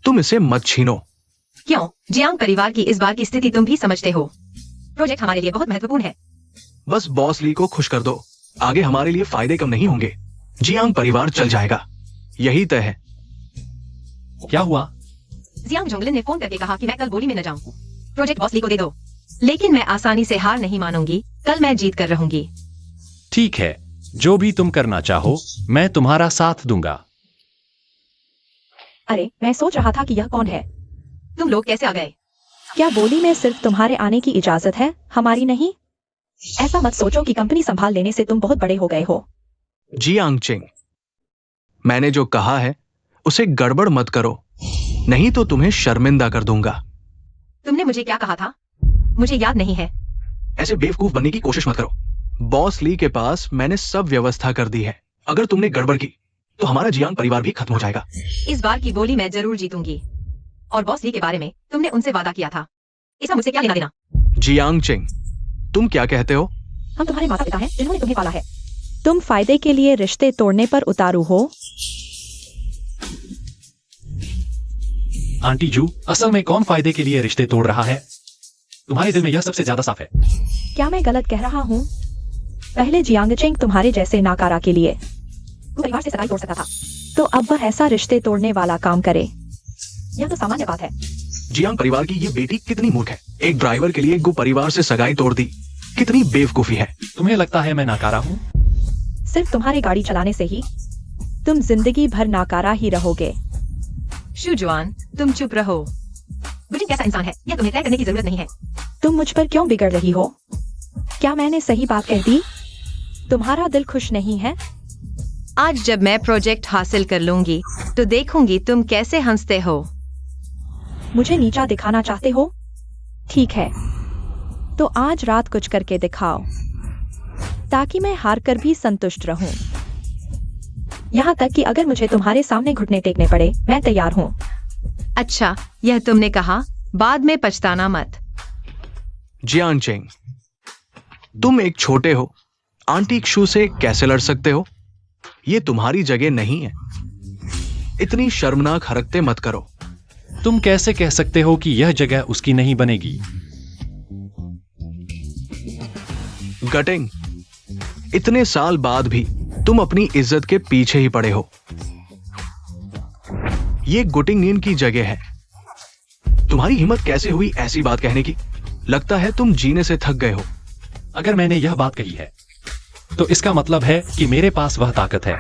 तुम इसे मत छीनो। क्यों? जियांग परिवार की इस बार की स्थिति तुम भी समझते हो। प्रोजेक्ट हमारे लिए बहुत महत्वपूर्ण है। बस बॉस ली को खुश कर दो, आगे हमारे लिए फायदे कम नहीं होंगे। जियांग परिवार चल जाएगा, यही तय है। क्या हुआ? जियांग जोंगलिन ने फोन करके कहा कि मैं कल बोली में न जाऊं। प्रोजेक्ट बॉस ली को दे दो। लेकिन मैं आसानी से हार नहीं मानूंगी, कल मैं जीत कर रहूंगी। ठीक है, जो भी तुम करना चाहो मैं तुम्हारा साथ दूंगा। अरे, मैं सोच रहा था कि यह कौन है। तुम लोग कैसे आ गए? क्या बोली में सिर्फ तुम्हारे आने की इजाजत है, हमारी नहीं? ऐसा मत सोचो कि कंपनी संभाल लेने से तुम बहुत बड़े हो गए हो। जियांग चिंग, मैंने जो कहा है उसे गड़बड़ मत करो, नहीं तो तुम्हें शर्मिंदा कर दूंगा। तुमने मुझे क्या कहा था? मुझे याद नहीं है। ऐसे बेवकूफ बनने की कोशिश मत करो। बॉस ली के पास मैंने सब व्यवस्था कर दी है। अगर तुमने गड़बड़ की तो हमारा जियांग परिवार भी खत्म हो जाएगा। इस बार की बोली मैं जरूर जीतूंगी। और बॉस ली के बारे में तुमने उनसे वादा किया था, इसका मुझसे क्या लेना देना? जियांग चिंग, तुम क्या कहते हो? हम तुम्हारे माता पिता हैं जिन्होंने तुम्हें पाला है। तुम फायदे के लिए रिश्ते तोड़ने पर उतारू हो। आंटी जू, असल में कौन फायदे के लिए रिश्ते तोड़ रहा है? तुम्हारे दिल में यह सबसे ज्यादा साफ है। क्या मैं गलत कह रहा हूँ? पहले जियांग चिंग तुम्हारे जैसे नाकारा के लिए वो परिवार से सगाई तोड़ सकता था। तो अब वह ऐसा रिश्ते तोड़ने वाला काम करे। यह तो सामान्य बात है। जियांग परिवार की ये बेटी कितनी मूर्ख है, एक ड्राइवर के लिए गु परिवार से सगाई तोड़ दी। कितनी बेवकूफी है। तुम्हें लगता है मैं नाकारा हूँ? सिर्फ तुम्हारी गाड़ी चलाने से ही तुम जिंदगी भर नाकारा ही रहोगे। शुजुआन, तुम चुप रहो। गुटिंग कैसा इंसान है यह तुम्हें तय करने की जरूरत नहीं है। तुम मुझ पर क्यों बिगड़ रही हो? क्या मैंने सही बात कह दी? तुम्हारा दिल खुश नहीं है? आज जब मैं प्रोजेक्ट हासिल कर लूंगी तो देखूंगी तुम कैसे हंसते हो। मुझे नीचा दिखाना चाहते हो? ठीक है, तो आज रात कुछ करके दिखाओ ताकि मैं हार कर भी संतुष्ट रहूं। यहाँ तक कि अगर मुझे तुम्हारे सामने घुटने टेकने पड़े, मैं तैयार हूँ। अच्छा, यह तुमने कहा, बाद में पछताना मत। जियांग चिंग, तुम एक छोटे हो, आंटी क्षु से कैसे लड़ सकते हो? ये तुम्हारी जगह नहीं है। इतनी शर्मनाक हरकतें मत करो। तुम कैसे कह सकते हो कि यह जगह उसकी नहीं बनेगी? गटिंग, इतने साल बाद भी तुम अपनी इज्जत के पीछे ही पड़े हो। ये गुटिंग नीन की जगह है। तुम्हारी हिम्मत कैसे हुई ऐसी बात कहने की? लगता है तुम जीने से थक गए हो। अगर मैंने यह बात कही है तो इसका मतलब है कि मेरे पास वह ताकत है।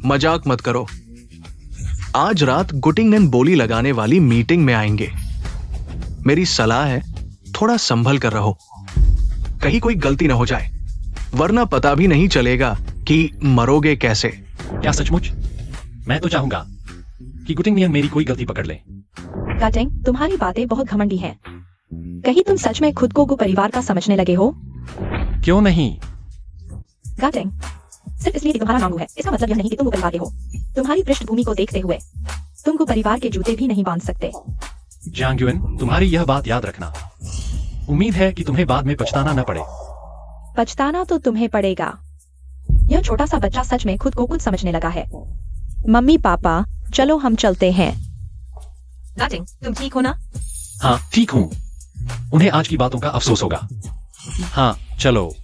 मजाक मत करो। आज रात गुटिंगनेन बोली लगाने वाली मीटिंग में आएंगे। मेरी सलाह है, थोड़ा संभल कर रहो, कहीं कोई गलती ना हो जाए, वरना पता भी नहीं चलेगा कि मरोगे कैसे। क्या सचमुच? मैं तो चाहूंगा कि गुटिंगनियन मेरी कोई गलती पकड़ ले। गाटेंग, तुम्हारी बातें बहुत घमंडी हैं। कहीं तुम सच में खुद को गु परिवार का समझने लगे हो? क्यों नहीं? गाटेंग, सिर्फ इसलिए कि तुम्हारा नाम गु है, इसका मतलब यह नहीं कि तुम गु परिवार के हो। तुम्हारी पृष्ठभूमि को देखते हुए तुम गु परिवार के जूते भी नहीं बांध सकते। जांग्युन, तुम्हारी यह बात याद रखना। उम्मीद है कि तुम्हें बाद में पछताना न पड़े। पछताना तो तुम्हें पड़ेगा। यह छोटा सा बच्चा सच में खुद को कुछ समझने लगा है। मम्मी पापा, चलो हम चलते हैं। गाटिंग, तुम ठीक हो ना? हाँ, ठीक हूँ। उन्हें आज की बातों का अफसोस होगा। हाँ, चलो।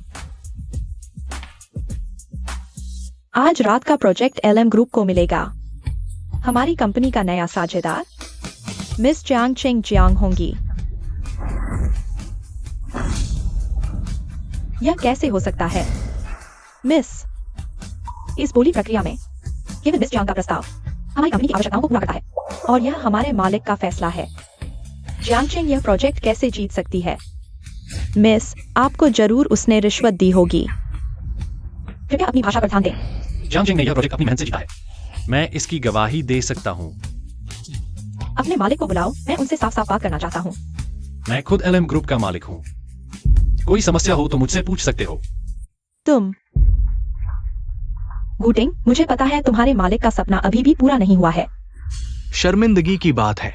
आज रात का प्रोजेक्ट LM ग्रुप को मिलेगा। हमारी कंपनी का नया साझेदार मिस जियांग चेंग जियांग होंगी। यह कैसे हो सकता है? मिस, इस बोली प्रक्रिया में केवल मिस जियांग का प्रस्ताव हमारी कंपनी की आवश्यकताओं को पूरा करता है और यह हमारे मालिक का फैसला है। जियांग चेंग यह प्रोजेक्ट कैसे जीत सकती है? मिस, आपको जरूर उसने रिश्वत दी होगी। कृपया अपनी भाषा पर ध्यान दें। जियांग चेंग ने यह प्रोजेक्ट अपनी मेहनत से जीता है। मैं इसकी गवाही दे सकता हूँ। अपने मालिक को बुलाओ, मैं उनसे साफ साफ बात करना चाहता हूँ। मैं खुद LM ग्रुप का मालिक हूँ। कोई समस्या हो तो मुझसे पूछ सकते हो। तुम गुटिंग, मुझे पता है तुम्हारे मालिक का सपना अभी भी पूरा नहीं हुआ है। शर्मिंदगी की बात है।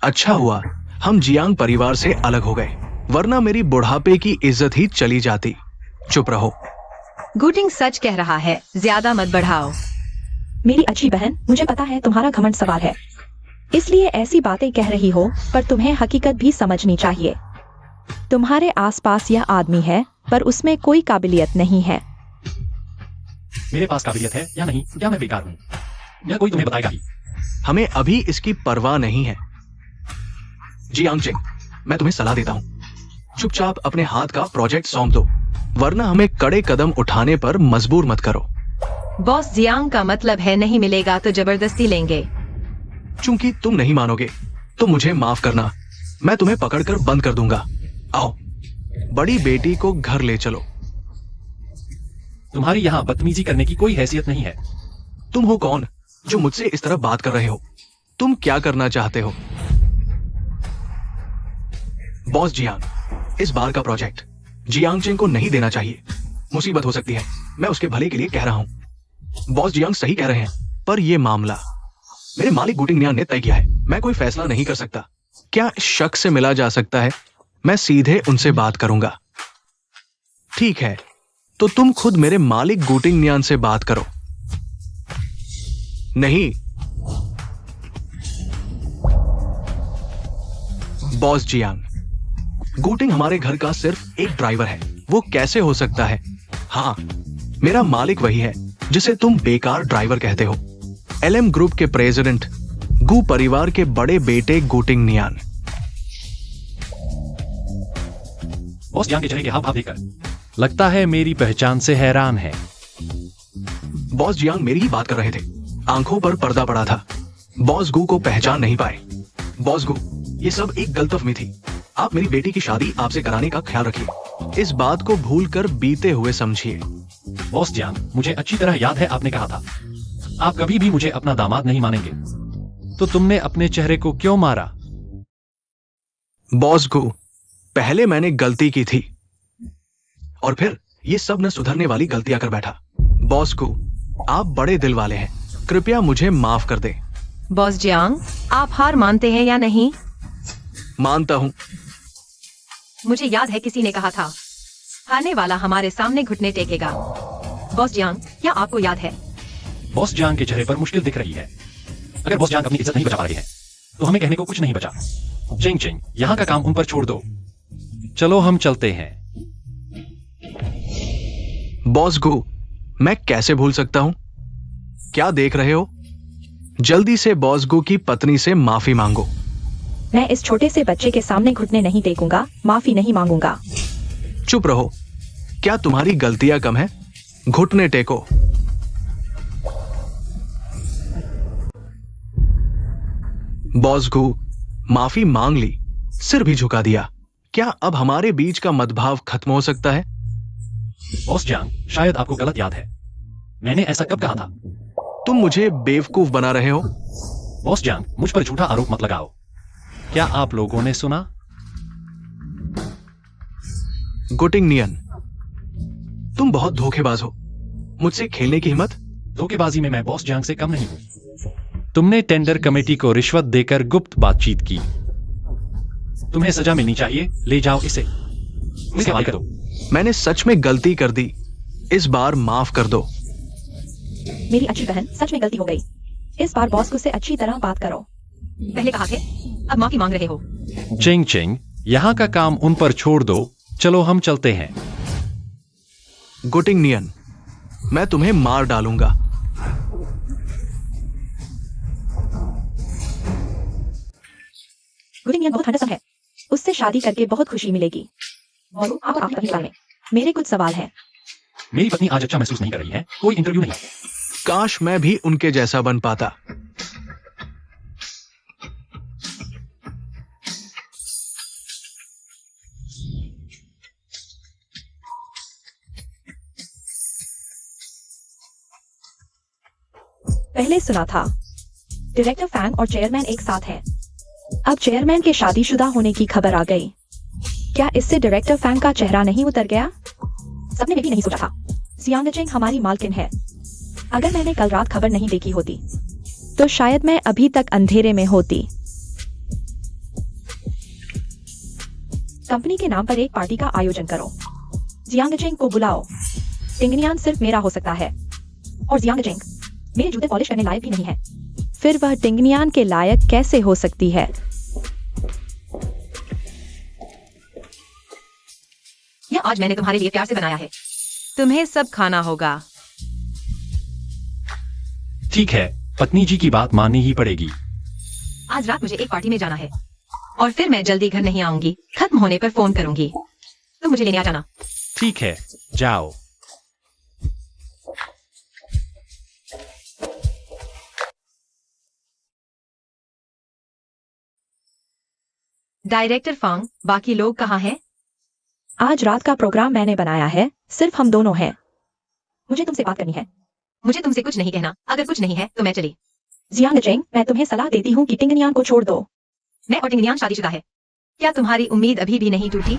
अच्छा हुआ हम जियांग परिवार से अलग हो गए, वरना मेरी बुढ़ापे की इज्जत ही चली जाती। चुप रहो। गुटिंग सच कह रहा है, ज्यादा मत बढ़ाओ। मेरी अच्छी बहन, मुझे पता है तुम्हारा घमंड सवाल है, इसलिए ऐसी बातें कह रही हो, पर तुम्हें हकीकत भी समझनी चाहिए। तुम्हारे आसपास यह आदमी है, पर उसमें कोई काबिलियत नहीं है। मेरे पास काबिलियत है या नहीं, क्या मैं बेकार हूँ? यह कोई तुम्हें बताएगा ही। हमें अभी इसकी परवाह नहीं है। जियांग चेंग, मैं तुम्हें सलाह देता हूँ, चुपचाप अपने हाथ का प्रोजेक्ट सौंप दो, वरना हमें कड़े कदम उठाने पर मजबूर मत करो। बॉस जियांग का मतलब है नहीं मिलेगा तो जबरदस्ती लेंगे। चूंकि तुम नहीं मानोगे तो मुझे माफ करना, मैं तुम्हें पकड़कर बंद कर दूंगा। आओ, बड़ी बेटी को घर ले चलो। तुम्हारी यहाँ बदतमीजी करने की कोई हैसियत नहीं है। तुम हो कौन जो मुझसे इस तरह बात कर रहे हो? तुम क्या करना चाहते हो? बॉस जियांग, इस बार का प्रोजेक्ट जियांग चेंग को नहीं देना चाहिए। मुसीबत हो सकती है, मैं उसके भले के लिए कह रहा हूं। बॉस जियांग सही कह रहे हैं, पर यह मामला मेरे मालिक गुटिंग नियान ने तय किया है। मैं कोई फैसला नहीं कर सकता। क्या इस शख्स से मिला जा सकता है? मैं सीधे उनसे बात करूंगा। ठीक है, तो तुम खुद मेरे मालिक गुटिंग नियान से बात करो। नहीं, बॉस जियांग, गुटिंग हमारे घर का सिर्फ एक ड्राइवर है। वो कैसे हो सकता है? हाँ, मेरा मालिक वही है जिसे तुम बेकार ड्राइवर कहते हो। LM ग्रुप के प्रेसिडेंट गु परिवार के बड़े बेटे गुटिंग नियान। बॉस जियांग के चेहरे के हाव भाव देखकर लगता है मेरी पहचान से हैरान है। बॉस जियांग मेरी ही बात कर रहे थे। आंखों पर पर्दा पड़ा था। बॉस गु को पहचान नहीं पाए। बॉस गु, ये सब एक गलतफहमी थी। आप मेरी बेटी की शादी आपसे कराने का ख्याल रखिए। इस बात को भूलकर बीते हुए समझिए। बॉस जियांग, मुझे अच्छी तरह याद है आपने कहा था आप कभी भी मुझे अपना दामाद नहीं मानेंगे। तो तुमने अपने चेहरे को क्यों मारा? बॉस गु, पहले मैंने गलती की थी और फिर ये सब न सुधरने वाली गलतियां कर बैठा। बॉस गु, आप बड़े दिल वाले हैं, कृपया मुझे माफ कर दें। बॉस जियांग, आप हार मानते हैं या नहीं? मानता हूं। मुझे याद है किसी ने कहा था, हारने वाला हमारे सामने घुटने टेकेगा। बॉस जियांग, क्या आपको याद है? बॉस जियांग के चेहरे पर मुश्किल दिख रही है। अगर बॉस जियांग अपनी इज्जत नहीं बचा पा रहे हैं तो हमें कहने को कुछ नहीं बचा। चेंग चेंग, यहाँ का काम उन पर छोड़ दो। चलो हम चलते हैं। बॉस गु, मैं कैसे भूल सकता हूं? क्या देख रहे हो? जल्दी से बॉस गु की पत्नी से माफी मांगो। मैं इस छोटे से बच्चे के सामने घुटने नहीं टेकूंगा, माफी नहीं मांगूंगा। चुप रहो। क्या तुम्हारी गलतियां कम है? घुटने टेको। बॉस गु, माफी मांग ली, सिर भी झुका दिया। क्या अब हमारे बीच का मतभाव खत्म हो सकता है? बॉस जियांग, शायद आपको गलत याद है। मैंने ऐसा कब कहा था? तुम मुझे बेवकूफ बना रहे हो। बॉस जियांग, मुझ पर झूठा आरोप मत लगाओ। क्या आप लोगों ने सुना? गुटिंग नियन, तुम बहुत धोखेबाज हो। मुझसे खेलने की हिम्मत? धोखेबाजी में मैं बॉस जियांग से कम नहीं हूं। तुमने टेंडर कमेटी को रिश्वत देकर गुप्त बातचीत की। तुम्हें सजा मिलनी चाहिए। ले जाओ इसे हवाले करो। मैंने सच में गलती कर दी। इस बार माफ कर दो। मेरी अच्छी बहन, सच में गलती हो गई। इस बार बॉस को से अच्छी तरह बात करो। पहले कहा थे, अब माफी मांग रहे हो। चेंग चेंग, यहाँ का काम उन पर छोड़ दो। चलो हम चलते हैं। गुटिंग नियन, मैं तुम्हें मार डालूंगा। गुडिंग बहुत हैंडसम है, उससे शादी करके बहुत खुशी मिलेगी। बोलो आप अपनी पत्नी के बारे में। मेरे कुछ सवाल हैं। मेरी पत्नी आज अच्छा महसूस नहीं कर रही है, कोई इंटरव्यू नहीं। काश मैं भी उनके जैसा बन पाता। पहले सुना था डायरेक्टर फैंग और चेयरमैन एक साथ हैं। अब चेयरमैन के शादीशुदा होने की खबर आ गई। क्या इससे डायरेक्टर फैंग का चेहरा नहीं उतर गया? सबने में भी नहीं सोचा था। जियांगचेंग हमारी मालकिन है। अगर मैंने कल रात खबर नहीं देखी होती तो शायद मैं अभी तक अंधेरे में होती। कंपनी के नाम पर एक पार्टी का आयोजन करो। जियांगचेंग को बुलाओ। टिंगनियान सिर्फ मेरा हो सकता है और जियांगचेंग मेरे जूते पॉलिश करने लायक भी नहीं है। फिर वह टिंगनियान के लायक कैसे हो सकती है? यह आज मैंने तुम्हारे लिए प्यार से बनाया है। तुम्हें सब खाना होगा। ठीक है, पत्नी जी की बात माननी ही पड़ेगी। आज रात मुझे एक पार्टी में जाना है और फिर मैं जल्दी घर नहीं आऊंगी। खत्म होने पर फोन करूंगी। तुम मुझे लेने आ जाना। ठीक है, जाओ। डायरेक्टर फांग, बाकी लोग कहाँ हैं? आज रात का प्रोग्राम मैंने बनाया है, सिर्फ हम दोनों हैं। मुझे तुमसे बात करनी है। मुझे तुमसे कुछ नहीं कहना। अगर कुछ नहीं है तो मैं चली। जियांगचेंग, मैं तुम्हें सलाह देती हूँ कि टिंगनियान को छोड़ दो। मैं और टिंगनियान शादीशुदा है। क्या तुम्हारी उम्मीद अभी भी नहीं टूटी?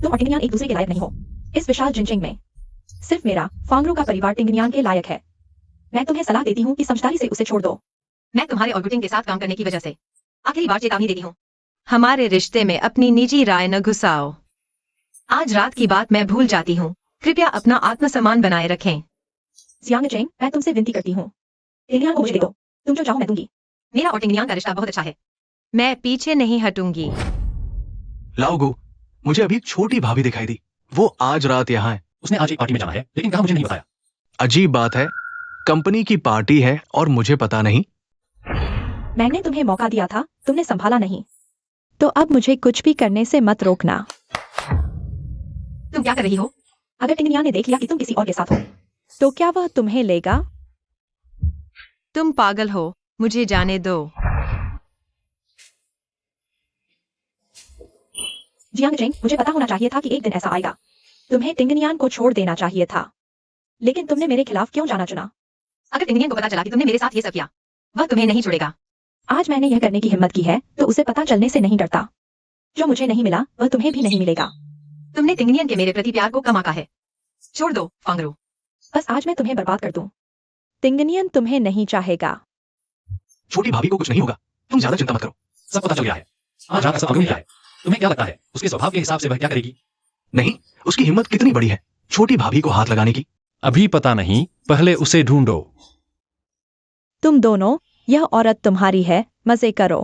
तुम और टिंगनियान एक दूसरे के लायक नहीं हो। इस विशाल जिनचिंग में सिर्फ मेरा फांगरू का परिवार टिंगनियान के लायक है। मैं तुम्हें सलाह देती हूँ कि समझदारी से उसे छोड़ दो। मैं तुम्हारे और गुटिंग के साथ काम करने की वजह से आखिरी बार चेतावनी देती हूँ। हमारे रिश्ते में अपनी निजी राय न घुसाओ। आज रात की बात मैं भूल जाती हूँ। कृपया अपना आत्मसम्मान बनाए रखें। जियांगचेंग, मैं तुमसे विनती करती हूँ, टिंगनियान को मुझे दे दो। तुम जो चाहो मैं दूंगी। मेरा और टिंगनियान का रिश्ता बहुत अच्छा है। मैं पीछे नहीं हटूंगी। लाओगो, मुझे अभी छोटी भाभी दिखाई दी। वो आज रात यहाँ है। उसने आज एक पार्टी में जाना है, लेकिन कहा मुझे नहीं बताया। अजीब बात है, कंपनी की पार्टी है और मुझे पता नहीं। मैंने तुम्हें मौका दिया था, तुमने संभाला नहीं। तो अब मुझे कुछ भी करने से मत रोकना। तुम क्या कर रही हो? अगर टिंगनियान ने देख लिया कि तुम किसी और के साथ हो तो क्या वह तुम्हें लेगा? तुम पागल हो, मुझे जाने दो। जियांगचेंग, मुझे पता होना चाहिए था कि एक दिन ऐसा आएगा। तुम्हें टिंगनियान को छोड़ देना चाहिए था, लेकिन तुमने मेरे खिलाफ क्यों जाना चुना? अगर टिंगनियान को पता चला कि तुमने मेरे साथ ये सब किया, वह तुम्हें नहीं छोड़ेगा। आज मैंने यह करने की हिम्मत की है तो उसे पता चलने से नहीं डरता। जो मुझे नहीं मिला वह तुम्हें भी नहीं मिलेगा। तुमने टिंगनियन के मेरे प्रति प्यार को कम आंका है। छोड़ दो फांगरू। बस आज मैं तुम्हें बर्बाद कर दूं। टिंगनियन तुम्हें नहीं चाहेगा। छोटी भाभी को कुछ नहीं होगा, तुम ज्यादा चिंता मत करो। सब पता चल गया है। आज रात ऐसा अगुन है। तुम्हें क्या लगता है उसके स्वभाव के हिसाब से वह क्या करेगी? नहीं, उसकी हिम्मत कितनी बड़ी है छोटी भाभी को हाथ लगाने की। अभी पता नहीं, पहले उसे ढूंढो। तुम दोनों, यह औरत तुम्हारी है, मजे करो।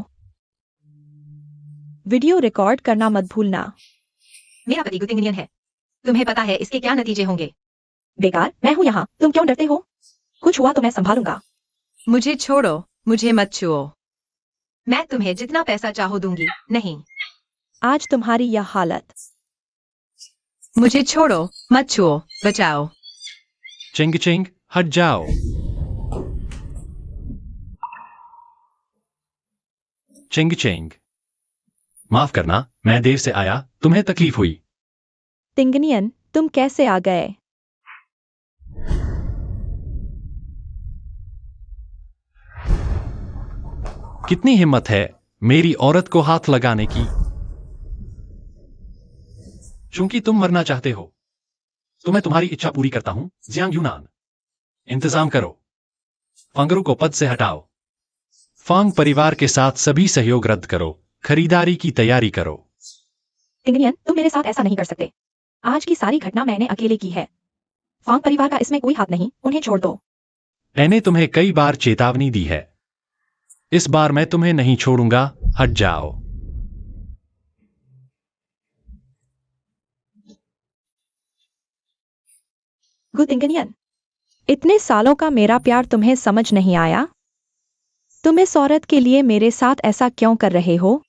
वीडियो रिकॉर्ड करना मत भूलना। मेरा पति टिंगनियन है। तुम्हें पता है इसके क्या नतीजे होंगे? बेकार, मैं हूं यहाँ, तुम क्यों डरते हो? कुछ हुआ तो मैं संभालूंगा। मुझे छोड़ो, मुझे मत छुओ। मैं तुम्हें जितना पैसा चाहो दूंगी। नहीं। आज तुम्हारी यह हालत। मुझे छोड़ो, मत छुओ, बचाओ। चिंग चिंग, हट जाओ। चिंग चिंग, माफ करना, मैं देर से आया, तुम्हें तकलीफ हुई। टिंगनियन, तुम कैसे आ गए? कितनी हिम्मत है मेरी औरत को हाथ लगाने की? चूंकि तुम मरना चाहते हो तो मैं तुम्हारी इच्छा पूरी करता हूं। जियांग यूनान, इंतजाम करो। फांगरू को पद से हटाओ। फांग परिवार के साथ सभी सहयोग रद्द करो। खरीदारी की तैयारी करो। टिंगनियन, तुम मेरे साथ ऐसा नहीं कर सकते। आज की सारी घटना मैंने अकेले की है। फांग परिवार का इसमें कोई हाथ नहीं, उन्हें छोड़ दो। मैंने तुम्हें कई बार चेतावनी दी है। इस बार मैं तुम्हें नहीं छोड़ूंगा, हट जाओ। गुड टिंगनियन, इतने सालों का मेरा प्यार तुम्हें समझ नहीं आया? तुम इस औरत के लिए मेरे साथ ऐसा क्यों कर रहे हो?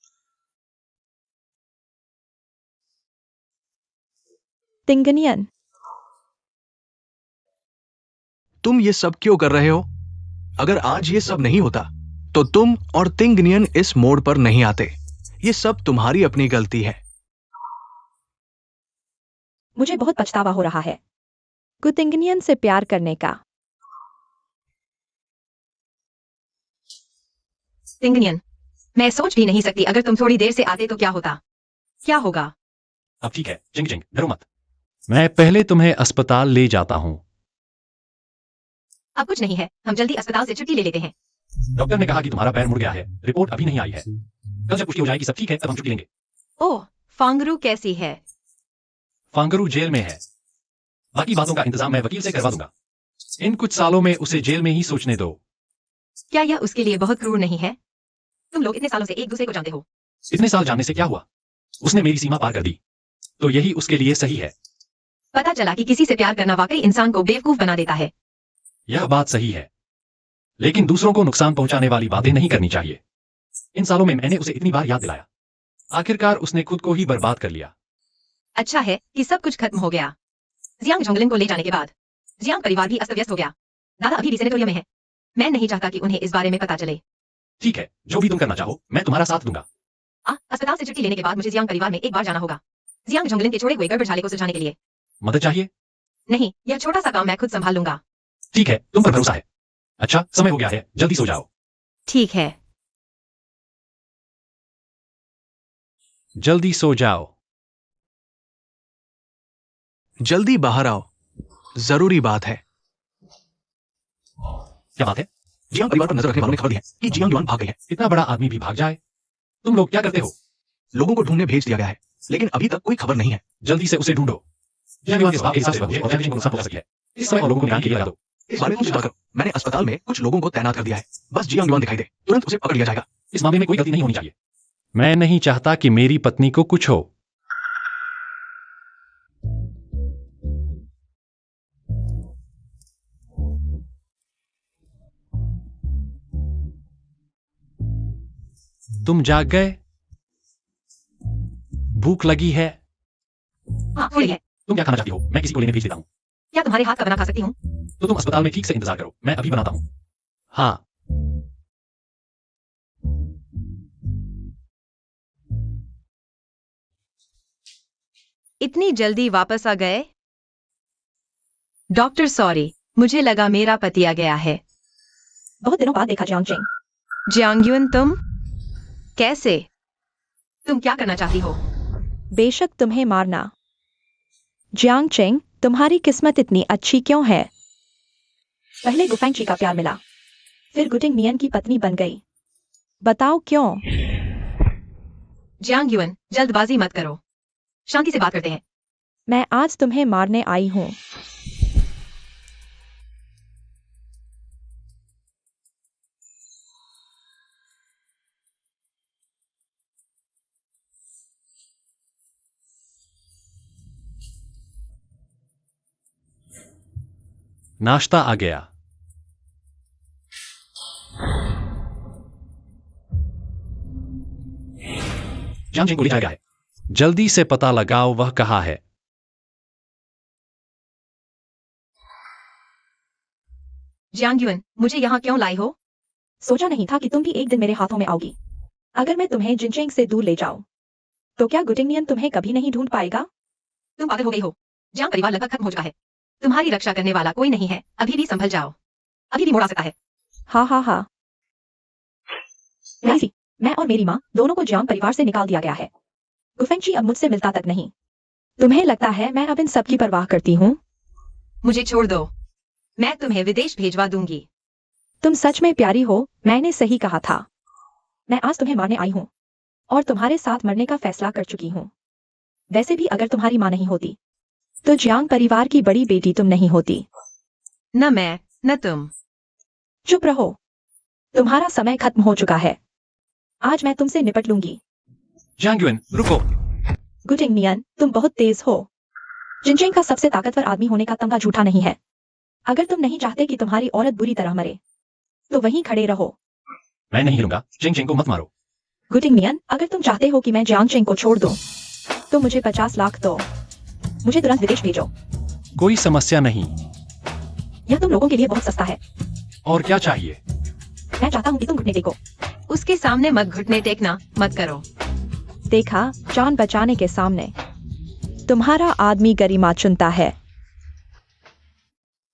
तिंगनियन, तुम ये सब क्यों कर रहे हो? अगर आज ये सब नहीं होता तो तुम और तिंगनियन इस मोड़ पर नहीं आते। ये सब तुम्हारी अपनी गलती है। मुझे बहुत पछतावा हो रहा है गुतिंगनियन से प्यार करने का। तिंगनियन, मैं सोच भी नहीं सकती अगर तुम थोड़ी देर से आते तो क्या होता। क्या होगा? अब ठीक है, जिंग जिंग, डरो मत। मैं पहले तुम्हें अस्पताल ले जाता हूँ। अब कुछ नहीं है, हम जल्दी अस्पताल से छुट्टी ले लेते हैं। डॉक्टर ने कहा कि तुम्हारा पैर मुड़ गया है। रिपोर्ट अभी नहीं आई है। कल जब पुष्टि हो जाएगी सब ठीक है तब हम छुट्टी लेंगे। ओह, फांगरू कैसी है? फांगरू जेल में है। बाकी बातों का इंतजाम मैं वकील से करवा दूंगा। इन कुछ सालों में उसे जेल में ही सोचने दो। क्या यह उसके लिए बहुत क्रूर नहीं है? तुम लोग इतने सालों से एक दूसरे को जानते हो। इतने साल जानने से क्या हुआ? उसने मेरी सीमा पार कर दी, तो यही उसके लिए सही है। पता चला कि किसी से प्यार करना वाकई इंसान को बेवकूफ बना देता है। यह बात सही है, लेकिन दूसरों को नुकसान पहुंचाने वाली बातें नहीं करनी चाहिए। इन सालों में मैंने उसे इतनी बार याद दिलाया, आखिरकार उसने खुद को ही बर्बाद कर लिया। अच्छा है कि सब कुछ खत्म हो गया। जियांग जोंगलिन को ले जाने के बाद जियांग परिवार भी अस्त व्यस्त हो गया। दादा अभी भी सेनेटोरियम में है। मैं नहीं चाहता कि उन्हें इस बारे में पता चले। ठीक है, जो भी तुम करना चाहो मैं तुम्हारा साथ दूंगा। अस्पताल से छुट्टी लेने के बाद मुझे जियांग परिवार में एक बार जाना होगा, जियांग जोंगलिन के छोड़े हुए गड़बड़झाले को सुलझाने के लिए। मदद चाहिए? नहीं, यह छोटा सा काम मैं खुद संभाल लूंगा। ठीक है, तुम पर भरोसा है। अच्छा, समय हो गया है, जल्दी सो जाओ। ठीक है। जल्दी सो जाओ। जल्दी बाहर आओ, जरूरी बात है। क्या बात है? जियांग परिवार पर नजर रखने वालों ने खबर दी है कि जियांग युआन भाग गई है। इतना बड़ा आदमी भी भाग जाए? तुम लोग क्या करते हो? लोगों को ढूंढने भेज दिया गया है, लेकिन अभी तक कोई खबर नहीं है। जल्दी से उसे ढूंढो। जियांग युआन इस बात के हिसाब से मुझे और जियांग को नुकसान पहुंचा सकती है। इस समय और लोगों को निकाल के लिए लगा दो। इस बारे में चिंता करो। मैंने अस्पताल में कुछ लोगों को तैनात कर दिया है। बस जियांग युआन दिखाई दे, तुरंत उसे पकड़ लिया जाएगा। इस मामले में कोई गलती नहीं होनी चाहिए। मैं नहीं चाहता कि मेरी पत्नी को कुछ हो। तुम जाग गए? भूख लगी है? हाँ, थोड़ी है। तुम क्या खाना चाहती हो? मैं किसी को लेने भेज देता हूँ। क्या तुम्हारे हाथ का बना खा सकती हूँ? तो तुम अस्पताल में ठीक से इंतजार करो, मैं अभी बनाता हूँ। हाँ। इतनी जल्दी वापस आ गए? डॉक्टर सॉरी, मुझे लगा मेरा पति आ गया है। बहुत दिनों बाद देखा जियांग चेंग। जियांगयुन, तुम कैसे? तुम क्या करना चाहती हो? बेशक तुम्हें मारना। जियांग चेंग, तुम्हारी किस्मत इतनी अच्छी क्यों है? पहले गुफेंगची का प्यार मिला, फिर गुटिंग नियन की पत्नी बन गई। बताओ क्यों? जियांग युआन, जल्दबाजी मत करो, शांति से बात करते हैं। मैं आज तुम्हें मारने आई हूं। नाश्ता आ गया। जियांग चेंग को ले जाया गया है। जल्दी से पता लगाओ वह कहाँ है। जियांग युआन, मुझे यहाँ क्यों लाई हो? सोचा नहीं था कि तुम भी एक दिन मेरे हाथों में आओगी। अगर मैं तुम्हें जिनचेंग से दूर ले जाऊं, तो क्या गुटिंग नियन तुम्हें कभी नहीं ढूंढ पाएगा? तुम पागल हो गई हो। जियांग परिवार लगभग खत्म हो चुका है। तुम्हारी रक्षा करने वाला कोई नहीं है। अभी भी संभल जाओ, अभी भी मोड़ आ सकता है। हाँ हाँ हाँ। लाइजी, मैं और मेरी माँ दोनों को जियांग परिवार से निकाल दिया गया है। गुफेंगची अब मुझसे मिलता तक नहीं। तुम्हें लगता है मैं अब इन सब की परवाह करती हूँ? मुझे छोड़ दो, मैं तुम्हें विदेश भेजवा दूंगी। तुम सच में प्यारी हो, मैंने सही कहा था। मैं आज तुम्हें मारने आई हूँ और तुम्हारे साथ मरने का फैसला कर चुकी हूँ। वैसे भी अगर तुम्हारी माँ नहीं होती तो जियांग परिवार की बड़ी बेटी तुम नहीं होती। न मैं न तुम। चुप रहो, तुम्हारा समय खत्म हो चुका है। आज मैं तुमसे निपट लूंगी। जियांग युआन, रुको। गुटिंग नियन, तुम बहुत तेज हो। जिनचेंग का सबसे ताकतवर आदमी होने का तमगा झूठा नहीं है। अगर तुम नहीं चाहते कि तुम्हारी औरत बुरी तरह मरे, तो वहीं खड़े रहो। मैं नहीं हिलूंगा। जियांग चेंग को मत मारो। गुटिंग नियन, अगर तुम चाहते हो कि मैं जियांग चेंग को छोड़ दूं, तो मुझे 50 लाख दो। मुझे तुरंत विदेश भेजो। कोई समस्या नहीं। यह तुम लोगों के लिए बहुत सस्ता है। और क्या चाहिए? मैं चाहता हूँ कि तुम घुटने टेको। उसके सामने मत घुटने टेकना मत करो। देखा, जान बचाने के सामने तुम्हारा आदमी गरिमा चुनता है।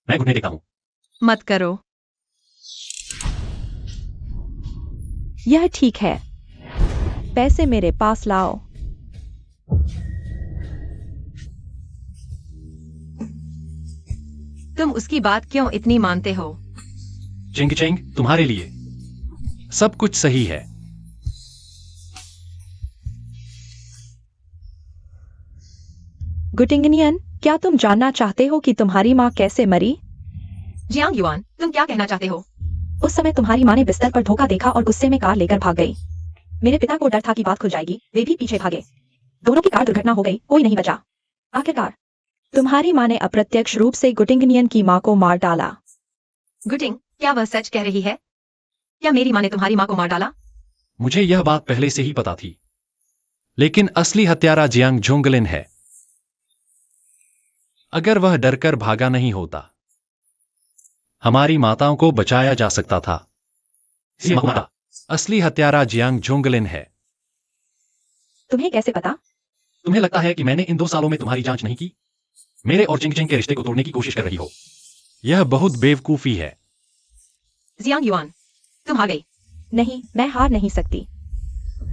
मैं घुटने टेकता हूँ। मत करो। यह ठीक है। पैसे मेरे पास लाओ। तुम उसकी बात क्यों इतनी मानते हो? चिंग चिंग, तुम्हारे लिए सब कुछ सही है। गुटिंगनियन, क्या तुम जानना चाहते हो कि तुम्हारी माँ कैसे मरी? जियांग युआन, तुम क्या कहना चाहते हो? उस समय तुम्हारी माँ ने बिस्तर पर धोखा देखा और गुस्से में कार लेकर भाग गई। मेरे पिता को डर था कि बात खुल जाएगी, वे भी पीछे भागे। दोनों की कार दुर्घटना हो गई, कोई नहीं बचा। आखिरकार तुम्हारी माँ ने अप्रत्यक्ष रूप से गुटिंगनियन की माँ को मार डाला। गुटिंग, क्या वह सच कह रही है? क्या मेरी माँ ने तुम्हारी माँ को मार डाला? मुझे यह बात पहले से ही पता थी, लेकिन असली हत्यारा जियांग जोंगलिन है। अगर वह डरकर भागा नहीं होता, हमारी माताओं को बचाया जा सकता था। असली हत्यारा जियांग जोंगलिन है। तुम्हें कैसे पता? तुम्हें लगता है कि मैंने इन 2 सालों में तुम्हारी जांच नहीं की? मेरे और चिंग चिंग के रिश्ते को तोड़ने की कोशिश कर रही हो। यह बहुत बेवकूफी है। जियांग युआन, तुम हार गई। नहीं, मैं हार नहीं सकती।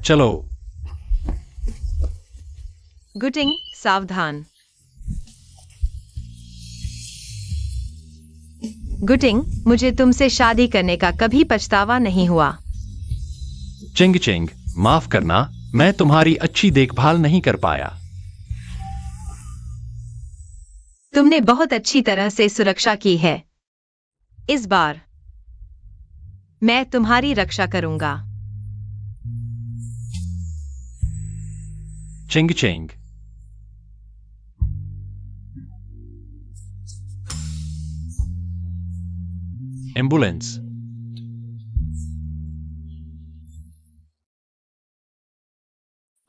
चलो। गुटिंग, सावधान। गुटिंग, मुझे तुमसे शादी करने का कभी पछतावा नहीं हुआ। चिंग चिंग, माफ करना, मैं तुम्हारी अच्छी देखभाल नहीं कर पाया। तुमने बहुत अच्छी तरह से सुरक्षा की है। इस बार मैं तुम्हारी रक्षा करूंगा। चिंग चिंग, एम्बुलेंस।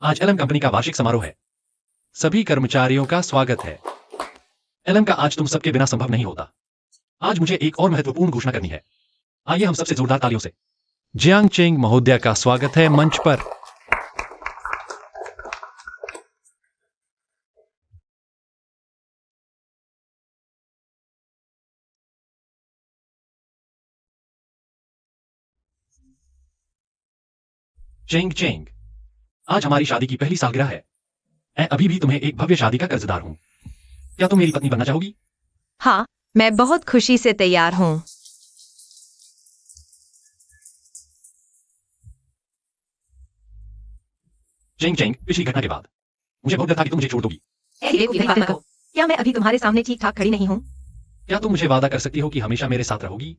आज एलएम कंपनी का वार्षिक समारोह है। सभी कर्मचारियों का स्वागत है। एलएम का आज तुम सबके बिना संभव नहीं होता। आज मुझे एक और महत्वपूर्ण घोषणा करनी है। आइए हम सबसे जोरदार तालियों से जियांग चेंग महोदया का स्वागत है मंच पर। चेंग चेंग, आज हमारी शादी की पहली सालगिरह है। मैं अभी भी तुम्हें एक भव्य शादी का कर्जदार हूं। क्या तुम मेरी पत्नी बनना चाहोगी? हाँ, मैं बहुत खुशी से तैयार हूं। चेंग चेंग, पिछली घटना के बाद मुझे बहुत डर था कि तुम मुझे छोड़ दोगी। यही बात मत कहो। क्या मैं अभी तुम्हारे सामने ठीक ठाक खड़ी नहीं हूँ? क्या तुम मुझे वादा कर सकती हो कि हमेशा मेरे साथ रहोगी?